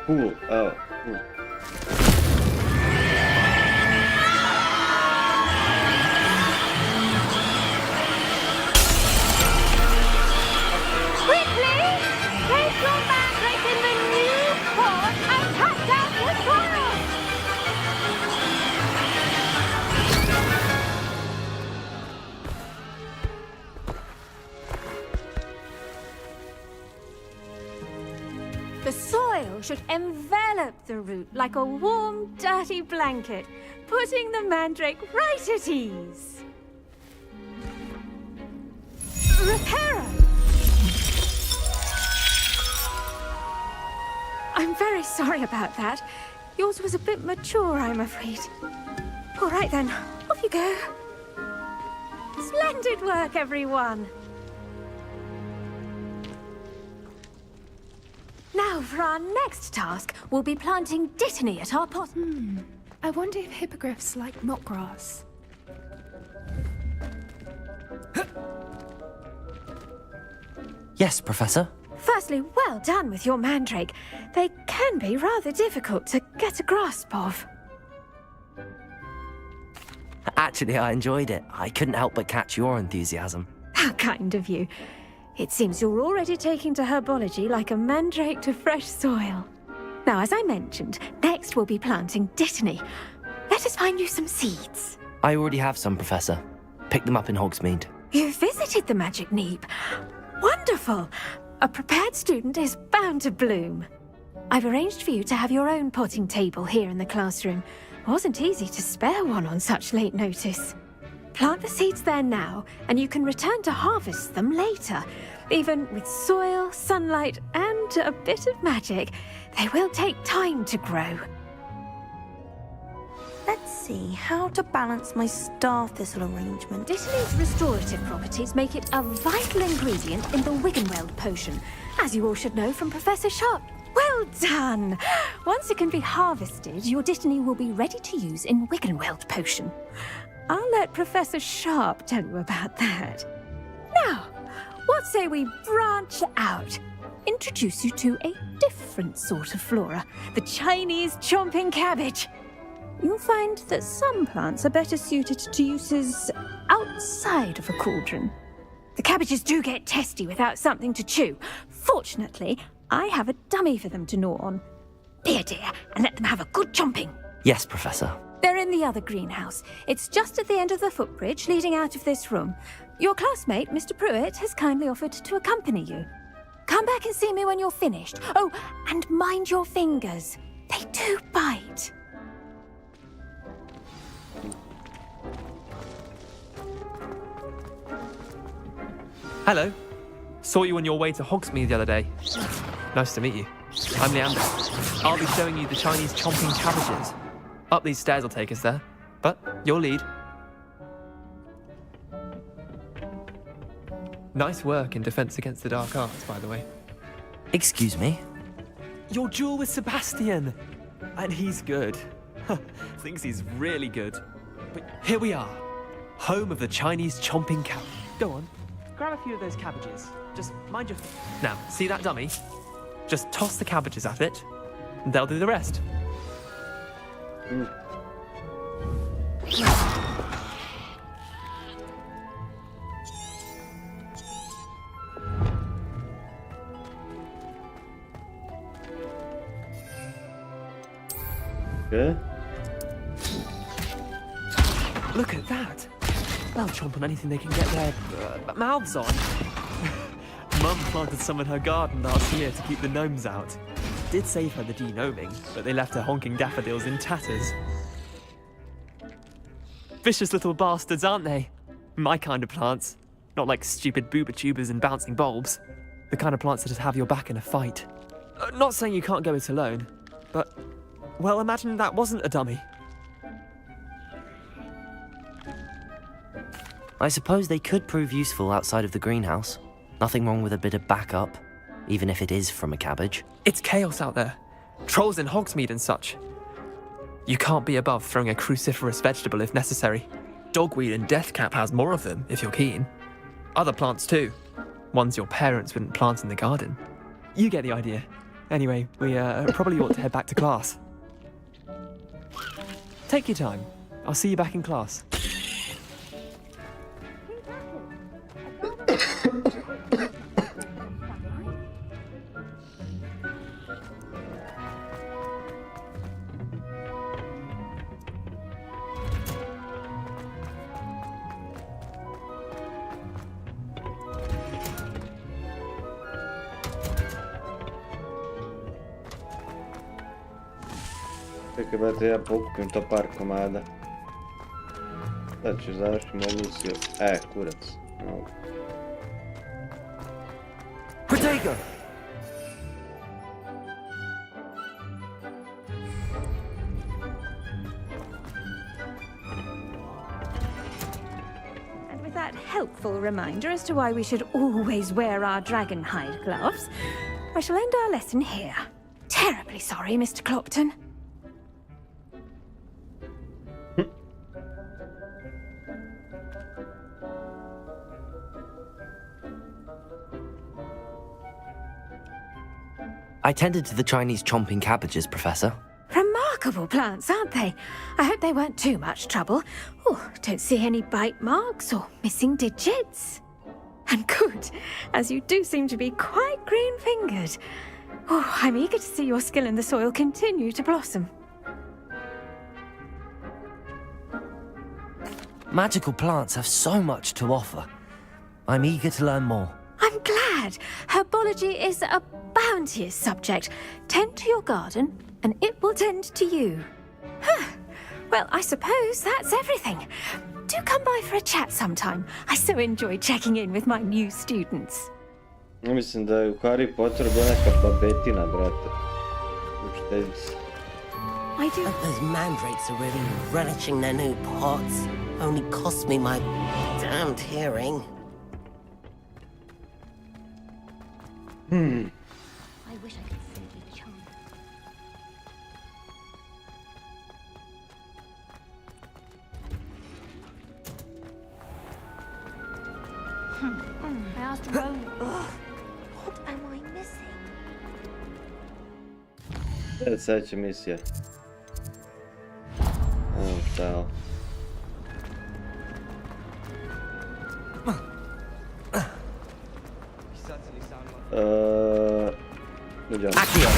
Ooh, oh, ooh. Take your mandrake in the new port and cut down the soil! The soil should envelop the root like a warm, dirty blanket, putting the mandrake right at ease. Reparo! I'm very sorry about that. Yours was a bit mature, I'm afraid. All right then, off you go. Splendid work, everyone. Now, for our next task, we'll be planting dittany at our pot. I wonder if hippogriffs like milk grass. Yes, Professor. Firstly, well done with your mandrake. They can be rather difficult to get a grasp of. Actually, I enjoyed it. I couldn't help but catch your enthusiasm. How kind of you. It seems you're already taking to herbology like a mandrake to fresh soil. Now, as I mentioned, next we'll be planting dittany. Let us find you some seeds. I already have some, Professor. Picked them up in Hogsmeade. You visited the Magic Neep. Wonderful! A prepared student is bound to bloom. I've arranged for you to have your own potting table here in the classroom. Wasn't easy to spare one on such late notice. Plant the seeds there now, and you can return to harvest them later. Even with soil, sunlight, and a bit of magic, they will take time to grow. Let's see how to balance my star thistle arrangement. Dittany's restorative properties make it a vital ingredient in the Wiggenweld potion, as you all should know from Professor Sharp. Well done! Once it can be harvested, your dittany will be ready to use in Wiggenweld potion. I'll let Professor Sharp tell you about that. Now, what say we branch out? Introduce you to a different sort of flora, the Chinese chomping cabbage. You'll find that some plants are better suited to uses outside of a cauldron. The cabbages do get testy without something to chew. Fortunately, I have a dummy for them to gnaw on. Here, dear, and let them have a good chomping. Yes, Professor. They're in the other greenhouse. It's just at the end of the footbridge leading out of this room. Your classmate, Mr. Pruitt, has kindly offered to accompany you. Come back and see me when you're finished. Oh, and mind your fingers. They do bite. Hello. Saw you on your way to Hogsmeade the other day. Nice to meet you. I'm Leander. I'll be showing you the Chinese chomping cabbages. Up these stairs will take us there, but your lead. Nice work in Defense Against the Dark Arts, by the way. Excuse me? Your duel with Sebastian! And he's good. Thinks he's really good. But here we are. Home of the Chinese chomping cabbage. Go on, grab a few of those cabbages. Just mind your... Now, see that dummy? Just toss the cabbages at it, and they'll do the rest. Okay. Look at that. They'll chomp on anything they can get their mouths on. Mum planted some in her garden last year to keep the gnomes out. Did save her the de-gnoming, but they left her honking daffodils in tatters. Vicious little bastards, aren't they? My kind of plants. Not like stupid booba tubers and bouncing bulbs. The kind of plants that just have your back in a fight. Not saying you can't go it alone, but... Well, imagine that wasn't a dummy. I suppose they could prove useful outside of the greenhouse. Nothing wrong with a bit of backup, even if it is from a cabbage. It's chaos out there. Trolls in Hogsmeade and such. You can't be above throwing a cruciferous vegetable if necessary. Dogweed and deathcap has more of them, if you're keen. Other plants too. Ones your parents wouldn't plant in the garden. You get the idea. Anyway, we probably ought to head back to class. Take your time. I'll see you back in class. Čekaj, brate, ja pokupim to par komada. Sad ću završim emisiju. Kurac. Mogu. Protego! And with that helpful reminder as to why we should always wear our dragon hide gloves, I shall end our lesson here. Terribly sorry, Mr. Clopton. I tended to the Chinese chomping cabbages, Professor. Remarkable plants, aren't they? I hope they weren't too much trouble. Oh, don't see any bite marks or missing digits. And good, as you do seem to be quite green-fingered. Oh, I'm eager to see your skill in the soil continue to blossom. Magical plants have so much to offer. I'm eager to learn more. I'm glad. Herbology is a bounteous subject. Tend to your garden, and it will tend to you. Well, I suppose that's everything. Do come by for a chat sometime. I so enjoy checking in with my new students. Mislim da je u Harry Potteru bila neka babetina, brate. Učiteljica. I do. Those mandrakes are really relishing their new pots. Only cost me my damned hearing. I wish I could simply chomp. I asked Rome. What am I missing? Sad će misija. Šta? Accio.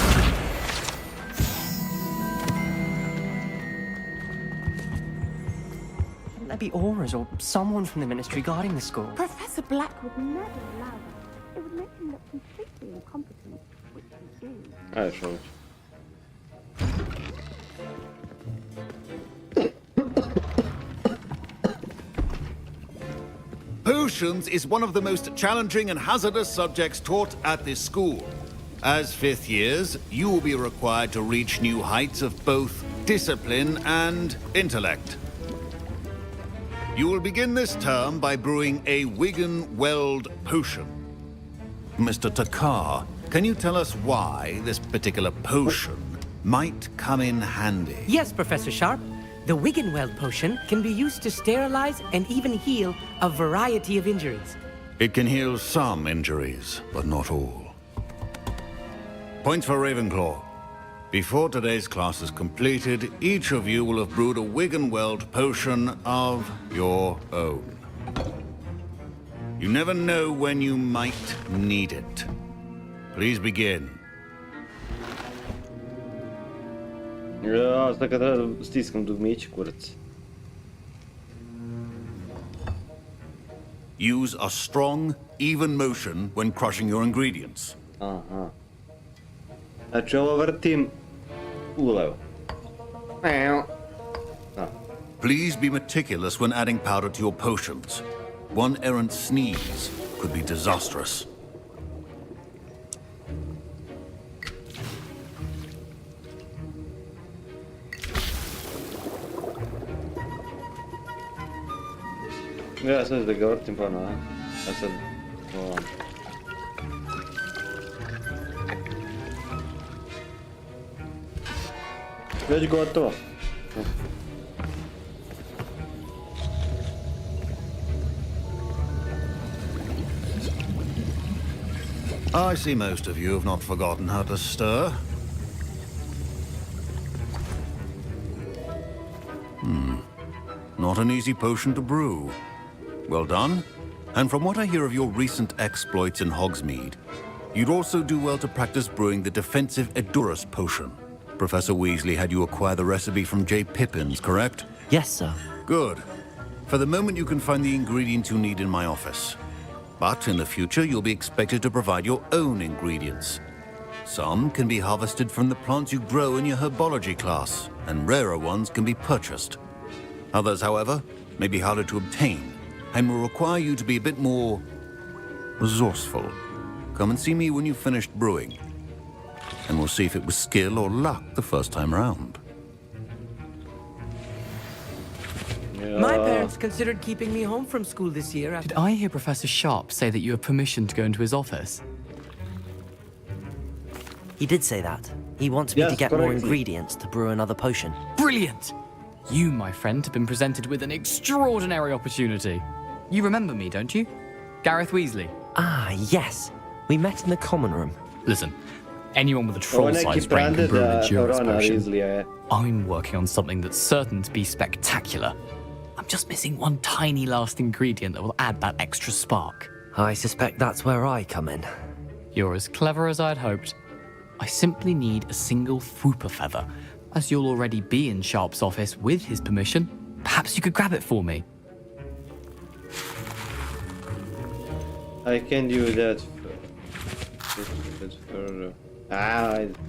might be auras or someone from the ministry guarding the school. Professor Black would never allow that. It would make him look completely incompetent, which he is. Ajde, šolić. Potions is one of the most challenging and hazardous subjects taught at this school. As fifth years, you will be required to reach new heights of both discipline and intellect. You will begin this term by brewing a Wigan-Weld potion. Mr. Takar, can you tell us why this particular potion might come in handy? Yes, Professor Sharp. The Wiggenweld potion can be used to sterilize and even heal a variety of injuries. It can heal some injuries, but not all. Points for Ravenclaw. Before today's class is completed, each of you will have brewed a Wiggenweld potion of your own. You never know when you might need it. Please begin. Ja, sad kad treba stiskam dugmić, kurac. Use a strong, even motion when crushing your ingredients. Aha. Znači ovo vrtim ulevo. Please be meticulous when adding powder to your potions. One errant sneeze could be disastrous. Ja sad da ga vrtim ponovo, a? A sad... Ovam. Već gotovo. I see most of you have not forgotten how to stir. Not an easy potion to brew. Well done. And from what I hear of your recent exploits in Hogsmeade, you'd also do well to practice brewing the defensive Edurus potion. Professor Weasley had you acquire the recipe from J. Pippins, correct? Yes, sir. Good. For the moment, you can find the ingredients you need in my office. But in the future, you'll be expected to provide your own ingredients. Some can be harvested from the plants you grow in your herbology class, and rarer ones can be purchased. Others, however, may be harder to obtain, and will require you to be a bit more resourceful. Come and see me when you've finished brewing, and we'll see if it was skill or luck the first time round. My parents considered keeping me home from school this year. Did I hear Professor Sharp say that you have permission to go into his office? He did say that. He wants me to get more ingredients to brew another potion. Brilliant! You, my friend, have been presented with an extraordinary opportunity. You remember me, don't you? Gareth Weasley. Ah, yes. We met in the common room. Listen, anyone with a troll-sized brain can brew an endurance potion. I'm working on something that's certain to be spectacular. I'm just missing one tiny last ingredient that will add that extra spark. I suspect that's where I come in. You're as clever as I'd hoped. I simply need a single Fwooper feather. As you'll already be in Sharp's office with his permission, perhaps you could grab it for me. I can do that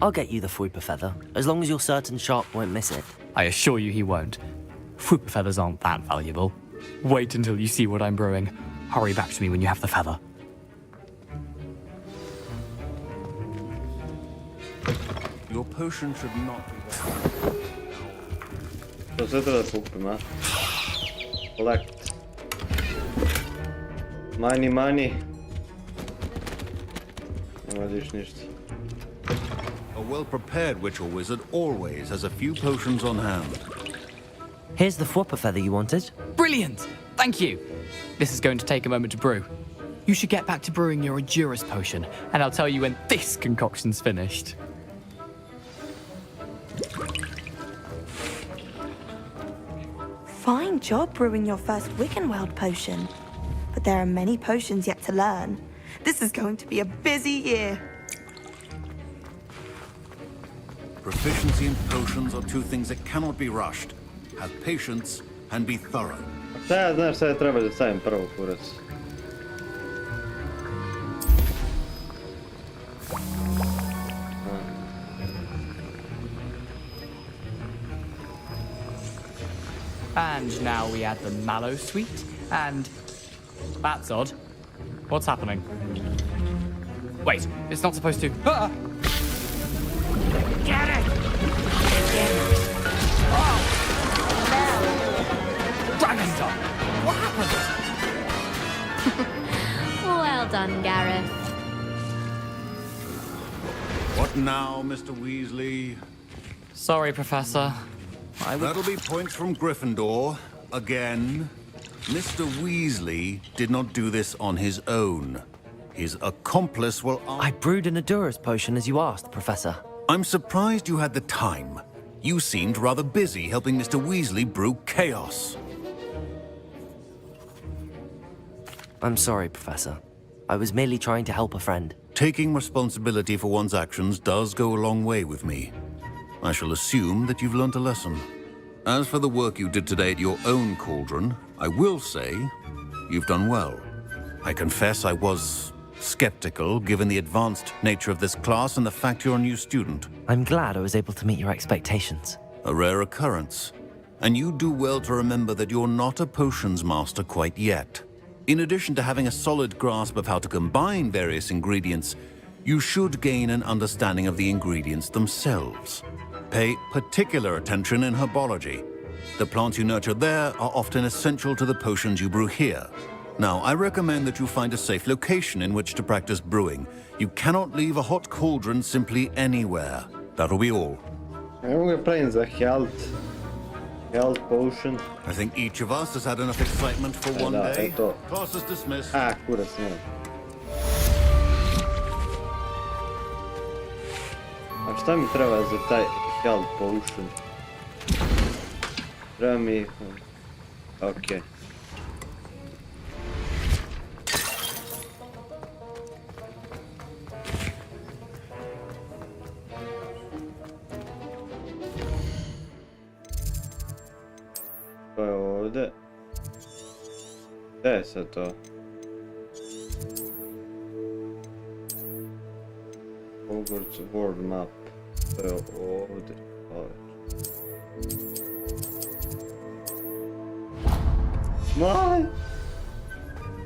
I'll get you the Fwooper feather, as long as you're certain Sharp won't miss it. I assure you he won't. Fwooper feathers aren't that valuable. Wait until you see what I'm brewing. Hurry back to me when you have the feather. Your potion should not be To sve treba kupim, a? Collect. Money, money. Nema vidiš ništa. A well-prepared witch or wizard always has a few potions on hand. Here's the Fwooper feather you wanted. Brilliant! Thank you. This is going to take a moment to brew. You should get back to brewing your Edurus potion, and I'll tell you when this concoction's finished. Fine job brewing your first Wiggenweld potion. But there are many potions yet to learn. This is going to be a busy year. Proficiency in potions are two things that cannot be rushed. Have patience and be thorough. Šta znaš, sad treba da stavim prvo, kurac. And now we add the mallow sweet, and... That's odd. What's happening? Wait, it's not supposed to... Ah! Get it! Dragon Dog! What happened? Well done, Gareth. What now, Mr. Weasley? Sorry, Professor. That'll be points from Gryffindor. Again. Mr. Weasley did not do this on his own. His accomplice will... I brewed an Adurus potion as you asked, Professor. I'm surprised you had the time. You seemed rather busy helping Mr. Weasley brew chaos. I'm sorry, Professor. I was merely trying to help a friend. Taking responsibility for one's actions does go a long way with me. I shall assume that you've learnt a lesson. As for the work you did today at your own cauldron, I will say you've done well. I confess I was skeptical, given the advanced nature of this class and the fact you're a new student. I'm glad I was able to meet your expectations. A rare occurrence. And you do well to remember that you're not a potions master quite yet. In addition to having a solid grasp of how to combine various ingredients, you should gain an understanding of the ingredients themselves. Pay particular attention in herbology. The plants you nurture there are often essential to the potions you brew here. Now, I recommend that you find a safe location in which to practice brewing. You cannot leave a hot cauldron simply anywhere. That'll be all. We're playing the health potion. I think each of us has had enough excitement for one day. Class is dismissed. Ah, kurac, ne. A šta mi treba za taj health potion? Treba mi... Okej. To je ovdje. Gdje je sad to? Hogwarts world map. To je ovdje. Moj!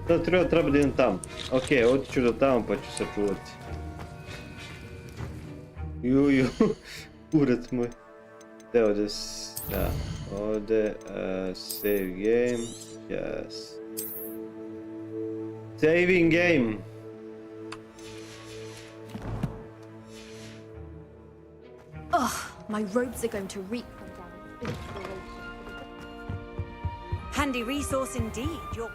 To treba da idem tamo. Okej, otiću do tamo pa ću se čuvati. Juju, kurac moj. Gdje ovdje? Da, ovdje, save game, yes. Saving game! Ugh, my robes are going to reek when down. Handy resource indeed. You're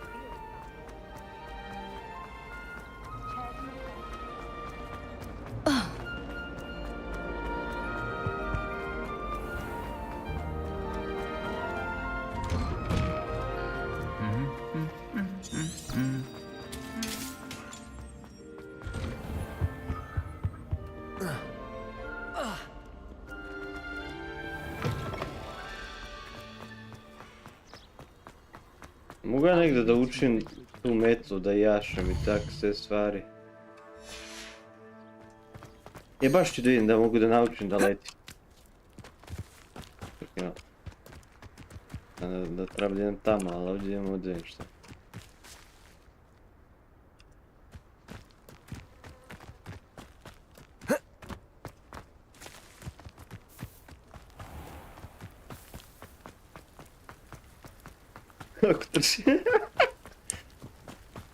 Mogu ja negdje da učim tu metlu, da jašem i tak sve stvari. Baš ću da vidim da mogu da naučim da letim. Da treba da idem tamo, ali ovdje idem ovdje nešto.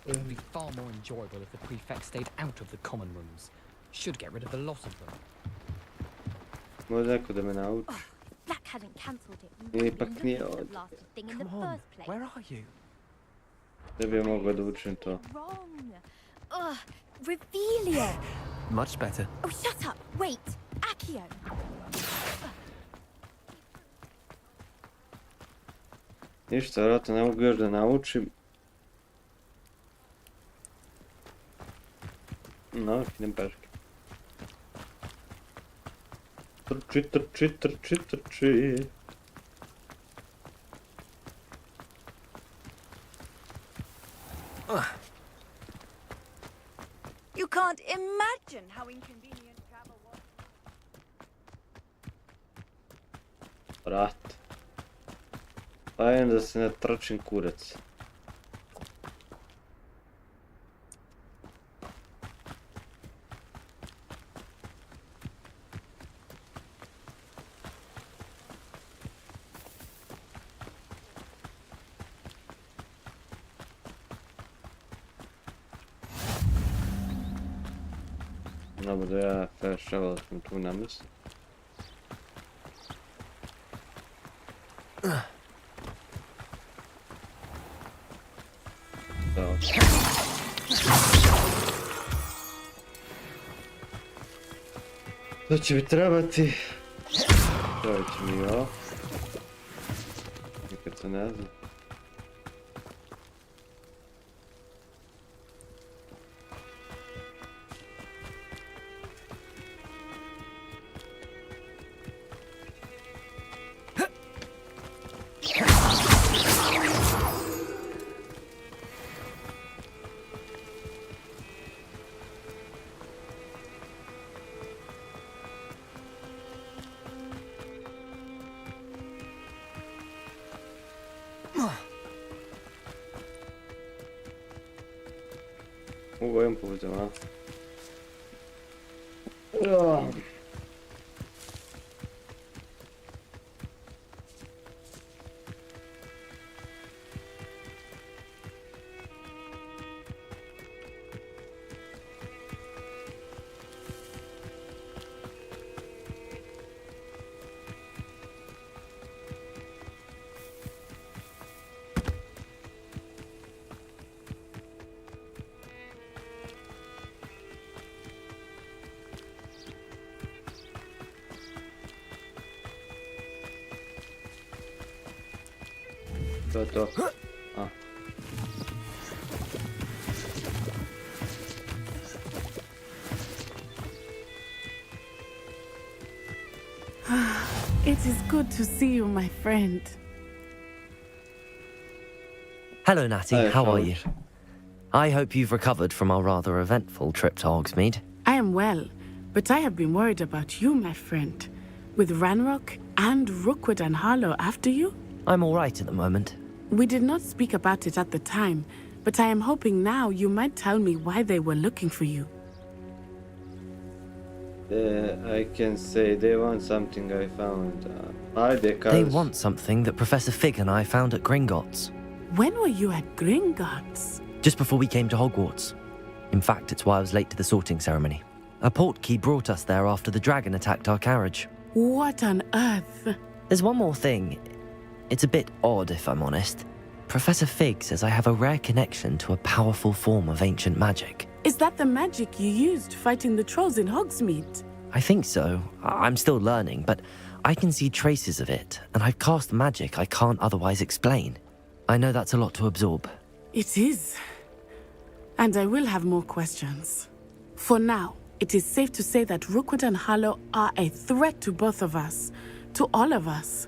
It would be far more enjoyable if the prefects stayed out of the common rooms. Should get rid of the lot of them. Može neko da me nauči. Black hadn't cancelled it. Ipak nije ovdje. Come on, where are you? Da bi mogao da učim to. Wrong. Ugh, Revelia. Much better. Oh, shut up. Wait. Accio. Ništa, vjerojatno ne mogu još da naučim. No, idem peške. Trči, trči, trči, trči. imagine how inconvenient travel was. Brat. Ajde da se ne trčim kurac. Da budu ja fast travel from two numbers. To će mi trebati. Stavit ću mi ovo. Nikad se ne zna. Ovo je povedal, to. A. It is good to see you, my friend. Hello, Natty. Hi, How are George. you? I hope you've recovered from our rather eventful trip to Hogsmeade. I am well, but I have been worried about you, my friend. With Ranrock and Rookwood and Harlow after you? I'm all right at the moment. We did not speak about it at the time, but I am hoping now you might tell me why they were looking for you. I can say they want something I found. They want something that Professor Fig and I found at Gringotts. When were you at Gringotts? Just before we came to Hogwarts. In fact, it's why I was late to the sorting ceremony. A portkey brought us there after the dragon attacked our carriage. What on earth? There's one more thing. It's a bit odd, if I'm honest. Professor Fig says I have a rare connection to a powerful form of ancient magic. Is that the magic you used fighting the trolls in Hogsmeade? I think so. I'm still learning, but I can see traces of it, and I've cast magic I can't otherwise explain. I know that's a lot to absorb. It is. And I will have more questions. For now, it is safe to say that Rookwood and Harlow are a threat to both of us, to all of us.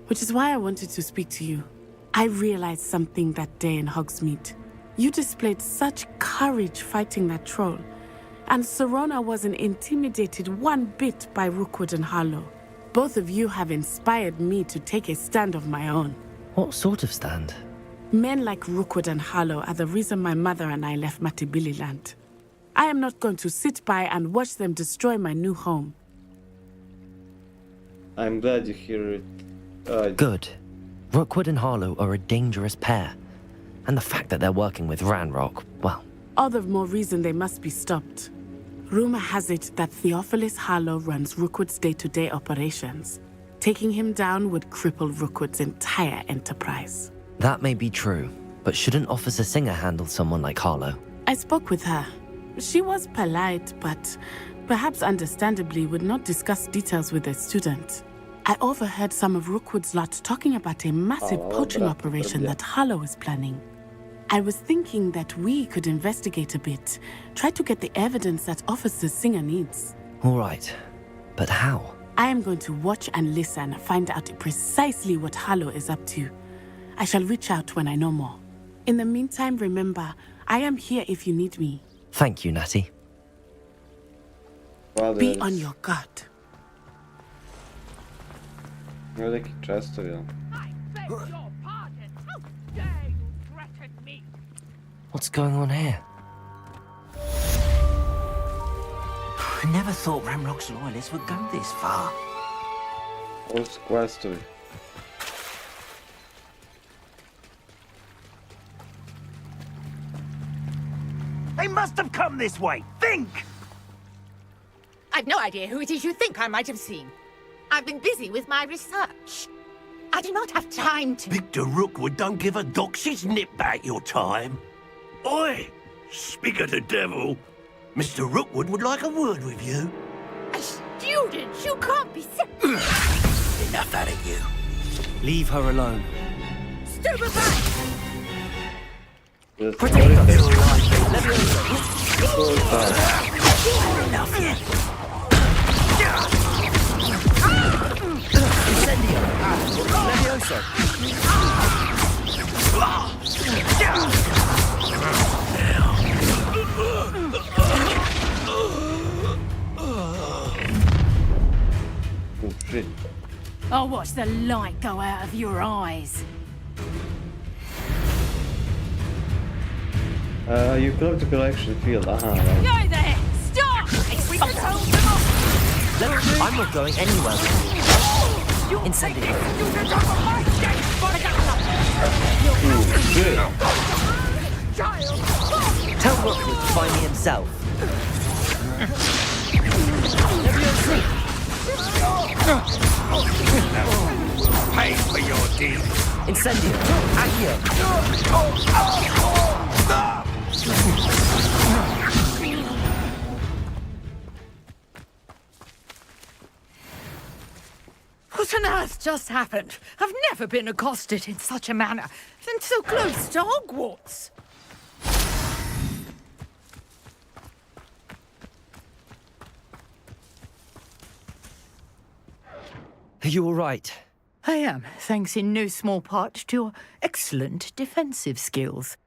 Which is why I wanted to speak to you. I realized something that day in Hogsmeade. You displayed such courage fighting that troll, and Serona wasn't intimidated one bit by Rookwood and Harlow. Both of you have inspired me to take a stand of my own. What sort of stand? Men like Rookwood and Harlow are the reason my mother and I left Matabeleland. I am not going to sit by and watch them destroy my new home. I'm glad you hear it. Good. Rookwood and Harlow are a dangerous pair. And the fact that they're working with Ranrock, well... All the more reason they must be stopped. Rumor has it that Theophilus Harlow runs Rookwood's day-to-day operations. Taking him down would cripple Rookwood's entire enterprise. That may be true, but shouldn't Officer Singer handle someone like Harlow? I spoke with her. She was polite, but perhaps understandably would not discuss details with a student. I overheard some of Rookwood's lot talking about a massive poaching operation that Harlow is planning. I was thinking that we could investigate a bit, try to get the evidence that Officer Singer needs. All right, but how? I am going to watch and listen, find out precisely what Harlow is up to. I shall reach out when I know more. In the meantime, remember, I am here if you need me. Thank you, Natty. Well, Be on your guard. Neki častovi. What's going on here? I never thought Ramrock's loyalists would go this far. Ovo su questovi. They must have come this way. Think! I've no idea who it is you think I might have seen. I've been busy with my research. I do not have time to... Victor Rookwood don't give a doxy's nip back your time. Oi! Speak of the devil. Mr. Rookwood would like a word with you. A student? You can't be... Enough out of you. Leave her alone. Stupefy! Protect us! Enough yet. Incendio! Levioso! Oh shit. I'll watch the light go out of your eyes. You collect the collection field. Right. Go there! Stop! I'm not going anywhere. Incendio. Tell Rookwood to find me himself. Pay for your deed. Incendio. Accio. What on earth just happened? I've never been accosted in such a manner, and so close to Hogwarts. Are you all right? I am, thanks in no small part to your excellent defensive skills.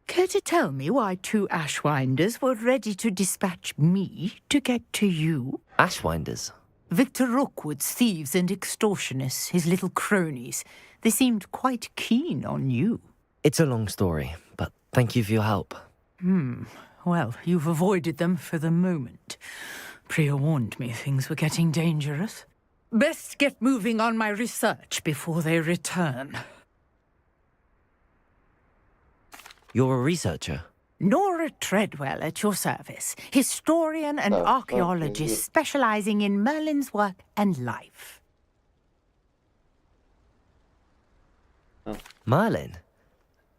Care to tell me why two Ashwinders were ready to dispatch me to get to you? Ashwinders? Victor Rookwood's thieves and extortionists, his little cronies. They seemed quite keen on you. It's a long story, but thank you for your help. Well, you've avoided them for the moment. Priya warned me things were getting dangerous. Best get moving on my research before they return. You're a researcher? Nora Treadwell at your service, historian and archaeologist specializing in Merlin's work and life. Merlin?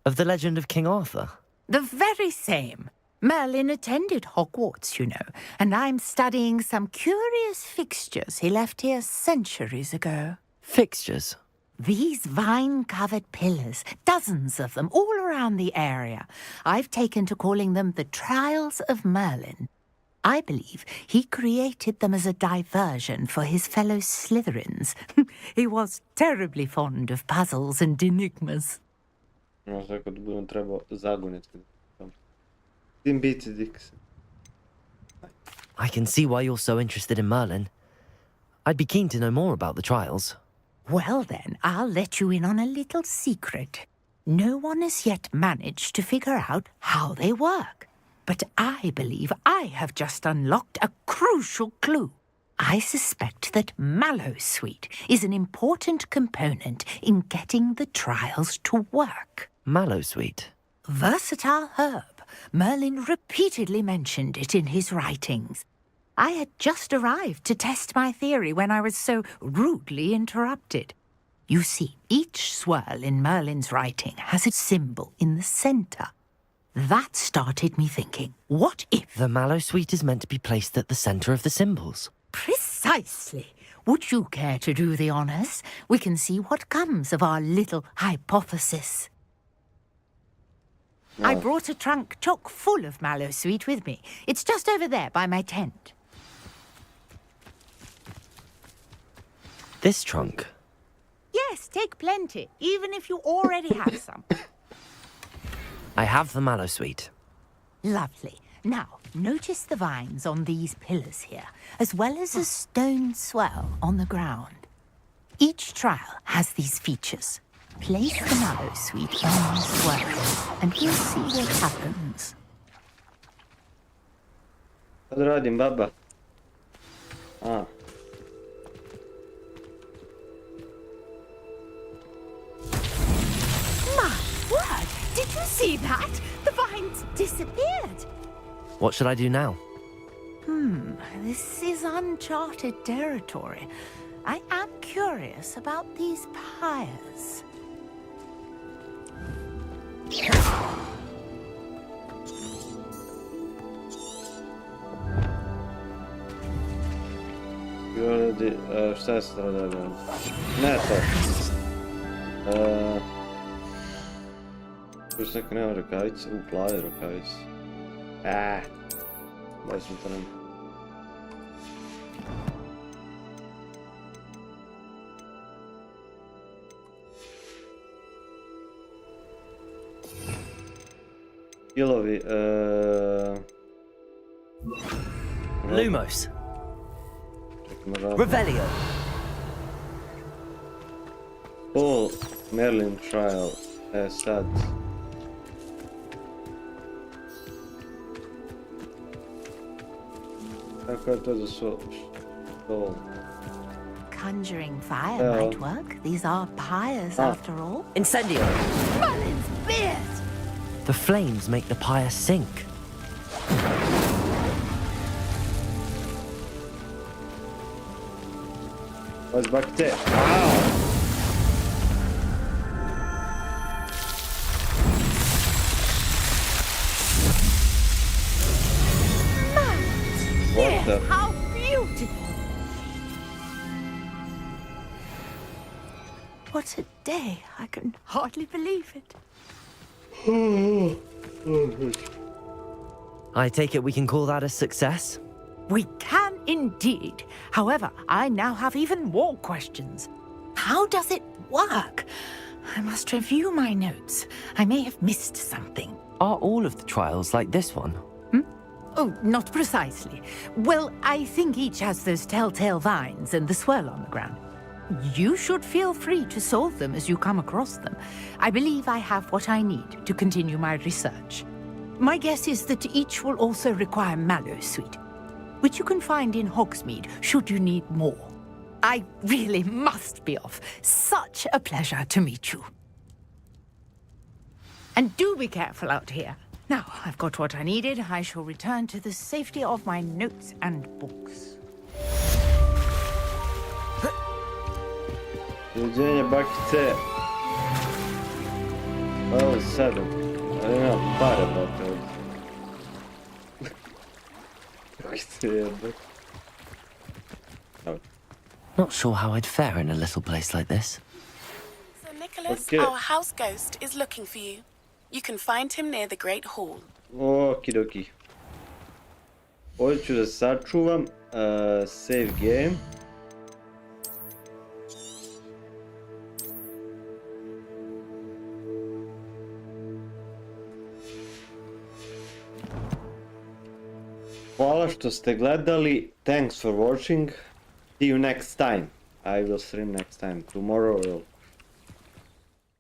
Of the legend of King Arthur? The very same. Merlin attended Hogwarts, you know, and I'm studying some curious fixtures he left here centuries ago. Fixtures? These vine-covered pillars, dozens of them, all around the area. I've taken to calling them the Trials of Merlin. I believe he created them as a diversion for his fellow Slytherins. He was terribly fond of puzzles and enigmas. I can see why you're so interested in Merlin. I'd be keen to know more about the trials. Well then, I'll let you in on a little secret. No one has yet managed to figure out how they work. But I believe I have just unlocked a crucial clue. I suspect that Mallowsweet is an important component in getting the trials to work. Mallowsweet? Versatile herb. Merlin repeatedly mentioned it in his writings. I had just arrived to test my theory when I was so rudely interrupted. You see, each swirl in Merlin's writing has a symbol in the center. That started me thinking, what if... The Mallowsweet is meant to be placed at the center of the symbols. Precisely. Would you care to do the honors? We can see what comes of our little hypothesis. I brought a trunk chock full of Mallowsweet with me. It's just over there by my tent. This trunk? Yes, take plenty, even if you already have some. I have the Mallowsweet. Lovely. Now, Notice the vines on these pillars here, as well as a stone swell on the ground. Each trial has these features. Place the mallow sweet on the swell, and we'll see what happens. Sad radim, baba. Ah. My word! Did you see that? The vines disappeared. What should I do now? This is uncharted territory. I am curious about these pyres. Šta je stradavljeno? Ne to. Još neko nema rukavice? Plave rukavice. Daj sam to nema. Skillovi, Lumos. Revelio. Full Merlin trial. Sad. Kako je to za stol? Conjuring fire might work. These are pyres after all. Incendio. Merlin's beard! The flames make the pyre sink. What's back there? Wow! What the? How beautiful! What a day. I can hardly believe it. I take it we can call that a success? We can indeed. However, I now have even more questions. How does it work? I must review my notes. I may have missed something. Are all of the trials like this one? Oh, not precisely. Well, I think each has those telltale vines and the swirl on the ground. You should feel free to solve them as you come across them. I believe I have what I need to continue my research. My guess is that each will also require mallow sweet, which you can find in Hogsmeade should you need more. I really must be off. Such a pleasure to meet you. And do be careful out here. Now, I've got what I needed. I shall return to the safety of my notes and books. Uređenje bakice. Ovo je 7. Ali nema pare bate ovdje. Bakice jebe. Not sure how I'd fare in a little place like this. Sir Nicholas, Okay. our house ghost, is looking for you. You can find him near the Great Hall. Okidoki. Ovdje ću da sačuvam. Save game. Hvala što ste gledali. Thanks for watching. See you next time. I will stream next time. Tomorrow or